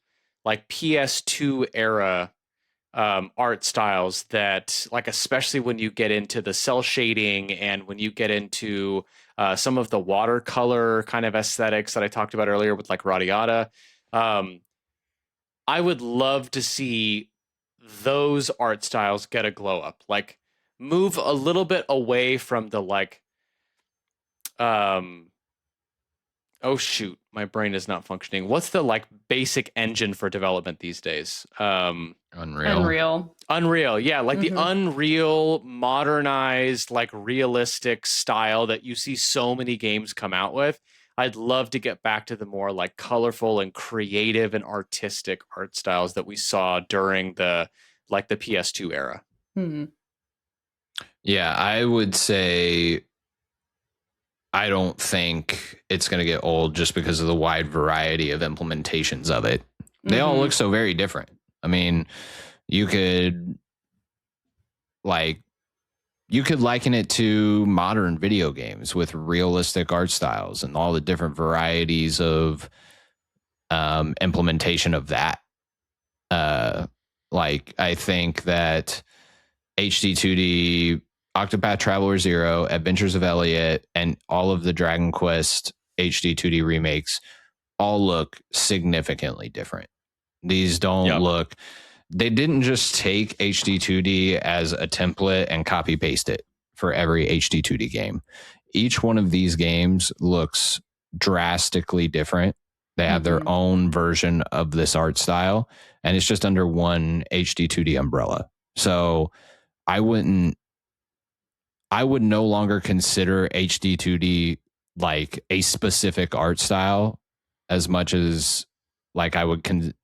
like PS2 era art styles that, like, especially when you get into the cell shading and when you get into some of the watercolor kind of aesthetics that I talked about earlier with like Radiata. I would love to see those art styles get a glow up, like move a little bit away from the like, oh shoot, my brain is not functioning. What's the like basic engine for development these days? Unreal. Yeah. Like the Unreal modernized, like realistic style that you see so many games come out with. I'd love to get back to the more like colorful and creative and artistic art styles that we saw during the PS2 era. Yeah, I would say I don't think it's going to get old just because of the wide variety of implementations of it. They all look so very different. I mean, you could liken it to modern video games with realistic art styles and all the different varieties of implementation of that. I think that HD 2D, Octopath Traveler 0, Adventures of Elliot, and all of the Dragon Quest HD 2D remakes all look significantly different. These don't look... They didn't just take HD 2D as a template and copy paste it for every HD 2D game. Each one of these games looks drastically different. They have their own version of this art style, and it's just under one HD 2D umbrella. So I would no longer consider HD 2D like a specific art style as much as like I wouldn't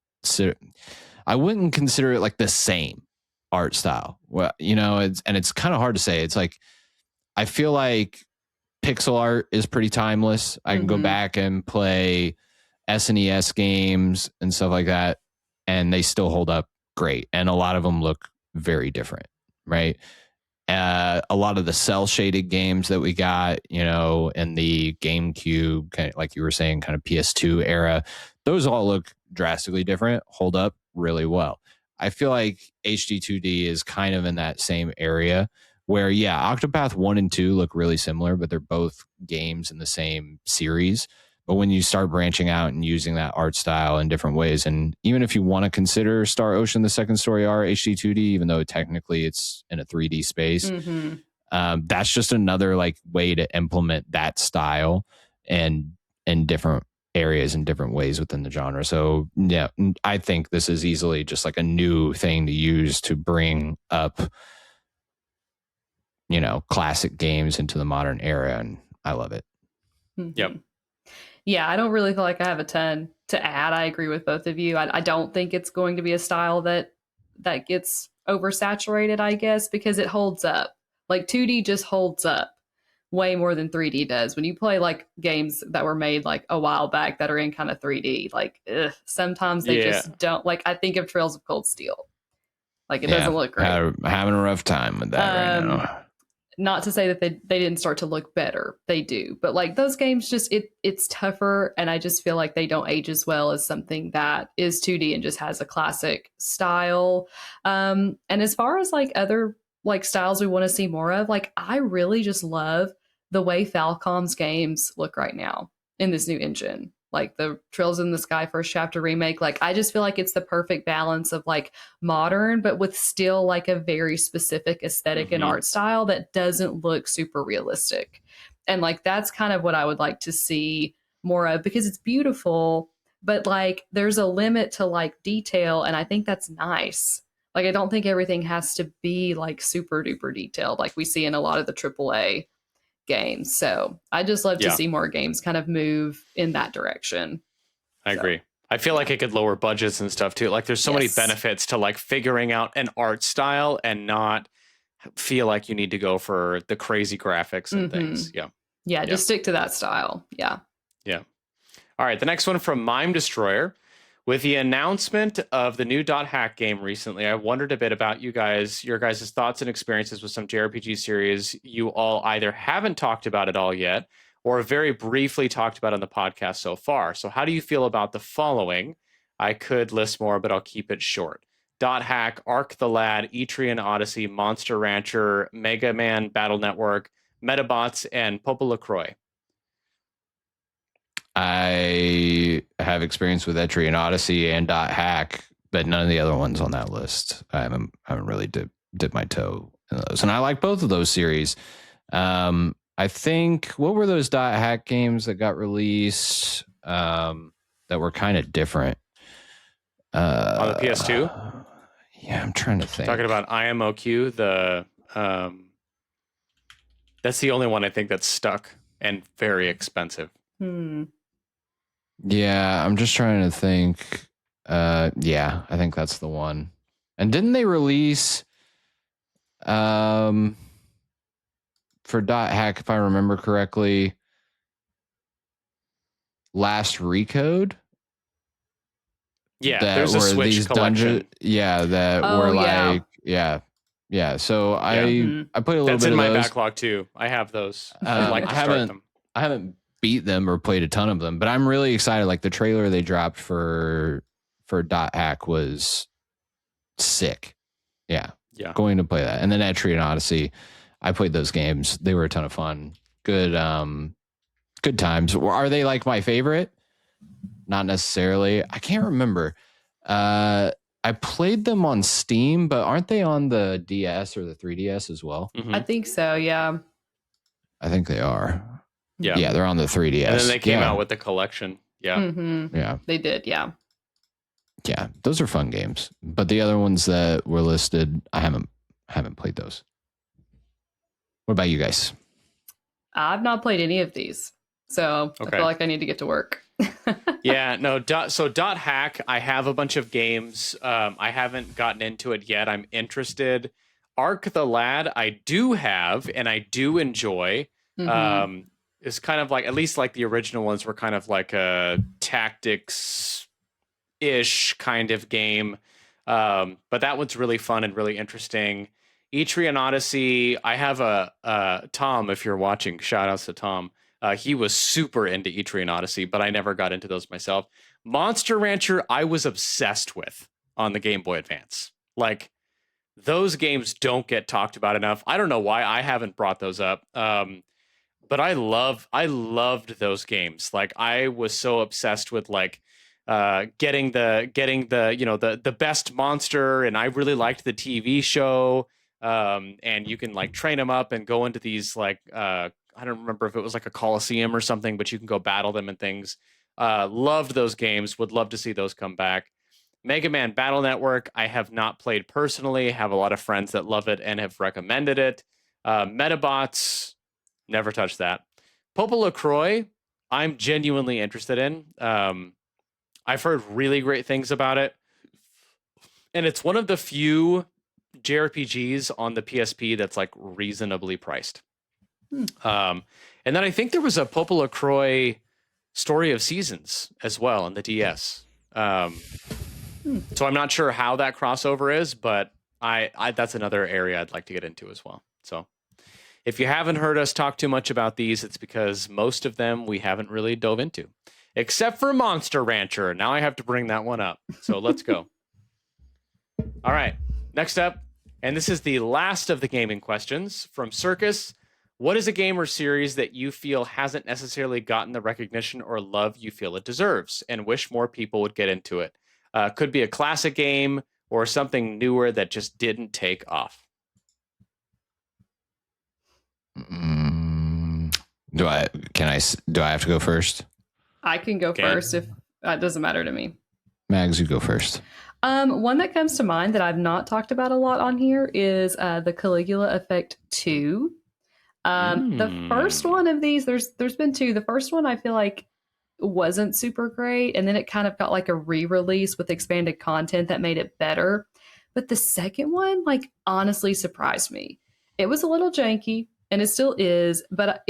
consider it like the same art style. Well, it's kind of hard to say. It's like, I feel like pixel art is pretty timeless. I can go back and play SNES games and stuff like that, and they still hold up great. And a lot of them look very different, right? A lot of the cell shaded games that we got, in the GameCube, kind of like you were saying, kind of PS2 era, those all look drastically different, hold up really well. I feel like HD 2D is kind of in that same area where, Octopath 1 and 2 look really similar, but they're both games in the same series. But when you start branching out and using that art style in different ways, and even if you want to consider Star Ocean: The Second Story R HD 2D, even though technically it's in a 3D space, that's just another like way to implement that style and in different areas in different ways within the genre. So yeah, I think this is easily just like a new thing to use to bring up, classic games into the modern era, and I love it. Yep. Yeah, I don't really feel like I have a ton to add. I agree with both of you. I don't think it's going to be a style that gets oversaturated, I guess, because it holds up. Like 2D just holds up way more than 3D does. When you play like games that were made like a while back that are in kind of 3D, like sometimes they just don't. Like I think of Trails of Cold Steel. Like it doesn't look great. Having a rough time with that right now. Not to say that they didn't start to look better. They do. But like those games just it's tougher, and I just feel like they don't age as well as something that is 2D and just has a classic style. And as far as like other like styles we want to see more of, like I really just love the way Falcom's games look right now in this new engine. Like the Trails in the Sky First Chapter remake, like I just feel like it's the perfect balance of like modern, but with still like a very specific aesthetic and art style that doesn't look super realistic. And like that's kind of what I would like to see more of, because it's beautiful, but like there's a limit to like detail, and I think that's nice. Like, I don't think everything has to be like super duper detailed like we see in a lot of the AAA games. So I just love to see more games kind of move in that direction. I agree. I feel like it could lower budgets and stuff too. Like, there's so many benefits to like figuring out an art style and not feel like you need to go for the crazy graphics and things. Yeah, just stick to that style. Yeah. All right, the next one from Mime Destroyer. With the announcement of the new .hack game recently, I wondered a bit about your guys' thoughts and experiences with some JRPG series you all either haven't talked about at all yet or very briefly talked about on the podcast so far. So how do you feel about the following? I could list more, but I'll keep it short. .hack, Arc the Lad, Etrian Odyssey, Monster Rancher, Mega Man Battle Network, Metabots, and Popolacroix. I have experience with Etrian Odyssey and .hack, but none of the other ones on that list. I haven't really dipped my toe in those, and I like both of those series. I think, what were those .hack games that got released that were kind of different? On the PS2? Yeah, I'm trying to think. Talking about IMOQ, that's the only one I think that's stuck and very expensive. Yeah, I'm just trying to think. Yeah, I think that's the one. And didn't they release for .hack, if I remember correctly, Last Recode? Yeah, there's a Switch collection. Yeah. So I played a little bit of those. That's in my backlog too. I have those. I'd like to start them. I haven't beat them or played a ton of them, but I'm really excited. Like, the trailer they dropped for .hack was sick. Yeah. Going to play that. And then Etrian Odyssey, I played those games. They were a ton of fun. Good times. Are they like my favorite? Not necessarily. I can't remember. I played them on Steam, but aren't they on the DS or the 3DS as well? Mm-hmm. I think so, yeah. I think they are. Yeah, they're on the 3DS. And then they came out with the collection. Yeah. Mm-hmm. Yeah. They did, yeah. Yeah, those are fun games. But the other ones that were listed, I haven't played those. What about you guys? I've not played any of these. So I feel like I need to get to work. Yeah, no. So .hack, I have a bunch of games. I haven't gotten into it yet. I'm interested. Arc the Lad, I do have, and I do enjoy. Mm-hmm. It's kind of like, at least like the original ones were kind of like a tactics-ish kind of game. But that one's really fun and really interesting. Etrian Odyssey, I have a Tom, if you're watching, shout outs to Tom. He was super into Etrian Odyssey, but I never got into those myself. Monster Rancher, I was obsessed with on the Game Boy Advance. Like, those games don't get talked about enough. I don't know why I haven't brought those up. But I loved those games. Like, I was so obsessed with like getting the best monster, and I really liked the TV show. And you can like train them up and go into these like I don't remember if it was like a Coliseum or something, but you can go battle them and things. Loved those games. Would love to see those come back. Mega Man Battle Network, I have not played personally. Have a lot of friends that love it and have recommended it. Metabots, never touched that. Popolacroix, I'm genuinely interested in. I've heard really great things about it. And it's one of the few JRPGs on the PSP that's like reasonably priced. And then I think there was a Popolacroix Story of Seasons as well on the DS. So I'm not sure how that crossover is, but I that's another area I'd like to get into as well. So if you haven't heard us talk too much about these, it's because most of them we haven't really dove into, except for Monster Rancher. Now I have to bring that one up. So let's go. All right, next up, and this is the last of the gaming questions from Circus. What is a game or series that you feel hasn't necessarily gotten the recognition or love you feel it deserves and wish more people would get into it? Could be a classic game or something newer that just didn't take off. Do I have to go first? I can go first if that doesn't matter to me. Mags, you go first. One that comes to mind that I've not talked about a lot on here is the Caligula Effect 2. The first one of these, there's been two. The first one I feel like wasn't super great, and then it kind of got like a re-release with expanded content that made it better. But the second one, like, honestly surprised me. It was a little janky, and it still is, but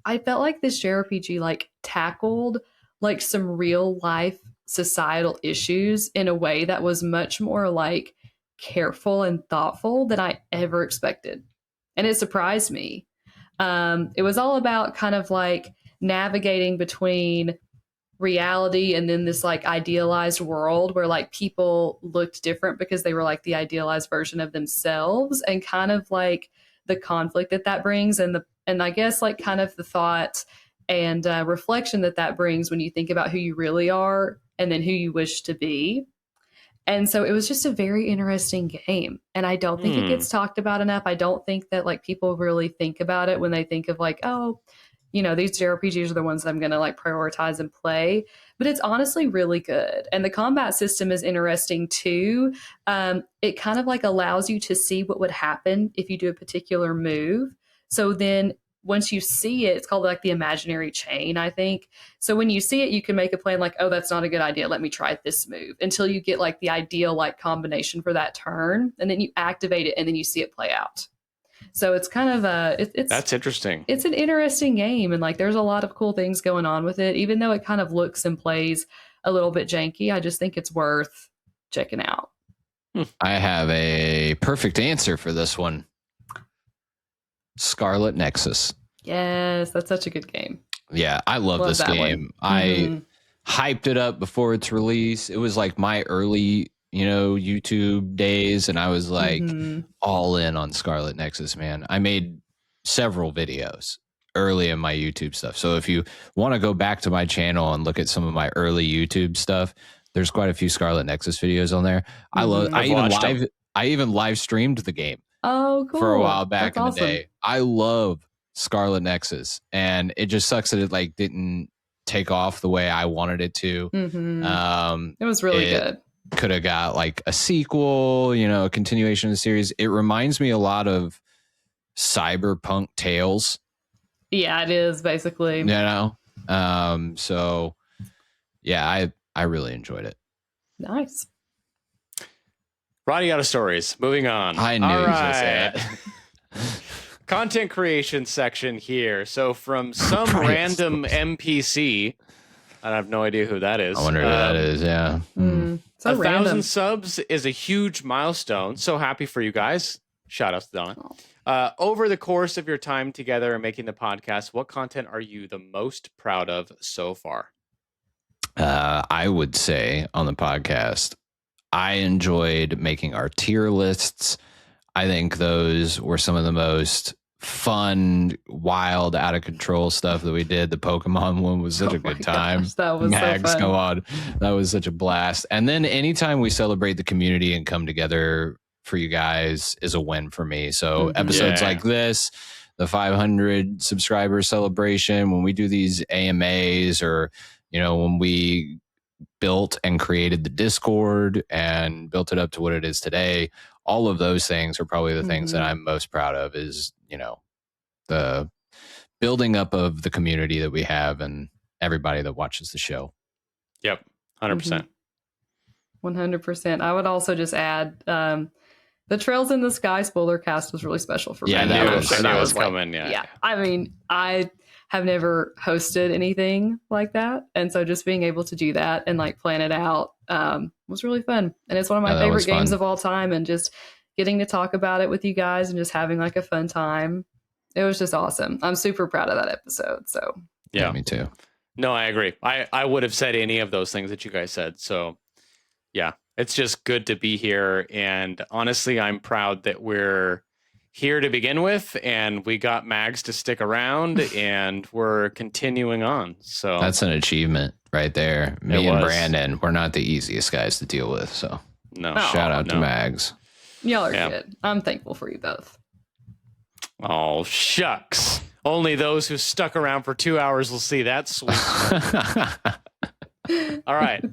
I felt like this JRPG like tackled like some real life societal issues in a way that was much more like careful and thoughtful than I ever expected. And it surprised me. It was all about kind of like navigating between reality and then this like idealized world where like people looked different because they were like the idealized version of themselves, and kind of like the conflict that brings, and I guess like kind of the thought and reflection that brings when you think about who you really are and then who you wish to be. And so it was just a very interesting game. And I don't think it gets talked about enough. I don't think that like people really think about it when they think of like, oh, you know, these JRPGs are the ones that I'm going to like prioritize and play. But it's honestly really good. And the combat system is interesting too. It kind of like allows you to see what would happen if you do a particular move. So then once you see it, it's called like the imaginary chain, I think. So when you see it, you can make a plan like, oh, that's not a good idea. Let me try this move, until you get like the ideal like combination for that turn. And then you activate it and then you see it play out. So it's kind of it's that's interesting. It's an interesting game, and like there's a lot of cool things going on with it. Even though it kind of looks and plays a little bit janky, I just think it's worth checking out. I have a perfect answer for this one. Scarlet Nexus. Yes, that's such a good game. Yeah, I love this game. I hyped it up before its release. It was like my early, YouTube days, and I was like all in on Scarlet Nexus, man. I made several videos early in my YouTube stuff. So if you want to go back to my channel and look at some of my early YouTube stuff, there's quite a few Scarlet Nexus videos on there. I even live streamed the game. Oh, cool. For a while back in the day. I love Scarlet Nexus, and it just sucks that it like didn't take off the way I wanted it to. It was really good. Could have got like a sequel, a continuation of the series. It reminds me a lot of Cyberpunk Tales. Yeah, it is basically. So yeah, I really enjoyed it. Nice. Running out of stories. Moving on. I knew you were going to say that. Content creation section here. So from some random NPC, I have no idea who that is. I wonder who that is. Yeah. So 1,000 subs is a huge milestone. So happy for you guys. Shout out to Donna. Over the course of your time together and making the podcast, what content are you the most proud of so far? I would say on the podcast, I enjoyed making our tier lists. I think those were some of the most fun, wild, out of control stuff that we did. The Pokemon one was such a good time. Gosh, that was Mags, so fun. Go on. That was such a blast. And then anytime we celebrate the community and come together for you guys is a win for me. So episodes like this, the 500 subscriber celebration, when we do these AMAs, or, when we built and created the Discord and built it up to what it is today, all of those things are probably the things that I'm most proud of, is, the building up of the community that we have and everybody that watches the show. Yep. 100%. 100%. I would also just add, the Trails in the Sky spoiler cast was really special for me. I knew it was coming. Yeah. I mean, I have never hosted anything like that. And so just being able to do that and like plan it out was really fun. And it's one of my favorite games of all time. And just getting to talk about it with you guys and just having like a fun time. It was just awesome. I'm super proud of that episode. So yeah, me too. No, I agree. I would have said any of those things that you guys said. So yeah, it's just good to be here. And honestly, I'm proud that we're here to begin with, and we got Mags to stick around, and we're continuing on. So that's an achievement right there. Me and Brandon, we're not the easiest guys to deal with. So shout out to Mags. Y'all are good. I'm thankful for you both. Oh, shucks. Only those who stuck around for 2 hours will see that. Sweet. All right.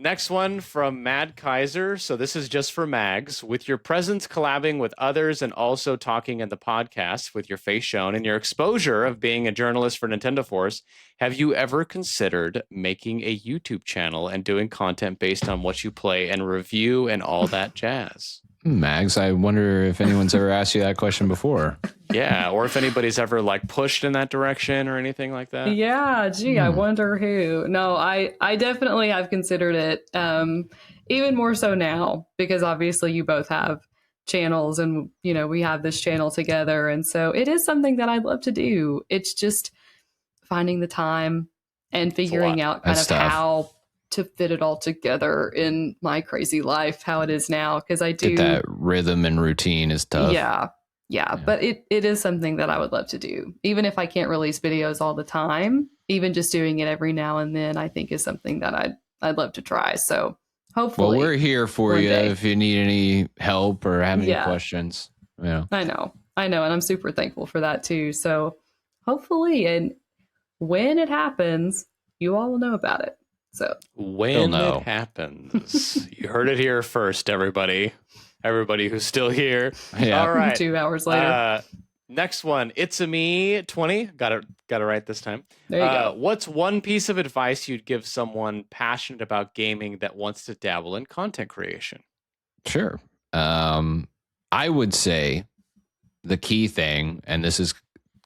Next one from Mad Kaiser. So this is just for Mags. With your presence collabing with others and also talking in the podcast with your face shown and your exposure of being a journalist for Nintendo Force, have you ever considered making a YouTube channel and doing content based on what you play and review and all that jazz? Mags, I wonder if anyone's ever asked you that question before. Yeah, or if anybody's ever like pushed in that direction or anything like that. Yeah, gee, I wonder who. No, I definitely have considered it. Even more so now, because obviously you both have channels and, you know, we have this channel together. And so it is something that I'd love to do. It's just finding the time and figuring out kind of how to fit it all together in my crazy life, how it is now. Because I do. Get that rhythm and routine is tough. Yeah, but it is something that I would love to do. Even if I can't release videos all the time, even just doing it every now and then, I think is something that I'd love to try. So hopefully. Well, we're here for you if you need any help or have any questions. Yeah. I know. And I'm super thankful for that too. So hopefully, and when it happens, you all will know about it. So when it happens, you heard it here first, everybody who's still here. Yeah. All right. 2 hours later. Next one. It's a me 20. Got it right this time. There you go. What's one piece of advice you'd give someone passionate about gaming that wants to dabble in content creation? Sure. I would say the key thing, and this is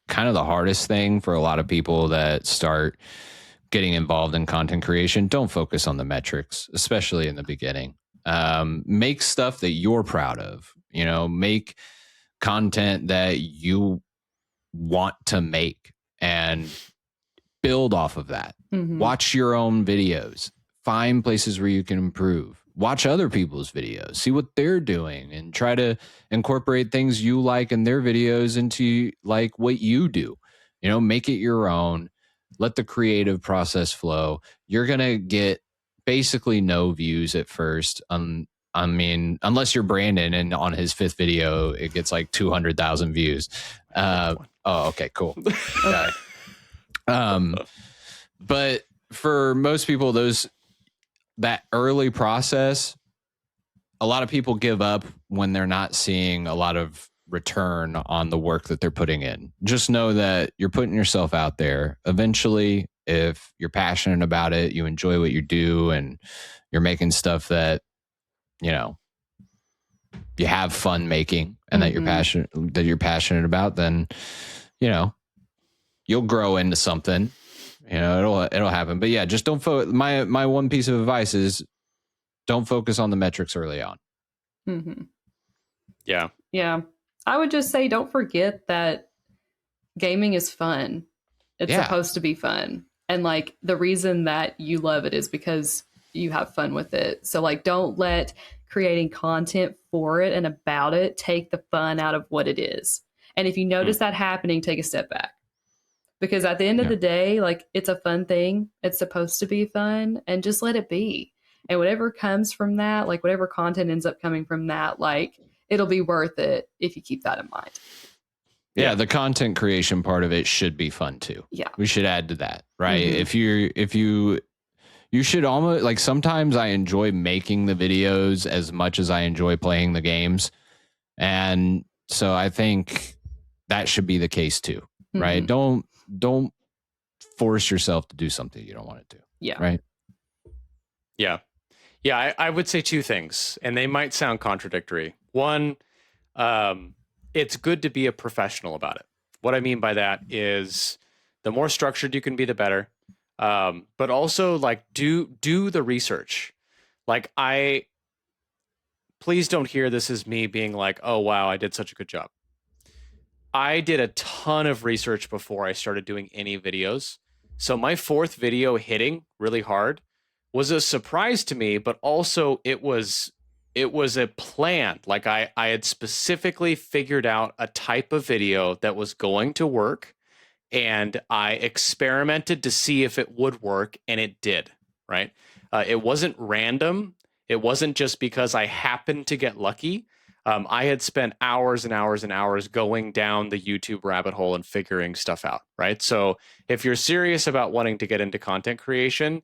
kind of the hardest thing for a lot of people that start getting involved in content creation, don't focus on the metrics, especially in the beginning. Make stuff that you're proud of, you know, make content that you want to make and build off of that. Watch your own videos, find places where you can improve, watch other people's videos, see what they're doing and try to incorporate things you like in their videos into like what you do, you know, make it your own, let the creative process flow. You're going to get basically no views at first. I mean, unless you're Brandon and on his 5th video, it gets like 200,000 views. Okay, cool. Okay. But for most people, that early process, a lot of people give up when they're not seeing a lot of return on the work that they're putting in. Just know that you're putting yourself out there. Eventually, if you're passionate about it, you enjoy what you do, and you're making stuff that, you know, you have fun making and that you're passionate about, then, you know, you'll grow into something. You know, it'll happen. But yeah, just don't my one piece of advice is don't focus on the metrics early on. Yeah. I would just say don't forget that gaming is fun. It's supposed to be fun. And like the reason that you love it is because you have fun with it. So like don't let creating content for it and about it take the fun out of what it is. And if you notice that happening, take a step back. Because at the end of the day, like it's a fun thing. It's supposed to be fun, and just let it be. And whatever comes from that, like whatever content ends up coming from that, like it'll be worth it if you keep that in mind. Yeah, the content creation part of it should be fun too. Yeah. We should add to that, right? If you should almost like, sometimes I enjoy making the videos as much as I enjoy playing the games. And so I think that should be the case too, right? Don't force yourself to do something you don't want to do. Yeah. Right. Yeah. Yeah. I would say 2 things, and they might sound contradictory. One, it's good to be a professional about it. What I mean by that is the more structured you can be, the better. But also like do the research. Like please don't hear this as me being like, oh, wow, I did such a good job. I did a ton of research before I started doing any videos. So my 4th video hitting really hard was a surprise to me, but also it was a plan. Like I had specifically figured out a type of video that was going to work, and I experimented to see if it would work, and it did, right? It wasn't random. It wasn't just because I happened to get lucky. I had spent hours and hours and hours going down the YouTube rabbit hole and figuring stuff out, right? So if you're serious about wanting to get into content creation,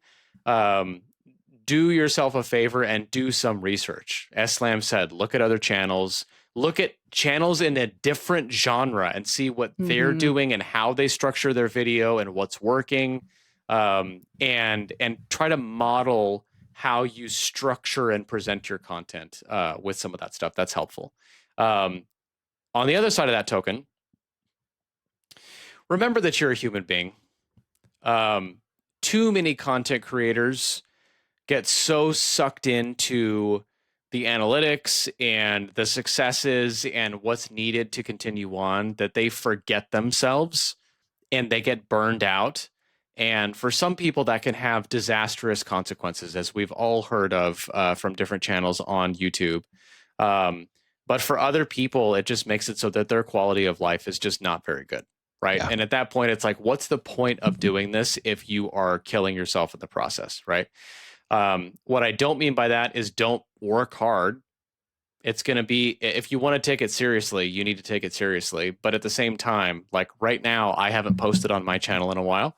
do yourself a favor and do some research. As Slam said, look at other channels, look at channels in a different genre and see what they're doing and how they structure their video and what's working. And try to model how you structure and present your content with some of that stuff. That's helpful. On the other side of that token, remember that you're a human being. Too many content creators get so sucked into the analytics and the successes and what's needed to continue on that they forget themselves and they get burned out. And for some people, that can have disastrous consequences, as we've all heard of from different channels on YouTube. But for other people, it just makes it so that their quality of life is just not very good, right? Yeah. And at that point, it's like, what's the point of doing this if you are killing yourself in the process, right? What I don't mean by that is don't work hard. It's going to be, if you want to take it seriously, you need to take it seriously. But at the same time, like right now, I haven't posted on my channel in a while.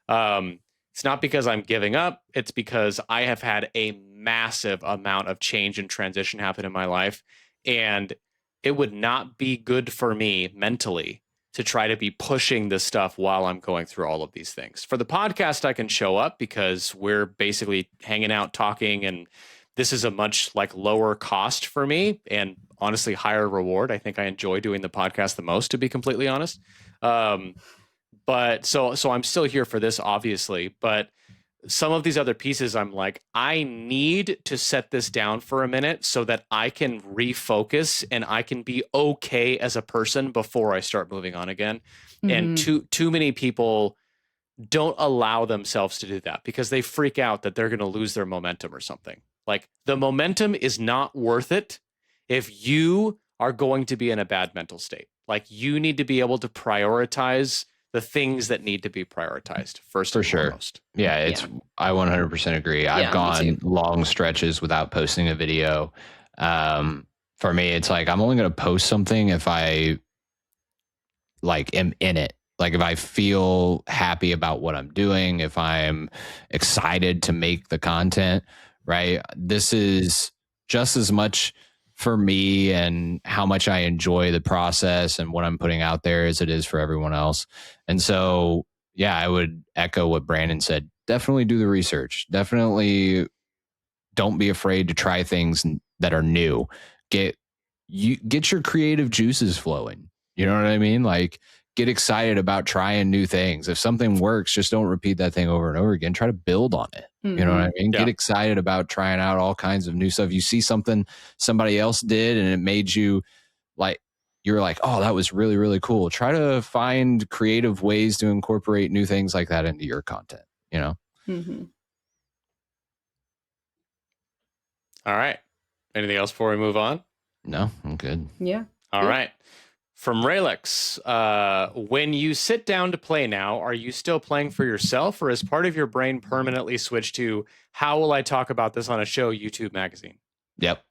It's not because I'm giving up. It's because I have had a massive amount of change and transition happen in my life. And it would not be good for me mentally to try to be pushing this stuff while I'm going through all of these things. For the podcast, I can show up because we're basically hanging out, talking, and this is a much like lower cost for me and honestly higher reward. I think I enjoy doing the podcast the most, to be completely honest. But so I'm still here for this, obviously, but some of these other pieces, I'm like, I need to set this down for a minute so that I can refocus and I can be okay as a person before I start moving on again. And too many people don't allow themselves to do that because they freak out that they're going to lose their momentum or something. Like, the momentum is not worth it if you are going to be in a bad mental state. Like, you need to be able to prioritize the things that need to be prioritized first and foremost. Yeah, I 100% agree. I've gone long stretches without posting a video. For me, it's like, I'm only going to post something if I like am in it. Like, if I feel happy about what I'm doing, if I'm excited to make the content, right? This is just as much for me and how much I enjoy the process and what I'm putting out there as it is for everyone else. And so, yeah, I would echo what Brandon said. Definitely do the research. Definitely don't be afraid to try things that are new. Get your creative juices flowing. You know what I mean? Like, get excited about trying new things. If something works, just don't repeat that thing over and over again. Try to build on it. You know what I mean? Yeah. Get excited about trying out all kinds of new stuff. You see something somebody else did and it made you like, you're like, oh, that was really, really cool. Try to find creative ways to incorporate new things like that into your content, you know? All right. Anything else before we move on? No, I'm good. Yeah. All right. From Raylix, when you sit down to play now, are you still playing for yourself, or is part of your brain permanently switched to, how will I talk about this on a show, YouTube magazine? Yep.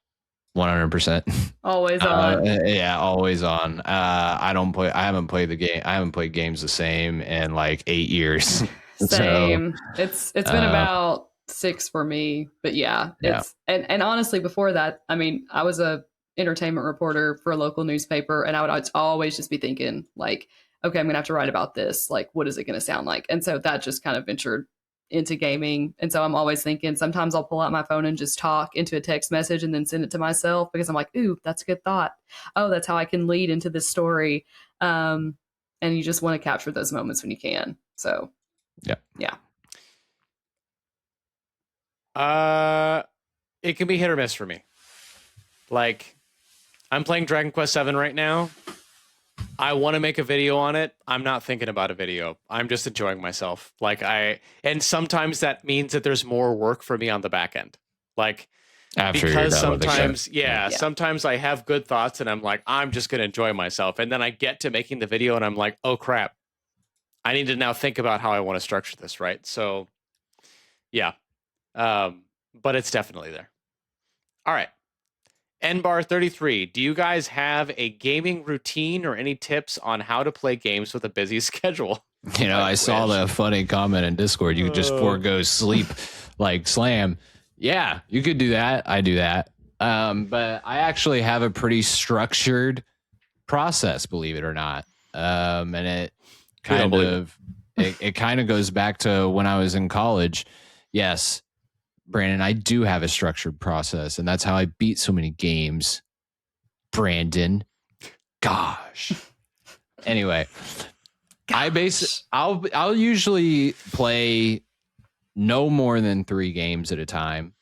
100%. Always on. Yeah, always on. I haven't played the game. I haven't played games the same in like 8 years. Same. So, it's been about 6 for me, but and honestly, before that, I mean, I was a entertainment reporter for a local newspaper, and I would always just be thinking like, okay, I'm gonna have to write about this, like, what is it gonna sound like? And so that just kind of ventured into gaming. And so I'm always thinking, sometimes I'll pull out my phone and just talk into a text message and then send it to myself because I'm like, ooh, that's a good thought. Oh, that's how I can lead into this story. And you just want to capture those moments when you can. So yeah. It can be hit or miss for me. Like, I'm playing Dragon Quest VII right now. I want to make a video on it. I'm not thinking about a video. I'm just enjoying myself. And sometimes that means that there's more work for me on the back end. Like, after because sometimes, sometimes I have good thoughts and I'm like, I'm just going to enjoy myself. And then I get to making the video and I'm like, oh crap, I need to now think about how I want to structure this. Right. So yeah. But it's definitely there. All right. NBar33, do you guys have a gaming routine or any tips on how to play games with a busy schedule? You know, I saw the funny comment in Discord. You just forego sleep like Slam. Yeah, you could do that. I do that. But I actually have a pretty structured process, believe it or not. And it kind of goes back to when I was in college. Yes, Brandon, I do have a structured process, and that's how I beat so many games. Brandon, gosh. Anyway, I'll usually play no more than 3 games at a time,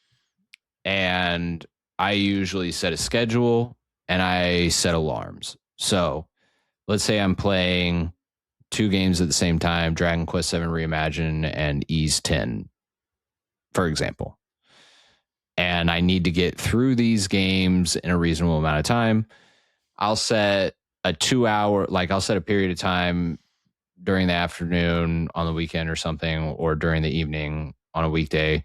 and I usually set a schedule and I set alarms. So let's say I'm playing 2 games at the same time, Dragon Quest VII Reimagine and Ys 10, for example. And I need to get through these games in a reasonable amount of time. I'll set a 2-hour, I'll set a period of time during the afternoon on the weekend or something, or during the evening on a weekday.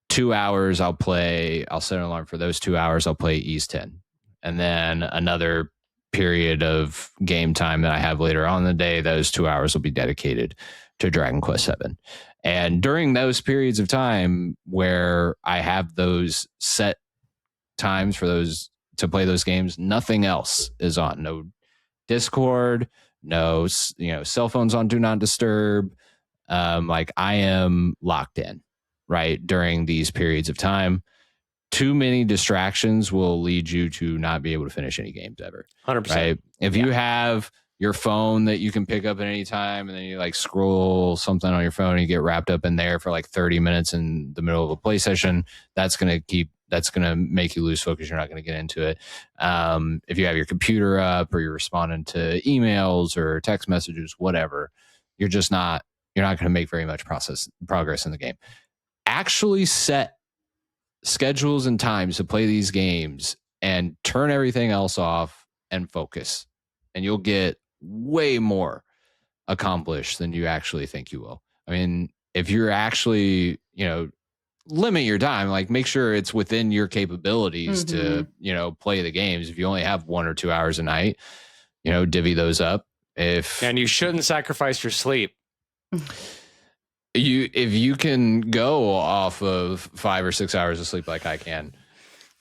2 hours I'll set an alarm for those 2 hours. I'll play Ys 10. And then another period of game time that I have later on in the day, those 2 hours will be dedicated to Dragon Quest VII. And during those periods of time where I have those set times for those to play those games, nothing else is on. No Discord, no, cell phones on Do Not Disturb. I am locked in, right, during these periods of time. Too many distractions will lead you to not be able to finish any games ever. 100%. Right? If you have your phone that you can pick up at any time, and then you scroll something on your phone and you get wrapped up in there for 30 minutes in the middle of a play session, that's going to make you lose focus. You're not going to get into it. If you have your computer up, or you're responding to emails or text messages, whatever, you're not going to make very much progress in the game. Actually set schedules and times to play these games and turn everything else off and focus, and you'll get way more accomplished than you actually think you will. I mean, if you're actually, limit your time, make sure it's within your capabilities to, play the games. If you only have 1 or 2 hours a night, divvy those up. And you shouldn't sacrifice your sleep. If you can go off of 5 or 6 hours of sleep like I can,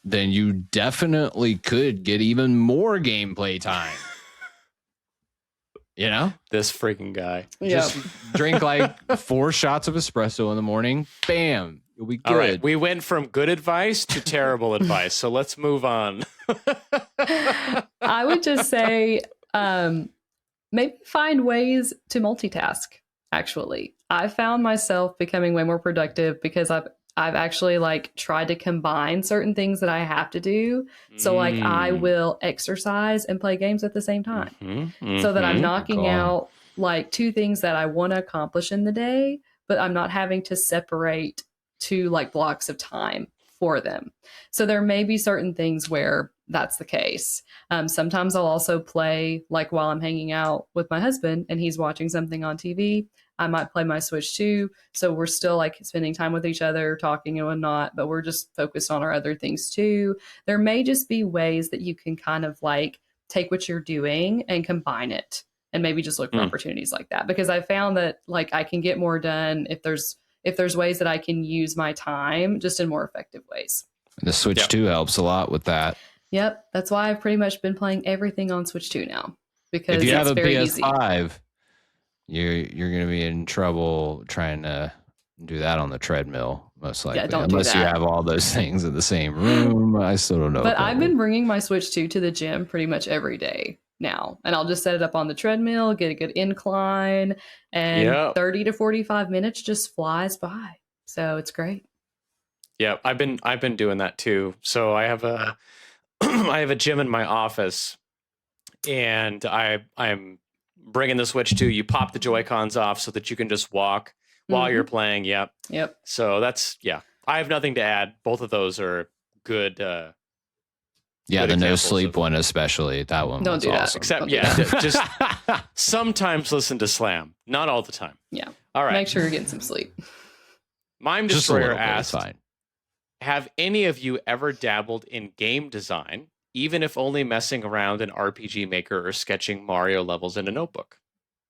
then you definitely could get even more gameplay time. This freaking guy. Just drink 4 shots of espresso in the morning. Bam. You'll be good. All right. We went from good advice to terrible advice. So let's move on. I would just say maybe find ways to multitask. Actually, I found myself becoming way more productive because I've actually tried to combine certain things that I have to do. So I will exercise and play games at the same time, so that I'm knocking out 2 things that I want to accomplish in the day, but I'm not having to separate 2 blocks of time for them. So there may be certain things where that's the case. Sometimes I'll also play while I'm hanging out with my husband and he's watching something on TV. I might play my Switch too. So we're still spending time with each other, talking and whatnot, but we're just focused on our other things too. There may just be ways that you can kind of take what you're doing and combine it, and maybe just look for opportunities like that. Because I found that I can get more done if there's ways that I can use my time just in more effective ways. The Switch 2 helps a lot with that. Yep. That's why I've pretty much been playing everything on Switch 2 now, because if you have a very PS5, easy. You're going to be in trouble trying to do that on the treadmill, most likely. Yeah, unless you have all those things in the same room. I still don't know. But I've been bringing my Switch 2 to the gym pretty much every day now. And I'll just set it up on the treadmill, get a good incline, and 30 to 45 minutes just flies by. So it's great. Yeah, I've been doing that too. So I have a I have a gym in my office, and I'm bringing the Switch 2. You pop the Joy-Cons off so that you can just walk while you're playing. Yep. So that's, I have nothing to add. Both of those are good. The no sleep one, especially. That one. Don't do that. Awesome. Except, just sometimes listen to Slam. Not all the time. Yeah. All right. Make sure you're getting some sleep. Mime Destroyer asked, have any of you ever dabbled in game design, even if only messing around in RPG Maker or sketching Mario levels in a notebook?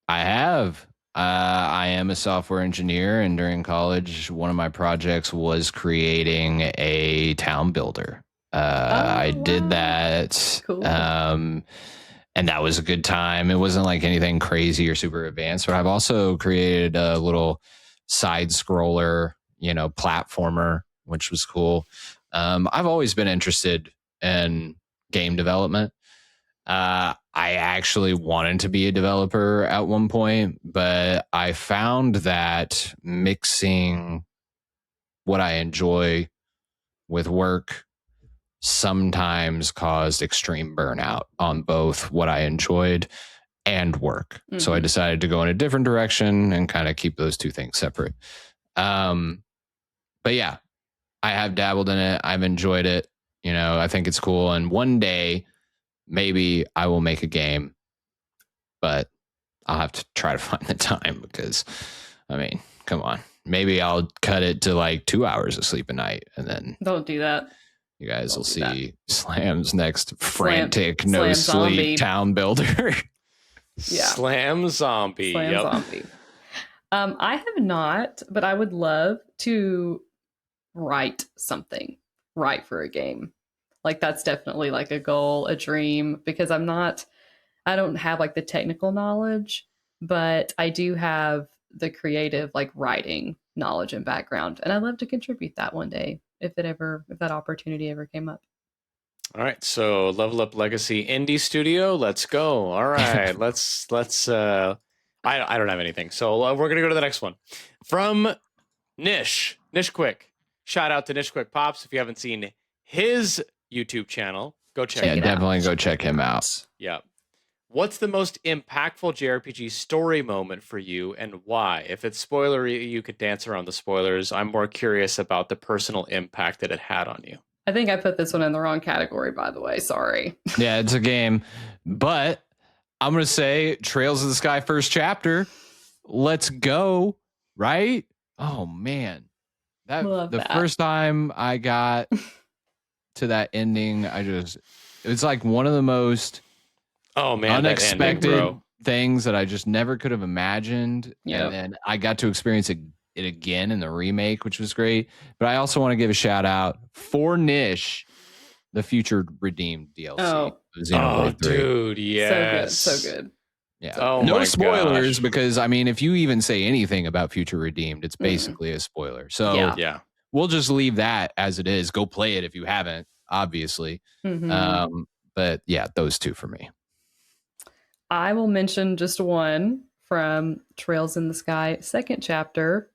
I have. I am a software engineer, and during college, one of my projects was creating a town builder. I did that. Cool. And that was a good time. It wasn't like anything crazy or super advanced, but I've also created a little side scroller, platformer, which was cool. I've always been interested in game development. I actually wanted to be a developer at one point, but I found that mixing what I enjoy with work sometimes caused extreme burnout on both what I enjoyed and work. Mm-hmm. So I decided to go in a different direction and kind of keep those two things separate. But yeah, I have dabbled in it. I've enjoyed it. I think it's cool. And one day, maybe I will make a game, but I'll have to try to find the time because, come on. Maybe I'll cut it to like 2 hours of sleep a night, and then don't do that. You guys will see Slam's next frantic no sleep town builder. Slam zombie. Zombie. I have not, but I would love to write something, write for a game. Like that's definitely like a goal, a dream, because I don't have like the technical knowledge, but I do have the creative like writing knowledge and background. And I'd love to contribute that one day if that opportunity ever came up. All right. So Level Up Legacy Indie Studio. Let's go. All right. let's I don't have anything. So we're going to go to the next one from Nish Quick. Shout out to Nish Quick Pops. If you haven't seen his YouTube channel, go check it out. Definitely go check him out. Yeah. What's the most impactful JRPG story moment for you and why? If it's spoilery, you could dance around the spoilers. I'm more curious about the personal impact that it had on you. I think I put this one in the wrong category, by the way. Sorry. Yeah, it's a game. But I'm going to say Trails of the Sky first chapter. Let's go. Right? Oh, man. The first time I got to that ending, it's like one of the most unexpected things that I just never could have imagined. Yep. And then I got to experience it again in the remake, which was great. But I also want to give a shout out for Nish, the Future Redeemed DLC. Xenoblade 3. Dude, yes. So good. Yeah. No spoilers, because if you even say anything about Future Redeemed, it's basically a spoiler. So yeah. We'll just leave that as it is. Go play it if you haven't, obviously. Mm-hmm. But yeah, those two for me. I will mention just one from Trails in the Sky, second chapter.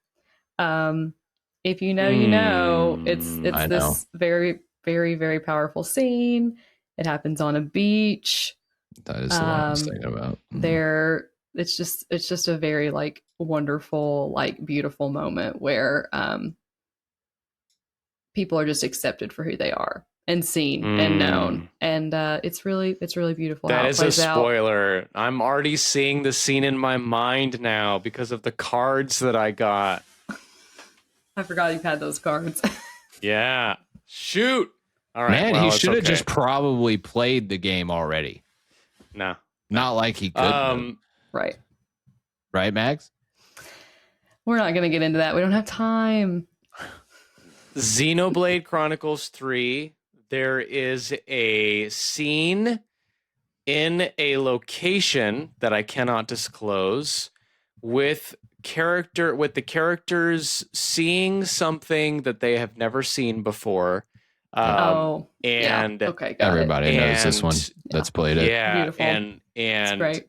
If you know, you know. It's this very, very, very powerful scene. It happens on a beach. That is the one I was thinking about. It's just a very like wonderful, like beautiful moment where people are just accepted for who they are and seen and known, and it's really beautiful. That is a spoiler. I'm already seeing the scene in my mind now because of the cards that I got. I forgot you had those cards. Yeah. Shoot. All right. Man, he should have just probably played the game already. No. Not like he could. Right. Right, Max? We're not going to get into that. We don't have time. Xenoblade Chronicles 3. There is a scene in a location that I cannot disclose with the characters seeing something that they have never seen before. And okay, everybody knows this one that's played it. Yeah, beautiful. and great.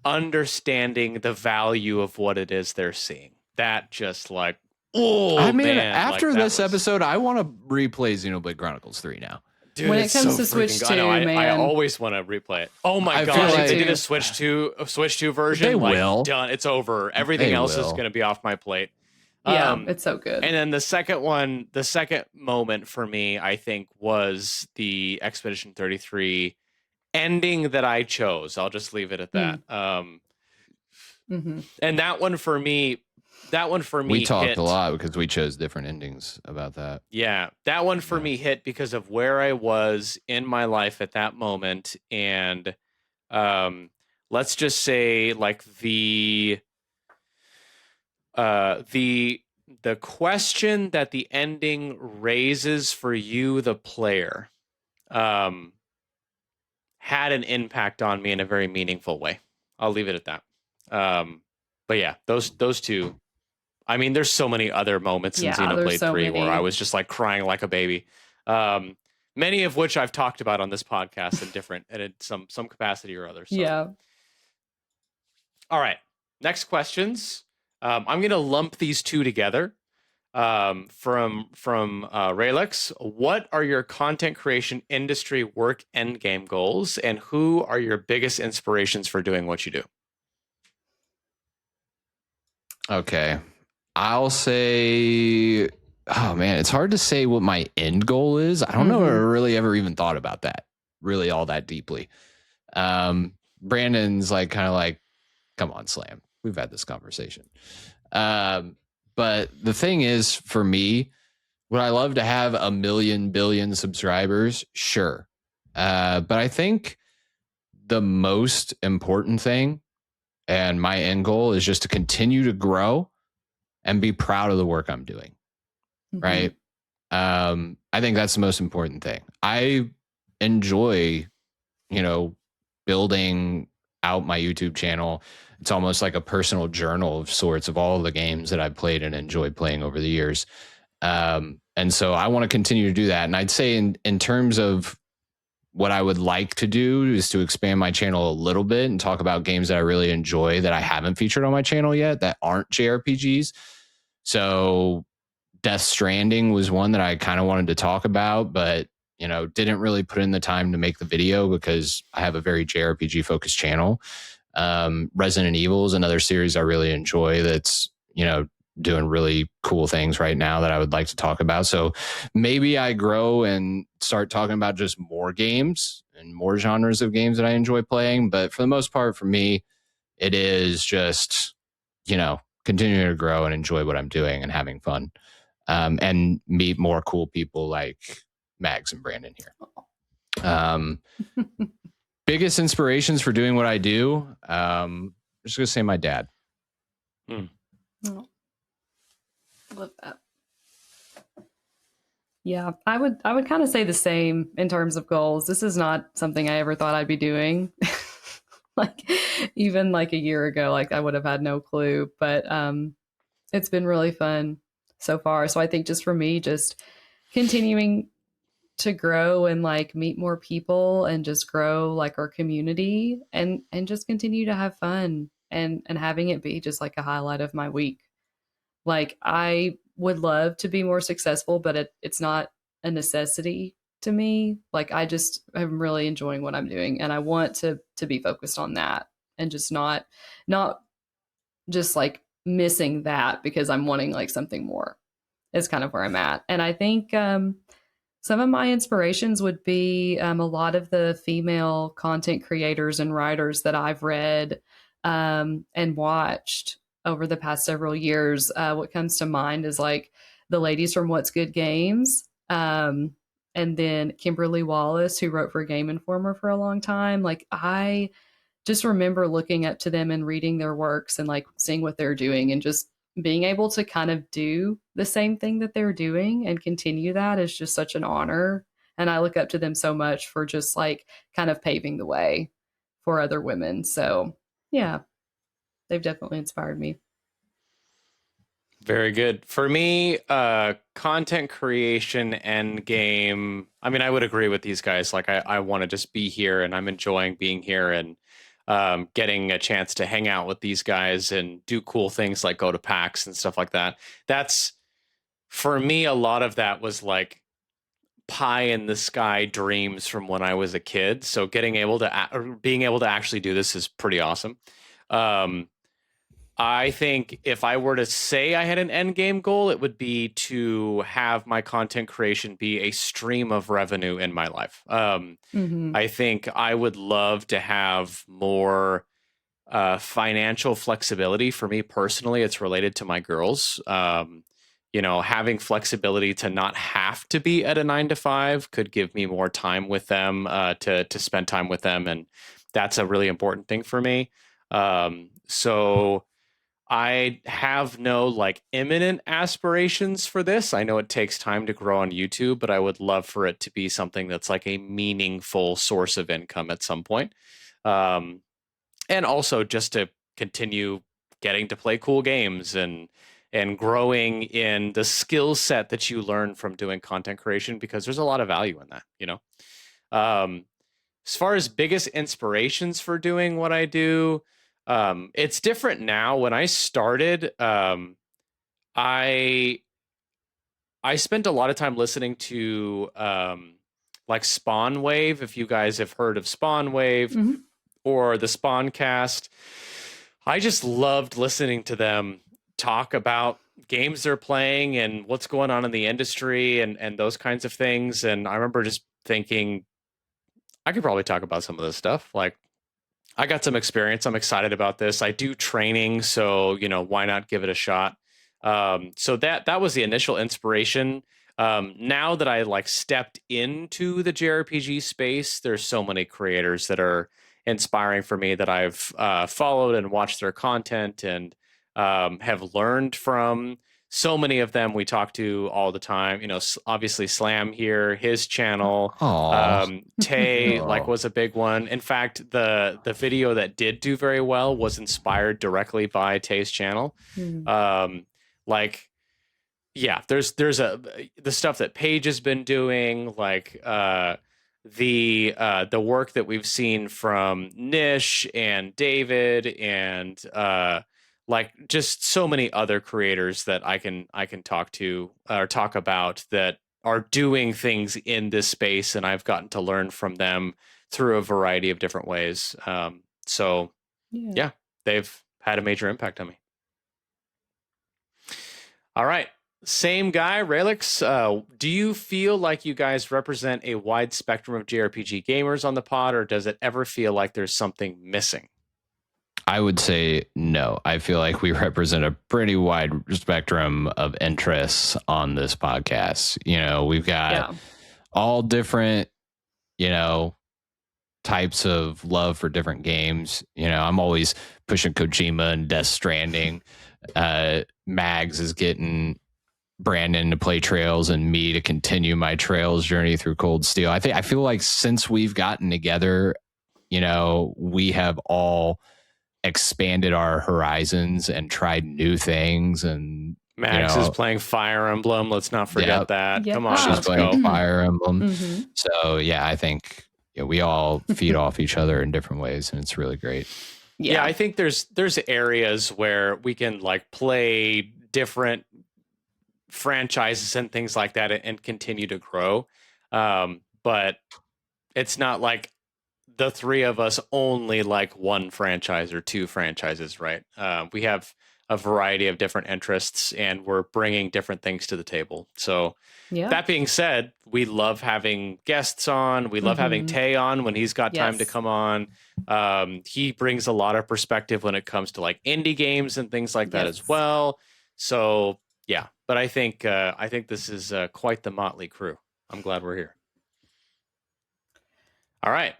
Understanding the value of what it is they're seeing. That just like, after this episode, I want to replay Xenoblade Chronicles 3 now. Dude, when it comes to Switch 2, I always want to replay it. Oh my gosh, if they did a Switch 2 version, they will. Done. It's over. Everything else is going to be off my plate. Yeah, it's so good. And then the second moment for me, I think, was the Expedition 33 ending that I chose. I'll just leave it at that. And that one for me, we talked a lot because we chose different endings about that. Yeah, that one for me hit because of where I was in my life at that moment, and let's just say like the the question that the ending raises for you, the player, had an impact on me in a very meaningful way. I'll leave it at that. But yeah, those two. I mean, there's so many other moments in Xenoblade 3 where I was just like crying like a baby. Many of which I've talked about on this podcast in some capacity or other. So. Yeah. All right. Next questions. I'm going to lump these two together. From Raylex, what are your content creation industry work endgame goals, and who are your biggest inspirations for doing what you do? Okay. I'll say, oh man, it's hard to say what my end goal is. I don't know if I really ever even thought about that really all that deeply. Brandon's like kind of like, come on, Slam. We've had this conversation. But the thing is, for me, would I love to have 1 million billion subscribers? Sure. But I think the most important thing and my end goal is just to continue to grow and be proud of the work I'm doing. Right. I think that's the most important thing. I enjoy, building out my YouTube channel. It's almost like a personal journal of sorts of all the games that I've played and enjoyed playing over the years. And so I want to continue to do that. And I'd say in terms of what I would like to do is to expand my channel a little bit and talk about games that I really enjoy that I haven't featured on my channel yet that aren't JRPGs. So Death Stranding was one that I kind of wanted to talk about, but didn't really put in the time to make the video because I have a very JRPG focused channel. Resident Evil is another series I really enjoy that's, doing really cool things right now that I would like to talk about. So maybe I grow and start talking about just more games and more genres of games that I enjoy playing. But for the most part, for me, it is just, continuing to grow and enjoy what I'm doing and having fun. And meet more cool people like Mags and Brandon here. Biggest inspirations for doing what I do. I'm just gonna say my dad. Oh, love that. Yeah, I would kind of say the same in terms of goals. This is not something I ever thought I'd be doing. Like even like a year ago, like I would have had no clue. But it's been really fun so far. So I think just for me, just continuing to grow and like meet more people and just grow like our community and just continue to have fun and having it be just like a highlight of my week. Like I would love to be more successful, but it's not a necessity to me. Like I just am really enjoying what I'm doing and I want to be focused on that and just not just like missing that because I'm wanting like something more is kind of where I'm at. And I think some of my inspirations would be a lot of the female content creators and writers that I've read and watched over the past several years. What comes to mind is like the ladies from What's Good Games, and then Kimberly Wallace, who wrote for Game Informer for a long time. Like I just remember looking up to them and reading their works and like seeing what they're doing and just being able to kind of do the same thing that they're doing and continue that is just such an honor. And I look up to them so much for just like kind of paving the way for other women. So yeah, they've definitely inspired me. Very good. For me, content creation end game. I mean, I would agree with these guys. Like I want to just be here and I'm enjoying being here and getting a chance to hang out with these guys and do cool things like go to PAX and stuff like that. That's for me, a lot of that was like pie in the sky dreams from when I was a kid. So being able to actually do this is pretty awesome. I think if I were to say I had an end game goal, it would be to have my content creation be a stream of revenue in my life. I think I would love to have more financial flexibility. For me personally, it's related to my girls. Having flexibility to not have to be at a 9 to 5 could give me more time with them, to spend time with them. And that's a really important thing for me. So I have no like imminent aspirations for this. I know it takes time to grow on YouTube, but I would love for it to be something that's like a meaningful source of income at some point. And also just to continue getting to play cool games and growing in the skill set that you learn from doing content creation, because there's a lot of value in that, you know. As far as biggest inspirations for doing what I do, it's different now. When I started, I spent a lot of time listening to like Spawn Wave, if you guys have heard of Spawn Wave or the Spawncast. I just loved listening to them talk about games they're playing and what's going on in the industry and those kinds of things. And I remember just thinking, I could probably talk about some of this stuff. Like, I got some experience. I'm excited about this. I do training, so you know, why not give it a shot? So that was the initial inspiration. Now that I like stepped into the JRPG space, there's so many creators that are inspiring for me that I've followed and watched their content and have learned from. So many of them we talk to all the time. You know, obviously Slam here, his channel. Tay like was a big one. In fact, the video that did do very well was inspired directly by Tay's channel. Like, yeah, there's the stuff that Paige has been doing, like the work that we've seen from Nish and David and like just so many other creators that I can talk to or talk about that are doing things in this space, and I've gotten to learn from them through a variety of different ways. So yeah, they've had a major impact on me. All right. Same guy, Raelix. Do you feel like you guys represent a wide spectrum of JRPG gamers on the pod, or does it ever feel like there's something missing? I would say no. I feel like we represent a pretty wide spectrum of interests on this podcast. You know, we've got all different, you know, types of love for different games. You know, I'm always pushing Kojima and Death Stranding. Mags is getting Brandon to play Trails and me to continue my Trails journey through Cold Steel. I feel like since we've gotten together, you know, we have all expanded our horizons and tried new things. And Max is playing Fire Emblem. Let's not forget that. Come on, she's playing Fire Emblem. So yeah, I think we all feed off each other in different ways, and it's really great. Yeah, I think there's areas where we can like play different franchises and things like that and continue to grow. But it's not like the three of us only like one franchise or two franchises, right? We have a variety of different interests and we're bringing different things to the table. So that being said, we love having guests on. We love having Tay on when he's got time to come on. He brings a lot of perspective when it comes to like indie games and things like that as well. So yeah, but I think this is quite the motley crew. I'm glad we're here. All right.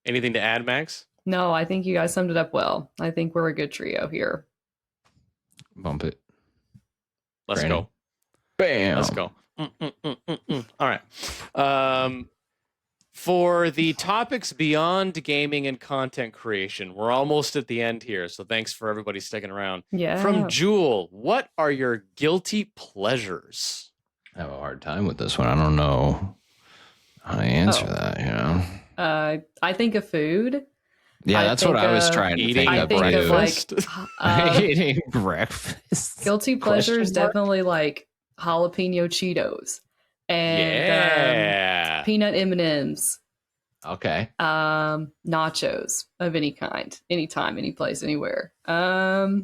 Anything to add, Max? No, I think you guys summed it up well. I think we're a good trio here. Bump it. Let's go. Bam. Let's go. All right. For the topics beyond gaming and content creation, we're almost at the end here. So thanks for everybody sticking around. Yeah. From Jewel, what are your guilty pleasures? I have a hard time with this one. I don't know how to answer that, you know. I think of food. Yeah, that's what I was trying to think of. Breakfast. Eating breakfast. Guilty pleasures definitely like jalapeno Cheetos and peanut M&Ms. Okay. Nachos of any kind, anytime, any place, anywhere. Yeah.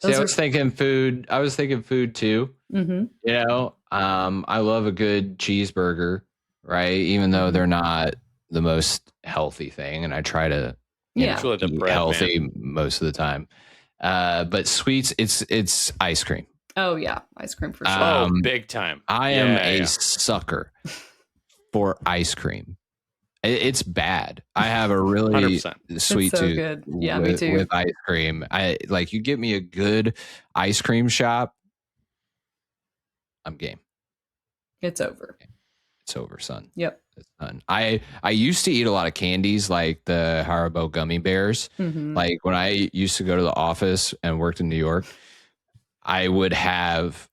See, I was thinking food. I was thinking food too. You know, I love a good cheeseburger. Right, even though they're not the most healthy thing, and I try to eat healthy most of the time. But sweets, it's ice cream. Oh yeah, ice cream for sure. Big time. I am a sucker for ice cream. It's bad. I have a really 100%. sweet so tooth. Good. Yeah, me too. With ice cream. You get me a good ice cream shop, I'm game. It's over. It's over, son. Yep. It's done. I used to eat a lot of candies like the Haribo gummy bears. Mm-hmm. Like when I used to go to the office and worked in New York, I would have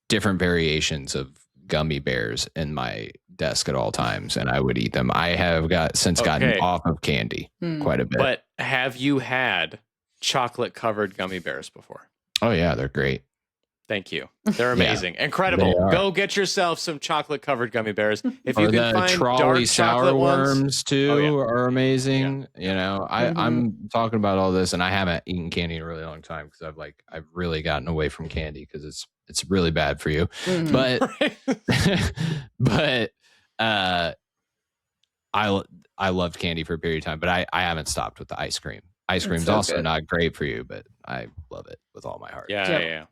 different variations of gummy bears in my desk at all times, and I would eat them. I have gotten off of candy quite a bit. But have you had chocolate covered gummy bears before? Oh yeah, they're great. Thank you. They're amazing. Yeah, incredible. Go get yourself some chocolate covered gummy bears. If you can find dark sour worms ones, too are amazing. Yeah. You know, I'm talking about all this, and I haven't eaten candy in a really long time because I've really gotten away from candy because it's really bad for you. But I loved candy for a period of time, but I haven't stopped with the ice cream. Ice cream's so also good. Not great for you, but I love it with all my heart. Yeah.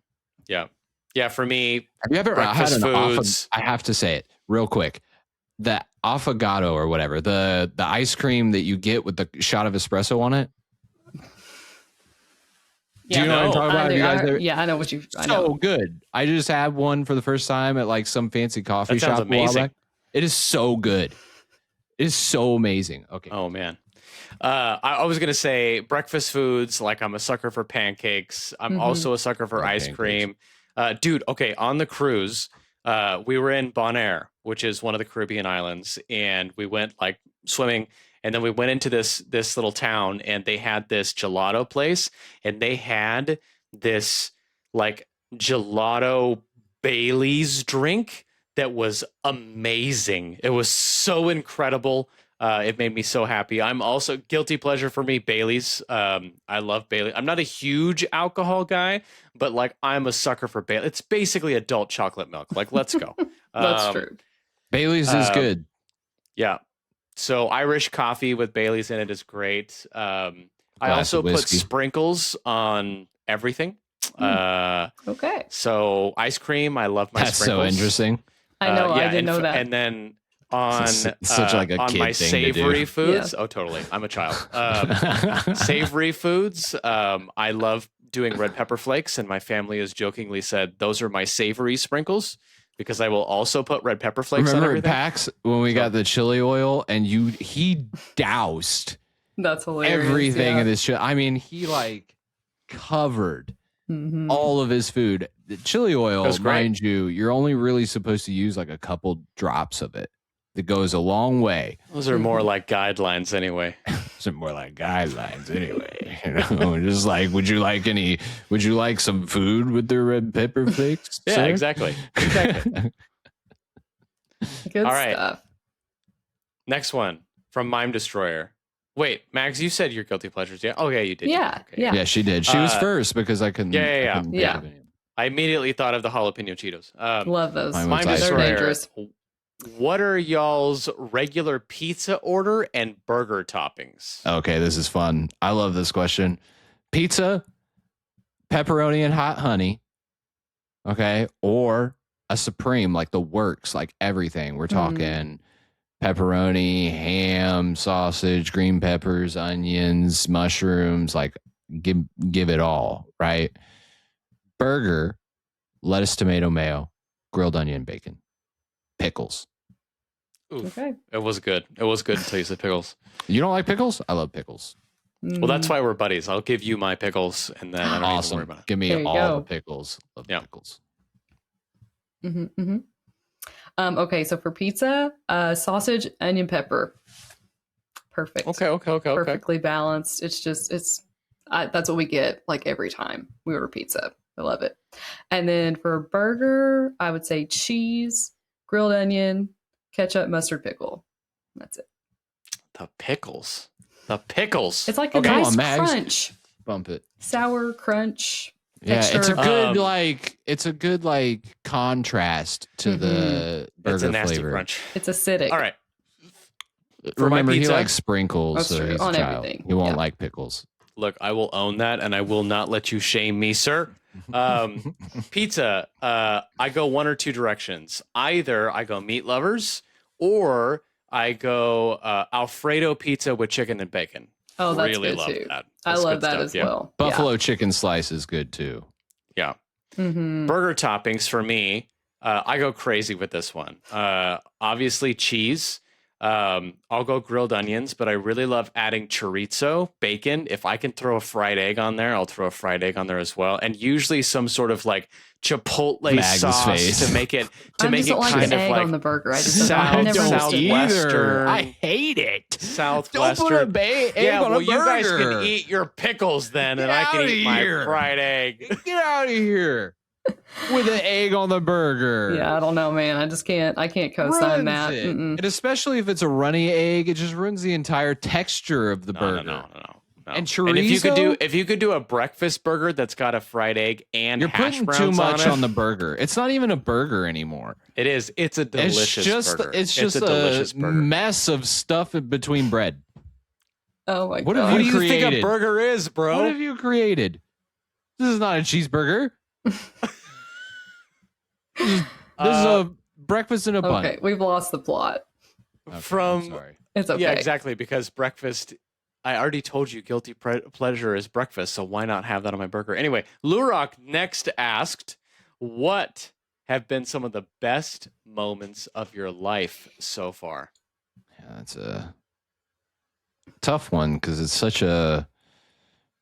For me, have you ever had an foods? I have to say it real quick. The affogato or whatever, the ice cream that you get with the shot of espresso on it. Do you know what I'm talking about? I know what you. So good. I just had one for the first time at like some fancy coffee shop. Amazing. It is so good. It is so amazing. Okay. Oh man. I was gonna say breakfast foods. Like I'm a sucker for pancakes. I'm also a sucker for ice cream. Dude. Okay. On the cruise, we were in Bonaire, which is one of the Caribbean islands, and we went like swimming. And then we went into this little town, and they had this gelato place, and they had this like gelato Bailey's drink that was amazing. It was so incredible. It made me so happy. I'm also guilty pleasure for me, Bailey's. I love Bailey. I'm not a huge alcohol guy, but like I'm a sucker for Bailey. It's basically adult chocolate milk. Like, let's go. That's true. Bailey's is good. Yeah. So Irish coffee with Bailey's in it is great. I also put sprinkles on everything. Okay. So ice cream, I love my sprinkles. That's so interesting. I know. I didn't know that. And then on such like a on kid my thing savory to do. foods. Yeah. Oh, totally. I'm a child. Savory foods. I love doing red pepper flakes, and my family has jokingly said those are my savory sprinkles, because I will also put red pepper flakes on everything. Remember at PAX when we got the chili oil and he doused that's hilarious, everything in this chili. I mean, he like covered all of his food. The chili oil, mind you, you're only really supposed to use like a couple drops of it. That goes a long way. Those are more like guidelines anyway. Those are more like guidelines anyway. You know, just like, would you like some food with the red pepper flakes? Yeah, sir? Exactly. Good stuff. Next one from Mime Destroyer. Wait, Mags, you said your guilty pleasures. Yeah. Oh, yeah, you did. Yeah. Okay. Yeah, she did. She was first because I couldn't. Yeah. I immediately thought of the jalapeno Cheetos. Love those. Mime Destroyer. They're dangerous. What are y'all's regular pizza order and burger toppings? Okay, this is fun. I love this question. Pizza, pepperoni and hot honey. Okay, or a supreme, like the works, like everything. We're talking pepperoni, ham, sausage, green peppers, onions, mushrooms. Like give it all, right? Burger, lettuce, tomato, mayo, grilled onion, bacon. Pickles. Oof. Okay. It was good. It was good until you said pickles. You don't like pickles? I love pickles. Well, that's why we're buddies. I'll give you my pickles, and then I don't even worry about it. Give me all the pickles. Love pickles. Okay, so for pizza, sausage, onion, pepper. Perfect. Okay. Perfectly balanced. That's what we get like every time we order pizza. I love it. And then for burger, I would say cheese, grilled onion, ketchup, mustard, pickle. That's it. The pickles. It's like a nice crunch. Bump it. Sour crunch. Yeah, texture. it's a good contrast to the burger it's a nasty flavor. Crunch. It's acidic. All right. Remember, he likes sprinkles. That's so true. he's On a child. everything. He won't like pickles. Look, I will own that, and I will not let you shame me, sir. Pizza, I go one or two directions. Either I go meat lovers, or I go Alfredo pizza with chicken and bacon. Oh, that's really good love too. that. I love that as well. Buffalo chicken slice is good too. Yeah. Mm-hmm. Burger toppings for me, I go crazy with this one. Obviously cheese. I'll go grilled onions, but I really love adding chorizo, bacon. If I can throw a fried egg on there, I'll throw a fried egg on there as well. And usually some sort of like chipotle Mag's sauce face. to make it kind of like on the burger. I just don't southwestern. I hate it. Southwestern. Don't put egg on a burger. You guys can eat your pickles then, and I can eat my fried egg. Get out of here with an egg on the burger. Yeah, I don't know, man. I just can't. I can't co-sign that. And especially if it's a runny egg, it just ruins the entire texture of the burger. No. And chorizo. And if you could do a breakfast burger that's got a fried egg and you're hash putting browns too much on the burger. It's not even a burger anymore. It is. It's a delicious burger. It's just a delicious mess of stuff in between bread. Oh my god! What do you think a burger is, bro? What have you created? This is not a cheeseburger. This is a breakfast in a bun. Okay, we've lost the plot. Okay, sorry. It's okay. Yeah, exactly. Because breakfast, I already told you, guilty pleasure is breakfast. So why not have that on my burger? Anyway, Lurok next asked, what have been some of the best moments of your life so far? Yeah, that's a tough one because it's such a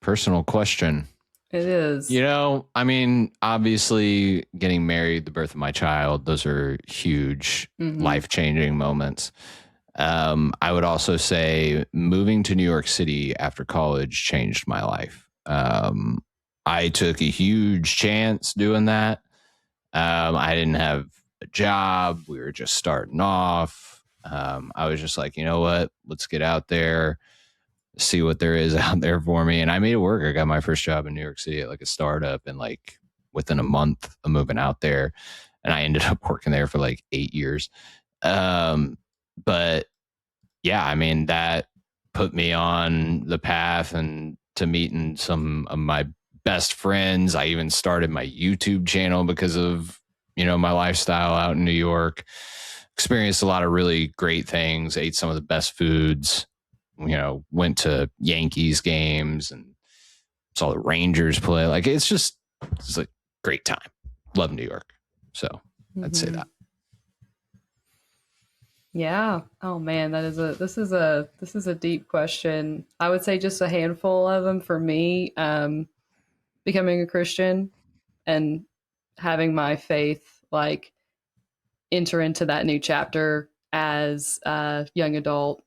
personal question. It is. You know, I mean, obviously getting married, the birth of my child, those are huge, life-changing moments. I would also say moving to New York City after college changed my life. I took a huge chance doing that. I didn't have a job. We were just starting off. I was just like, you know what? Let's get out there, see what there is out there for me. And I made it work. I got my first job in New York City at like a startup, and like within a month of moving out there, and I ended up working there for like 8 years. But yeah, I mean, that put me on the path and to meeting some of my best friends. I even started my YouTube channel because of, you know, my lifestyle out in New York. Experienced a lot of really great things, ate some of the best foods, you know, went to Yankees games and saw the Rangers play. Like, it's a great time. Love New York. So I'd say that. Yeah. Oh man, this is a deep question. I would say just a handful of them for me. Becoming a Christian and having my faith like enter into that new chapter as a young adult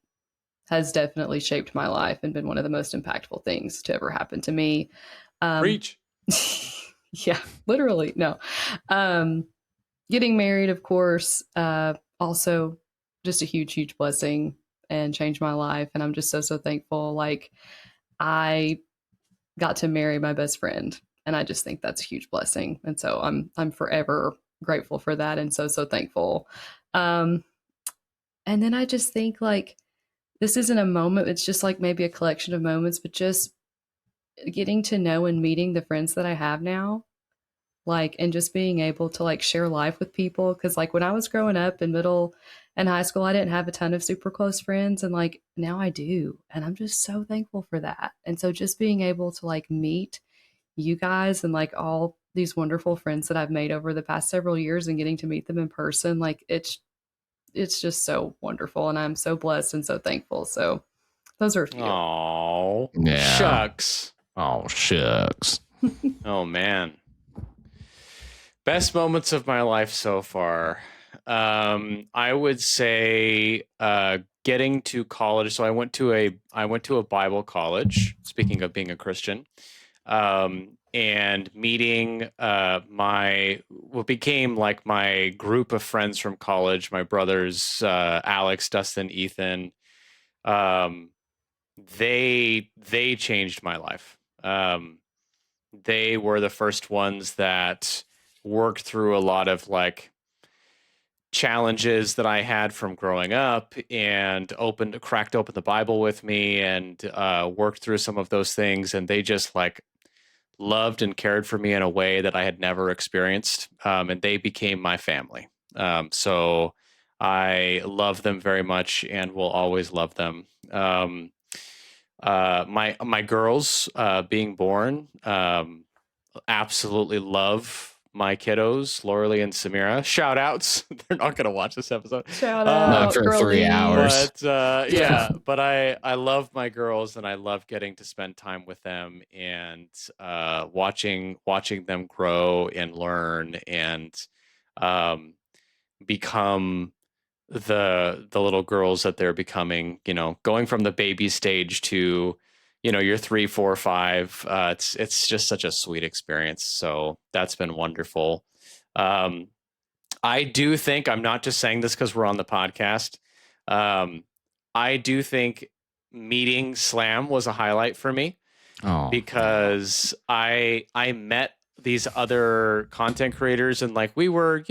has definitely shaped my life and been one of the most impactful things to ever happen to me. Preach. Yeah, literally. No. Getting married, of course, also just a huge blessing and changed my life. And I'm just so thankful. Like, I got to marry my best friend, and I just think that's a huge blessing. And so I'm forever grateful for that and so thankful. And then I just think like this isn't a moment, it's just like maybe a collection of moments, but just getting to know and meeting the friends that I have now, like, and just being able to like share life with people. Cause like when I was growing up in middle and high school, I didn't have a ton of super close friends, and like now I do. And I'm just so thankful for that. And so just being able to like meet you guys and like all these wonderful friends that I've made over the past several years and getting to meet them in person, like it's just so wonderful, and I'm so blessed and so thankful. So those are a few. Oh, yeah. Shucks. Oh, shucks. Oh, man. Best moments of my life so far. I would say getting to college. So I went to a Bible college, speaking of being a Christian. And meeting what became like my group of friends from college, my brothers, Alex, Dustin, Ethan. They changed my life. They were the first ones that worked through a lot of like challenges that I had from growing up, and cracked open the Bible with me, and worked through some of those things. And they just like loved and cared for me in a way that I had never experienced. And they became my family. So I love them very much and will always love them. My girls being born, absolutely love my kiddos, Lauralee and Samira. Shout outs. They're not going to watch this episode. Shout Not out, for 3 hours. But but I love my girls and I love getting to spend time with them and watching them grow and learn and become the little girls that they're becoming, going from the baby stage to, you're 3, 4, 5. It's just such a sweet experience. So that's been wonderful. I do think, I'm not just saying this because we're on the podcast. I do think meeting Slam was a highlight for me because I met these other content creators and like we were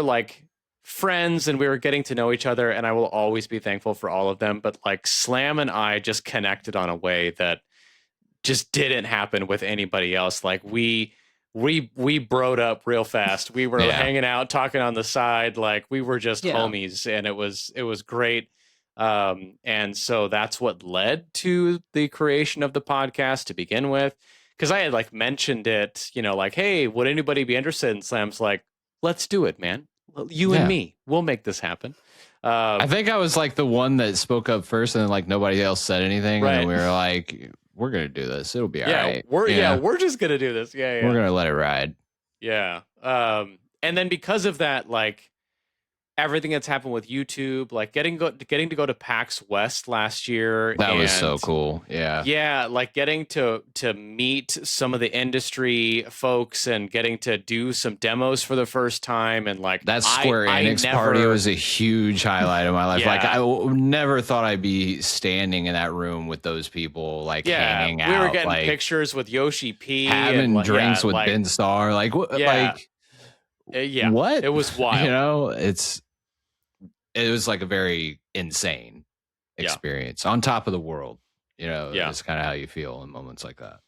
like friends and we were getting to know each other, and I will always be thankful for all of them. But like Slam and I just connected on a way that just didn't happen with anybody else. Like we broed up real fast. We were hanging out, talking on the side, like we were just homies, and it was great. And so that's what led to the creation of the podcast to begin with. Because I had like mentioned it, like, hey, would anybody be interested? And Slam's like, let's do it, man. You and me, we'll make this happen. I think I was like the one that spoke up first, and then like nobody else said anything, right. And we were like, "We're gonna do this. It'll be all right." We're just gonna do this. Yeah, we're gonna let it ride. Yeah. And then because of that, like everything that's happened with YouTube, like getting to go to PAX West last year. That was so cool. Yeah. Like getting to meet some of the industry folks and getting to do some demos for the first time. And like that Square Enix party was a huge highlight of my life. Like I never thought I'd be standing in that room with those people, like hanging out. We were getting pictures with Yoshi P, having drinks with Ben Starr. Like, what? It was wild. It was like a very insane experience on top of the world. It's kind of how you feel in moments like that.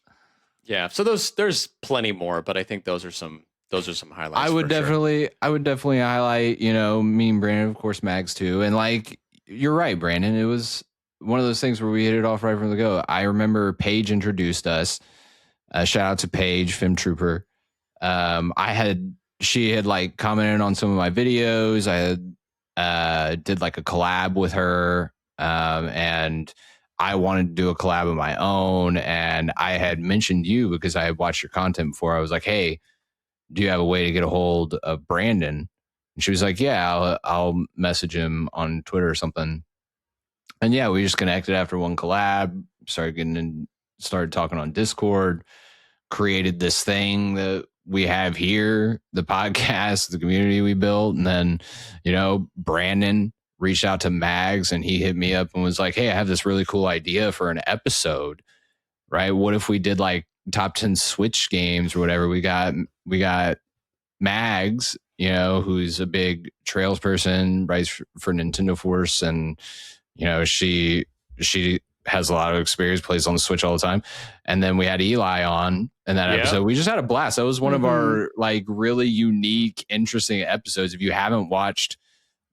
Yeah. So there's plenty more, but I think those are some highlights. I would definitely highlight, me and Brandon, of course, Mags too. And like, you're right, Brandon. It was one of those things where we hit it off right from the go. I remember Paige introduced us. Shout out to Paige, Film Trooper. She had like commented on some of my videos. I had did like a collab with her, and I wanted to do a collab of my own, and I had mentioned you because I had watched your content before. I was like, hey, do you have a way to get a hold of Brandon? And she was like, yeah, I'll message him on Twitter or something. And yeah, we just connected after one collab, started talking on Discord, created this thing that we have here, the podcast, the community we built. And then, Brandon reached out to Mags and he hit me up and was like, hey, I have this really cool idea for an episode, right? What if we did like top 10 Switch games or whatever? We got Mags, who's a big Trails person, writes for Nintendo Force. And, she has a lot of experience, plays on the Switch all the time. And then we had Eli on in that episode. We just had a blast. That was one of our like really unique, interesting episodes. If you haven't watched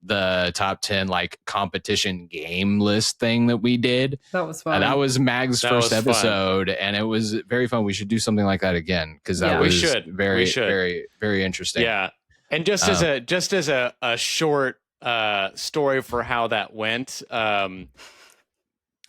the top 10 like competition game list thing that we did, that was fun. That was Mag's first episode, and it was very fun. We should do something like that again because that was very, very, very interesting. Yeah, and just as a short story for how that went.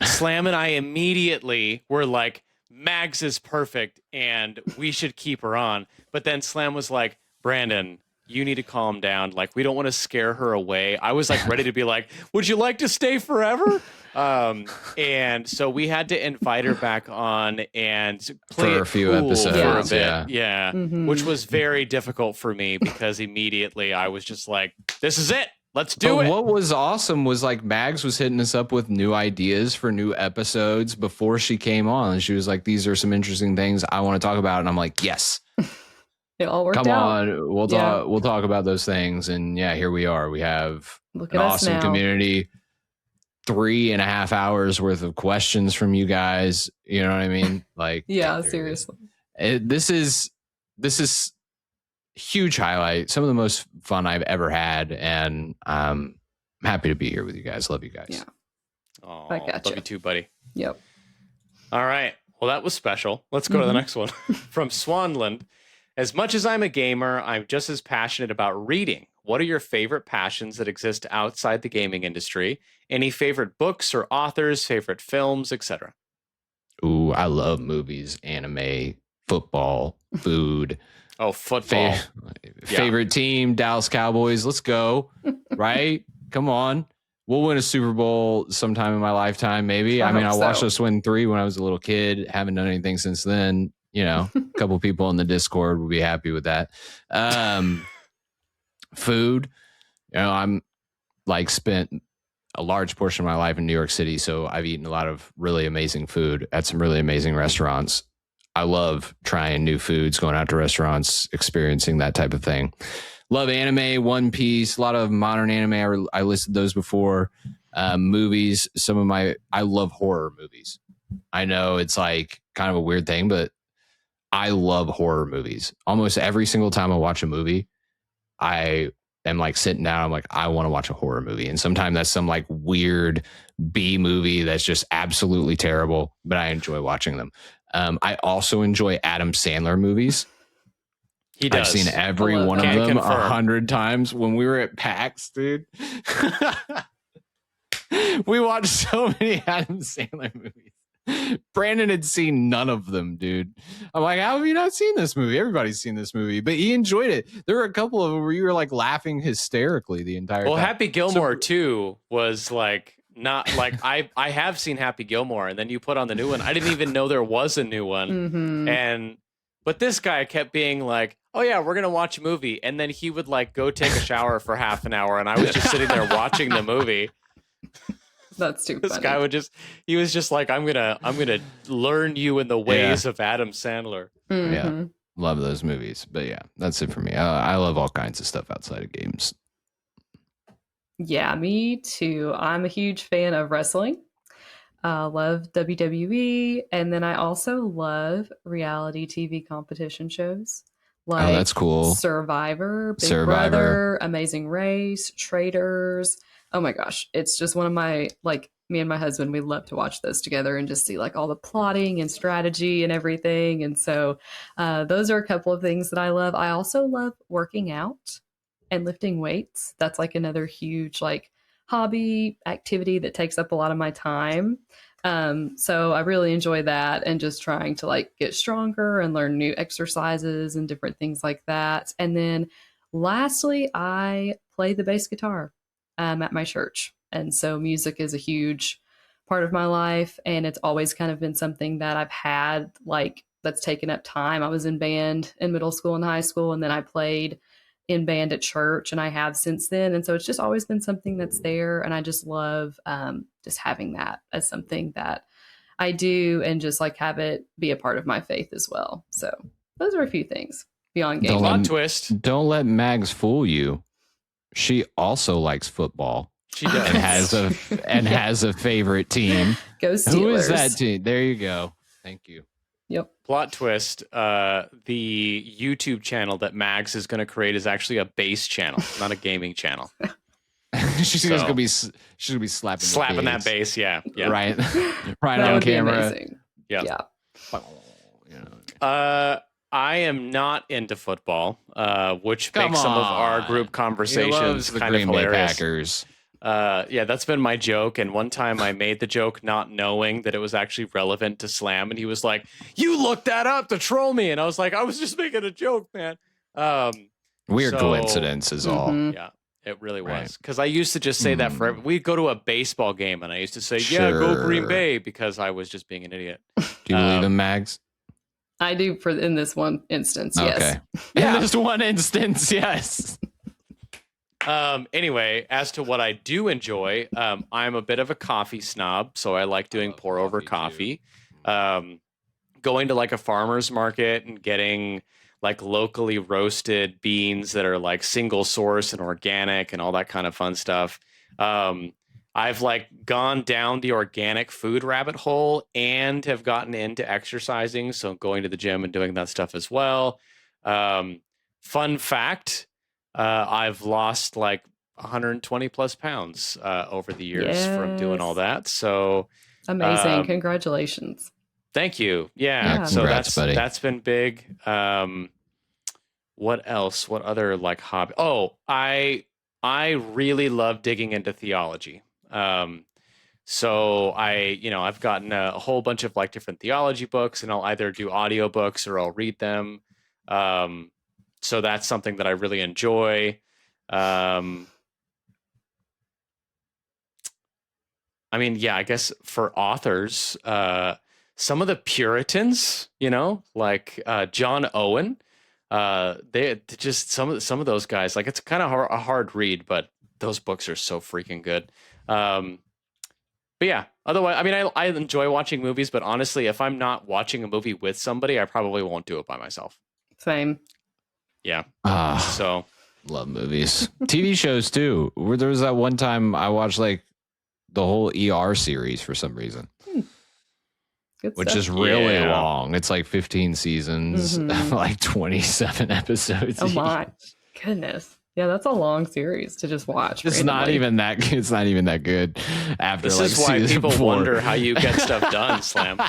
Slam and I immediately were like, Mags is perfect and we should keep her on. But then Slam was like, Brandon, you need to calm down. Like, we don't want to scare her away. I was like ready to be like, would you like to stay forever? And so we had to invite her back on and play for a few episodes for a bit. Yeah. Which was very difficult for me because immediately I was just like, this is it. Let's do it. What was awesome was like Mags was hitting us up with new ideas for new episodes before she came on. And she was like, these are some interesting things I want to talk about. And I'm like, yes. It all worked out. Come on. We'll talk about those things. And yeah, here we are. We have an awesome community. 3.5 hours worth of questions from you guys. You know what I mean? Like, yeah, seriously. This is huge highlight. Some of the most fun I've ever had, and I'm happy to be here with you guys. Love you guys. Yeah. Oh, I gotcha. love you too, buddy. Yep. All right. Well, that was special. Let's go to the next one. From Swanland. As much as I'm a gamer, I'm just as passionate about reading. What are your favorite passions that exist outside the gaming industry? Any favorite books or authors, favorite films, etc.? Ooh, I love movies, anime, football, food. Oh, football. Favorite team, Dallas Cowboys. Let's go. Right? Come on. We'll win a Super Bowl sometime in my lifetime, maybe. I watched us win 3 when I was a little kid. Haven't done anything since then. A couple people in the Discord will be happy with that. Food. I'm spent a large portion of my life in New York City, so I've eaten a lot of really amazing food at some really amazing restaurants. I love trying new foods, going out to restaurants, experiencing that type of thing. Love anime, One Piece, a lot of modern anime. I listed those before. Movies, I love horror movies. I know it's like kind of a weird thing, but I love horror movies. Almost every single time I watch a movie, I am like sitting down. I'm like, I want to watch a horror movie. And sometimes that's some like weird B movie that's just absolutely terrible, but I enjoy watching them. I also enjoy Adam Sandler movies. He does. I've seen every one of them 100 times. When we were at PAX, dude, we watched so many Adam Sandler movies. Brandon had seen none of them, dude. I'm like, how have you not seen this movie? Everybody's seen this movie, but he enjoyed it. There were a couple of them where you were like laughing hysterically the entire time. Well, Happy Gilmore too was like not like I have seen Happy Gilmore, and then you put on the new one. I didn't even know there was a new one, but this guy kept being like, "Oh yeah, we're gonna watch a movie," and then he would like go take a shower for half an hour, and I was just sitting there watching the movie. That's too funny. This guy he was just like, I'm gonna learn you in the ways of Adam Sandler. Yeah, love those movies. But yeah, that's it for me. I love all kinds of stuff outside of games. Yeah, me too. I'm a huge fan of wrestling. Love WWE, and then I also love reality TV competition shows. Like that's cool. Survivor, Big Brother, Amazing Race, Traitors. Oh my gosh, it's just one of my, like, me and my husband, we love to watch those together and just see like all the plotting and strategy and everything. And so those are a couple of things that I love. I also love working out and lifting weights. That's like another huge like hobby activity that takes up a lot of my time. So I really enjoy that, and just trying to like get stronger and learn new exercises and different things like that. And then lastly, I play the bass guitar at my church. And so music is a huge part of my life, and it's always kind of been something that I've had like that's taken up time. I was in band in middle school and high school, and then I played in band at church, and I have since then. And so it's just always been something that's there, and I just love just having that as something that I do, and just like have it be a part of my faith as well. So those are a few things beyond gaming. Plot twist. Don't let Mags fool you. She also likes football. She does. And has a favorite team. Go Steelers. Who is that team? There you go. Thank you. Yep. Plot twist. The YouTube channel that Mags is going to create is actually a bass channel, not a gaming channel. She's gonna be slapping that bass. Yeah. Right on camera. Yeah. I am not into football, which makes some of our group conversations kind of hilarious. Packers. Yeah, that's been my joke. And one time I made the joke not knowing that it was actually relevant to Slam, and he was like, "You looked that up to troll me," and I was like, "I was just making a joke, man." Weird coincidence is all. Yeah. It really was, because I used to just say that for we'd go to a baseball game, and I used to say, "Yeah, go Green Bay," because I was just being an idiot. Do you believe in Mags? I do in this one instance. Yes. Okay. Yeah. In this one instance, yes. Anyway, as to what I do enjoy, I'm a bit of a coffee snob, so I like doing pour over coffee. Going to like a farmer's market and getting like locally roasted beans that are like single source and organic and all that kind of fun stuff. I've like gone down the organic food rabbit hole and have gotten into exercising. So going to the gym and doing that stuff as well. fun fact, I've lost like 120 plus pounds over the years from doing all that. So amazing. Congratulations. Thank you. Yeah. So congrats, buddy. That's been big. What else? What other like hobby? Oh, I really love digging into theology. So I've gotten a whole bunch of like different theology books, and I'll either do audiobooks or I'll read them. So that's something that I really enjoy. I mean, I guess for authors, some of the Puritans, like John Owen, they just some of those guys, like it's kind of a hard read, but those books are so freaking good. But yeah, otherwise, I mean, I enjoy watching movies, but honestly, if I'm not watching a movie with somebody, I probably won't do it by myself. Same. Yeah. So love movies, TV shows too. There was that one time I watched like the whole ER series for some reason, which is really long. It's like 15 seasons, like 27 episodes. Oh my goodness. Yeah, that's a long series to just watch. It's not even that good. It's not even that good. After this is why people wonder how you get stuff done, Slam.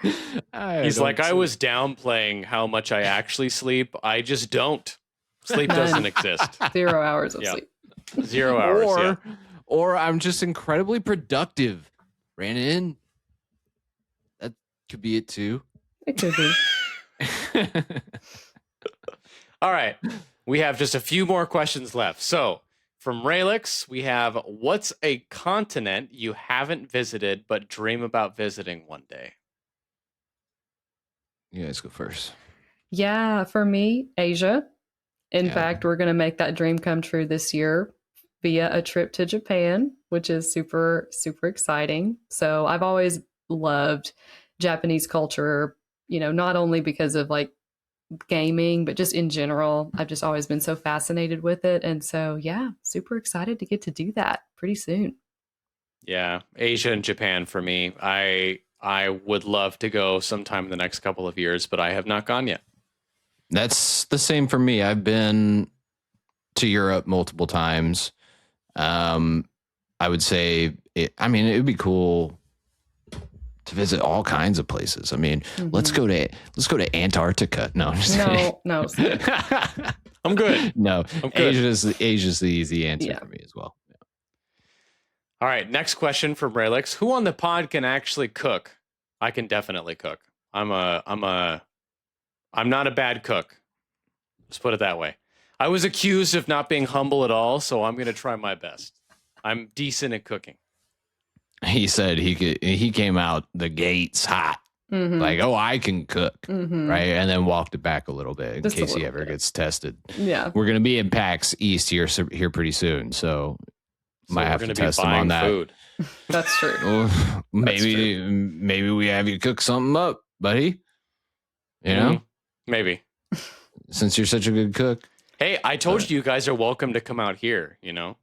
He's like, I was downplaying how much I actually sleep. I just don't. Sleep doesn't exist. 0 hours of sleep. 0 hours. Or I'm just incredibly productive. Brandon, that could be it too. It could be. All right. We have just a few more questions left. So from Raylix, we have, what's a continent you haven't visited but dream about visiting one day? You guys go first. Yeah, for me, Asia. In fact, we're going to make that dream come true this year via a trip to Japan, which is super, super exciting. So I've always loved Japanese culture, not only because of like gaming, but just in general. I've just always been so fascinated with it. And so, yeah, super excited to get to do that pretty soon. Yeah, Asia and Japan for me. I would love to go sometime in the next couple of years, but I have not gone yet. That's the same for me. I've been to Europe multiple times. I would say, it would be cool to visit all kinds of places. I mean, let's go to Antarctica. No, no. I'm good. No, I'm good. Asia's the easy answer for me as well. Yeah. All right, next question from Raylix. Who on the pod can actually cook? I can definitely cook. I'm not a bad cook. Let's put it that way. I was accused of not being humble at all, so I'm going to try my best. I'm decent at cooking. He said he came out the gates hot. Like, oh, I can cook, right? And then walked it back a little bit in case he ever gets tested. Yeah. We're going to be in PAX East here pretty soon, so might have to test him on that. Food. That's true. Well, maybe we have you cook something up, buddy. You know? Maybe. Since you're such a good cook. Hey, I told you guys are welcome to come out here, Oh,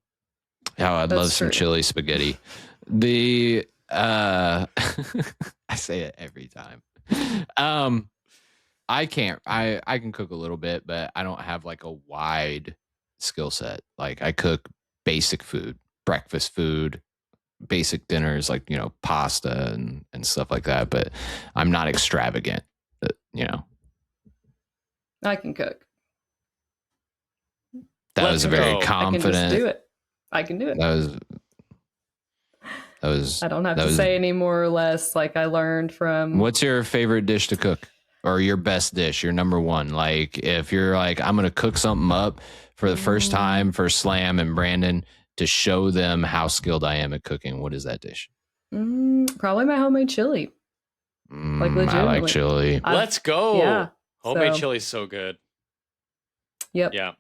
I'd love some chili spaghetti. I say it every time. I can cook a little bit, but I don't have like a wide skill set. Like I cook basic food, breakfast food, basic dinners, like, pasta and stuff like that. But I'm not extravagant, I can cook. That was a very confident. I can do it. That was. I don't have to say any more or less. Like I learned from. What's your favorite dish to cook, or your best dish? Your number one. Like if you're like, I'm gonna cook something up for the first time for Slam and Brandon to show them how skilled I am at cooking. What is that dish? Probably my homemade chili. Like legitimately. I like chili. Let's go. Yeah. Homemade chili is so good. Yep. Yeah.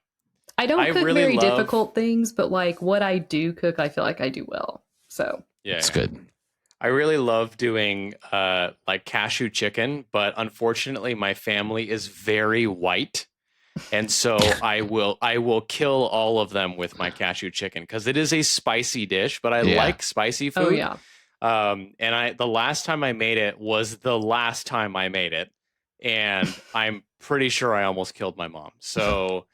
I don't cook really very difficult things, but like what I do cook, I feel like I do well. So yeah, it's good. I really love doing like cashew chicken, but unfortunately my family is very white. And so I will kill all of them with my cashew chicken because it is a spicy dish, but I like spicy food. Oh yeah. And the last time I made it was the last time I made it. and I'm pretty sure I almost killed my mom. So,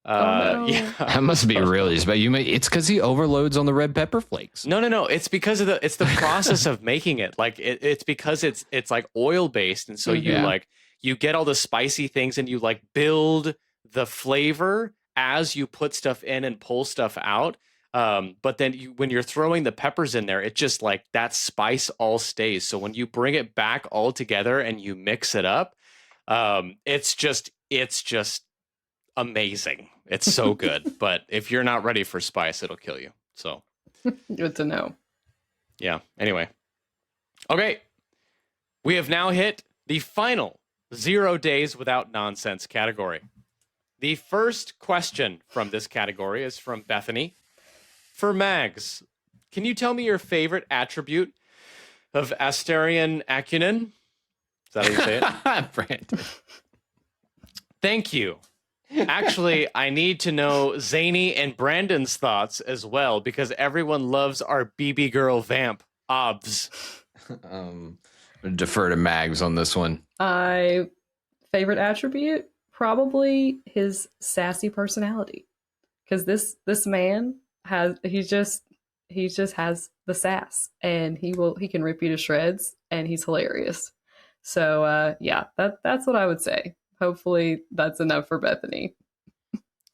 no. yeah, That must be really bad. It's because he overloads on the red pepper flakes. No. It's because of it's the process of making it. Like it's because it's like oil based, and so you get all the spicy things, and you like build the flavor as you put stuff in and pull stuff out. But then when you're throwing the peppers in there, it just like that spice all stays. So when you bring it back all together and you mix it up, it's just amazing. It's so good. But if you're not ready for spice, it'll kill you. So good to know. Yeah. Anyway. Okay. We have now hit the final 0 days without nonsense category. The first question from this category is from Bethany. For Mags, can you tell me your favorite attribute of Asterion Akunin? Is that how you say it? Brandon. Thank you. Actually, I need to know Zany and Brandon's thoughts as well, because everyone loves our BB girl vamp, Obs. Defer to Mags on this one. Favorite attribute? Probably his sassy personality. Because this man he just has the sass, and he can rip you to shreds, and he's hilarious. So that's what I would say. Hopefully that's enough for Bethany.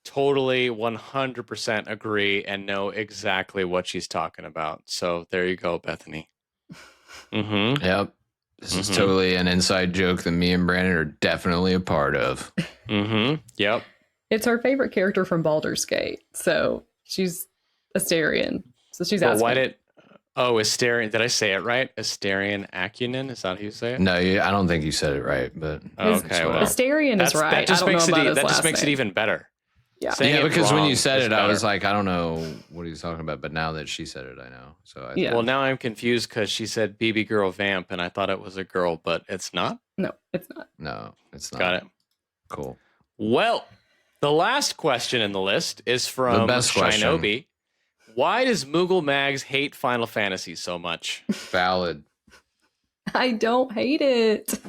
Totally 100% agree and know exactly what she's talking about. So there you go, Bethany. Mm-hmm. Yep. This is totally an inside joke that me and Brandon are definitely a part of. Mm-hmm. Yep. It's her favorite character from Baldur's Gate. So she's Asterion. So she's asking. Asterion. Did I say it right? Asterion Akunin? Is that how you say it? No, I don't think you said it right, but okay. Well, Asterion is right. That just makes it even better. Yeah. Because when you said it, I was like, I don't know what he's talking about. But now that she said it, I know. So Well, now I'm confused because she said BB girl vamp, and I thought it was a girl, but it's not. No, it's not. No, it's not. Got it. Cool. Well, the last question in the list is from Shinobi. Why does Moogle Mags hate Final Fantasy so much? Valid. I don't hate it.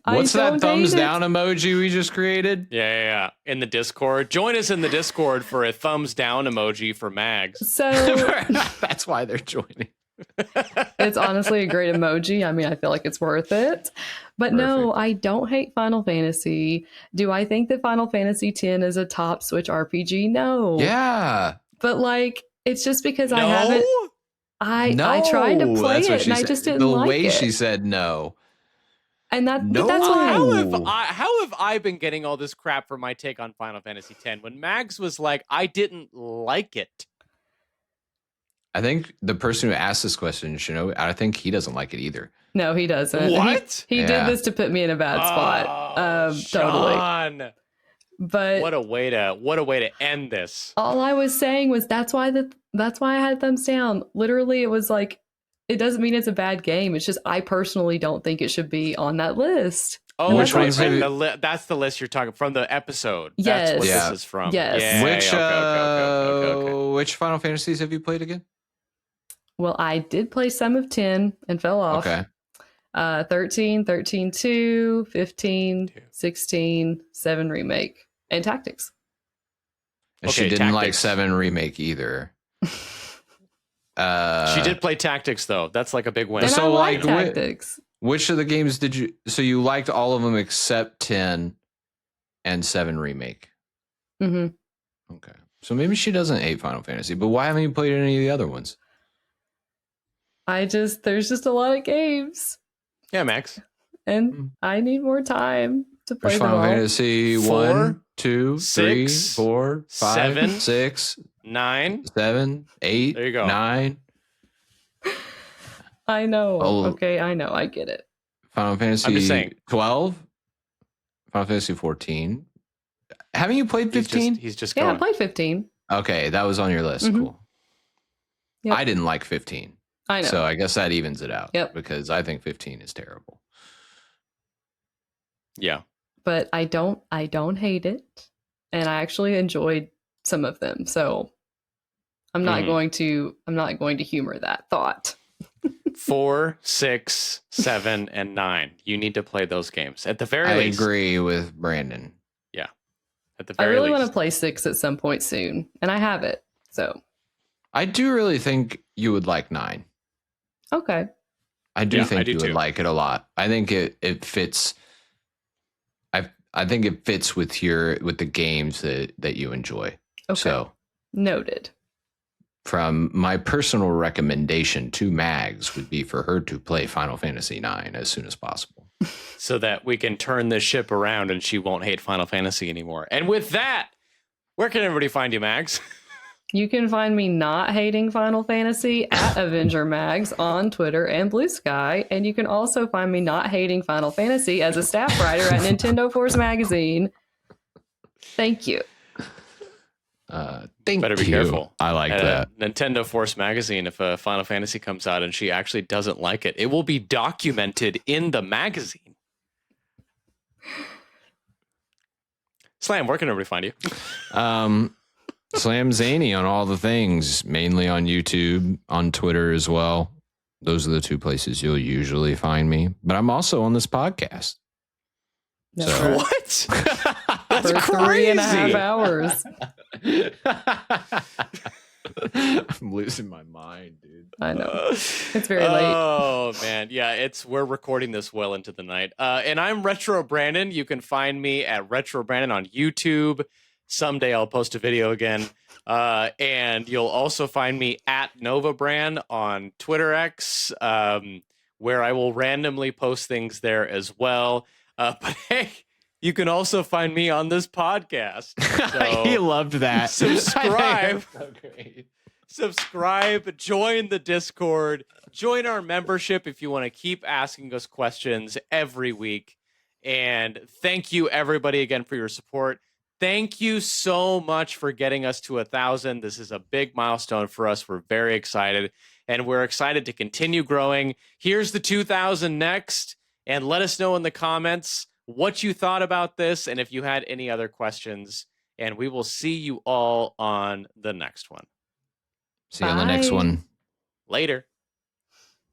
What's that thumbs down emoji we just created? Yeah. In the Discord. Join us in the Discord for a thumbs down emoji for Mags. So that's why they're joining. It's honestly a great emoji. I mean, I feel like it's worth it. But Perfect. No, I don't hate Final Fantasy. Do I think that Final Fantasy X is a top Switch RPG? No. Yeah. But like, it's just because I haven't. I tried to play it and I just didn't like it. The way she said no. And that's why. How have I been getting all this crap for my take on Final Fantasy X when Mags was like, I didn't like it? I think the person who asked this question, I think he doesn't like it either. No, he doesn't. What? He did this to put me in a bad spot. Sean. Totally. But what a way to end this. All I was saying was that's why I had thumbs down. Literally, it was like, it doesn't mean it's a bad game. It's just I personally don't think it should be on that list. Oh, which one? That's the list you're talking from the episode. Yes. That's what this is from. Yes. Yeah, okay. Which Final Fantasies have you played again? Well, I did play some of 10 and fell off. Okay. 13, 2, 15, 16, 7 remake, and Tactics. And she didn't like 7 remake either. She did play Tactics though. That's like a big win. And so I like Tactics. Which of the games did you? So you liked all of them except 10 and 7 remake. Mm-hmm. Okay. So maybe she doesn't hate Final Fantasy, but why haven't you played any of the other ones? There's just a lot of games. Yeah, Max. And I need more time to play them all. Final Fantasy 1, 2, 3, 6, 4, 5, 7, 6, 9, 7, 8, there you go. 9. I know. Okay, I know. I get it. Final Fantasy 12, Final Fantasy 14. Haven't you played 15? He's just going. Yeah, I played 15. Okay, that was on your list. Mm-hmm. Cool. Yep. I didn't like 15. I know. So I guess that evens it out. Yep. Because I think 15 is terrible. Yeah. But I don't hate it. And I actually enjoyed some of them. So I'm not going to humor that thought. 4, 6, 7, and 9. You need to play those games at the very least. I agree with Brandon. Yeah, at the very least. I really want to play 6 at some point soon, and I have it. So I do really think you would like 9. Okay. I do think you would like it a lot. I think it fits. I think it fits with the games that you enjoy. Okay. So noted. From my personal recommendation to Mags would be for her to play Final Fantasy IX as soon as possible, so that we can turn this ship around and she won't hate Final Fantasy anymore. And with that, where can everybody find you, Mags? You can find me not hating Final Fantasy at Avenger Mags on Twitter and Blue Sky. And you can also find me not hating Final Fantasy as a staff writer at Nintendo Force Magazine. Thank you. Better be careful. I like that. Nintendo Force Magazine, if a Final Fantasy comes out and she actually doesn't like it, it will be documented in the magazine. Slam, where can everybody find you? Slam Zany on all the things, mainly on YouTube, on Twitter as well. Those are the 2 places you'll usually find me. But I'm also on this podcast. No. So. What? That's for crazy. 3.5 hours. I'm losing my mind, dude. I know. It's very late. Oh man, yeah, we're recording this well into the night. And I'm Retro Brandon. You can find me at Retro Brandon on YouTube. Someday I'll post a video again. And you'll also find me at Nova Brand on Twitter X, where I will randomly post things there as well. But hey, you can also find me on this podcast. So he loved that. Subscribe. So great. Subscribe, join the Discord, join our membership if you want to keep asking us questions every week. And thank you, everybody, again, for your support. Thank you so much for getting us to 1,000. This is a big milestone for us. We're very excited, and we're excited to continue growing. Here's the 2,000 next, and let us know in the comments what you thought about this and if you had any other questions. And we will see you all on the next one. See you on the next one. Later.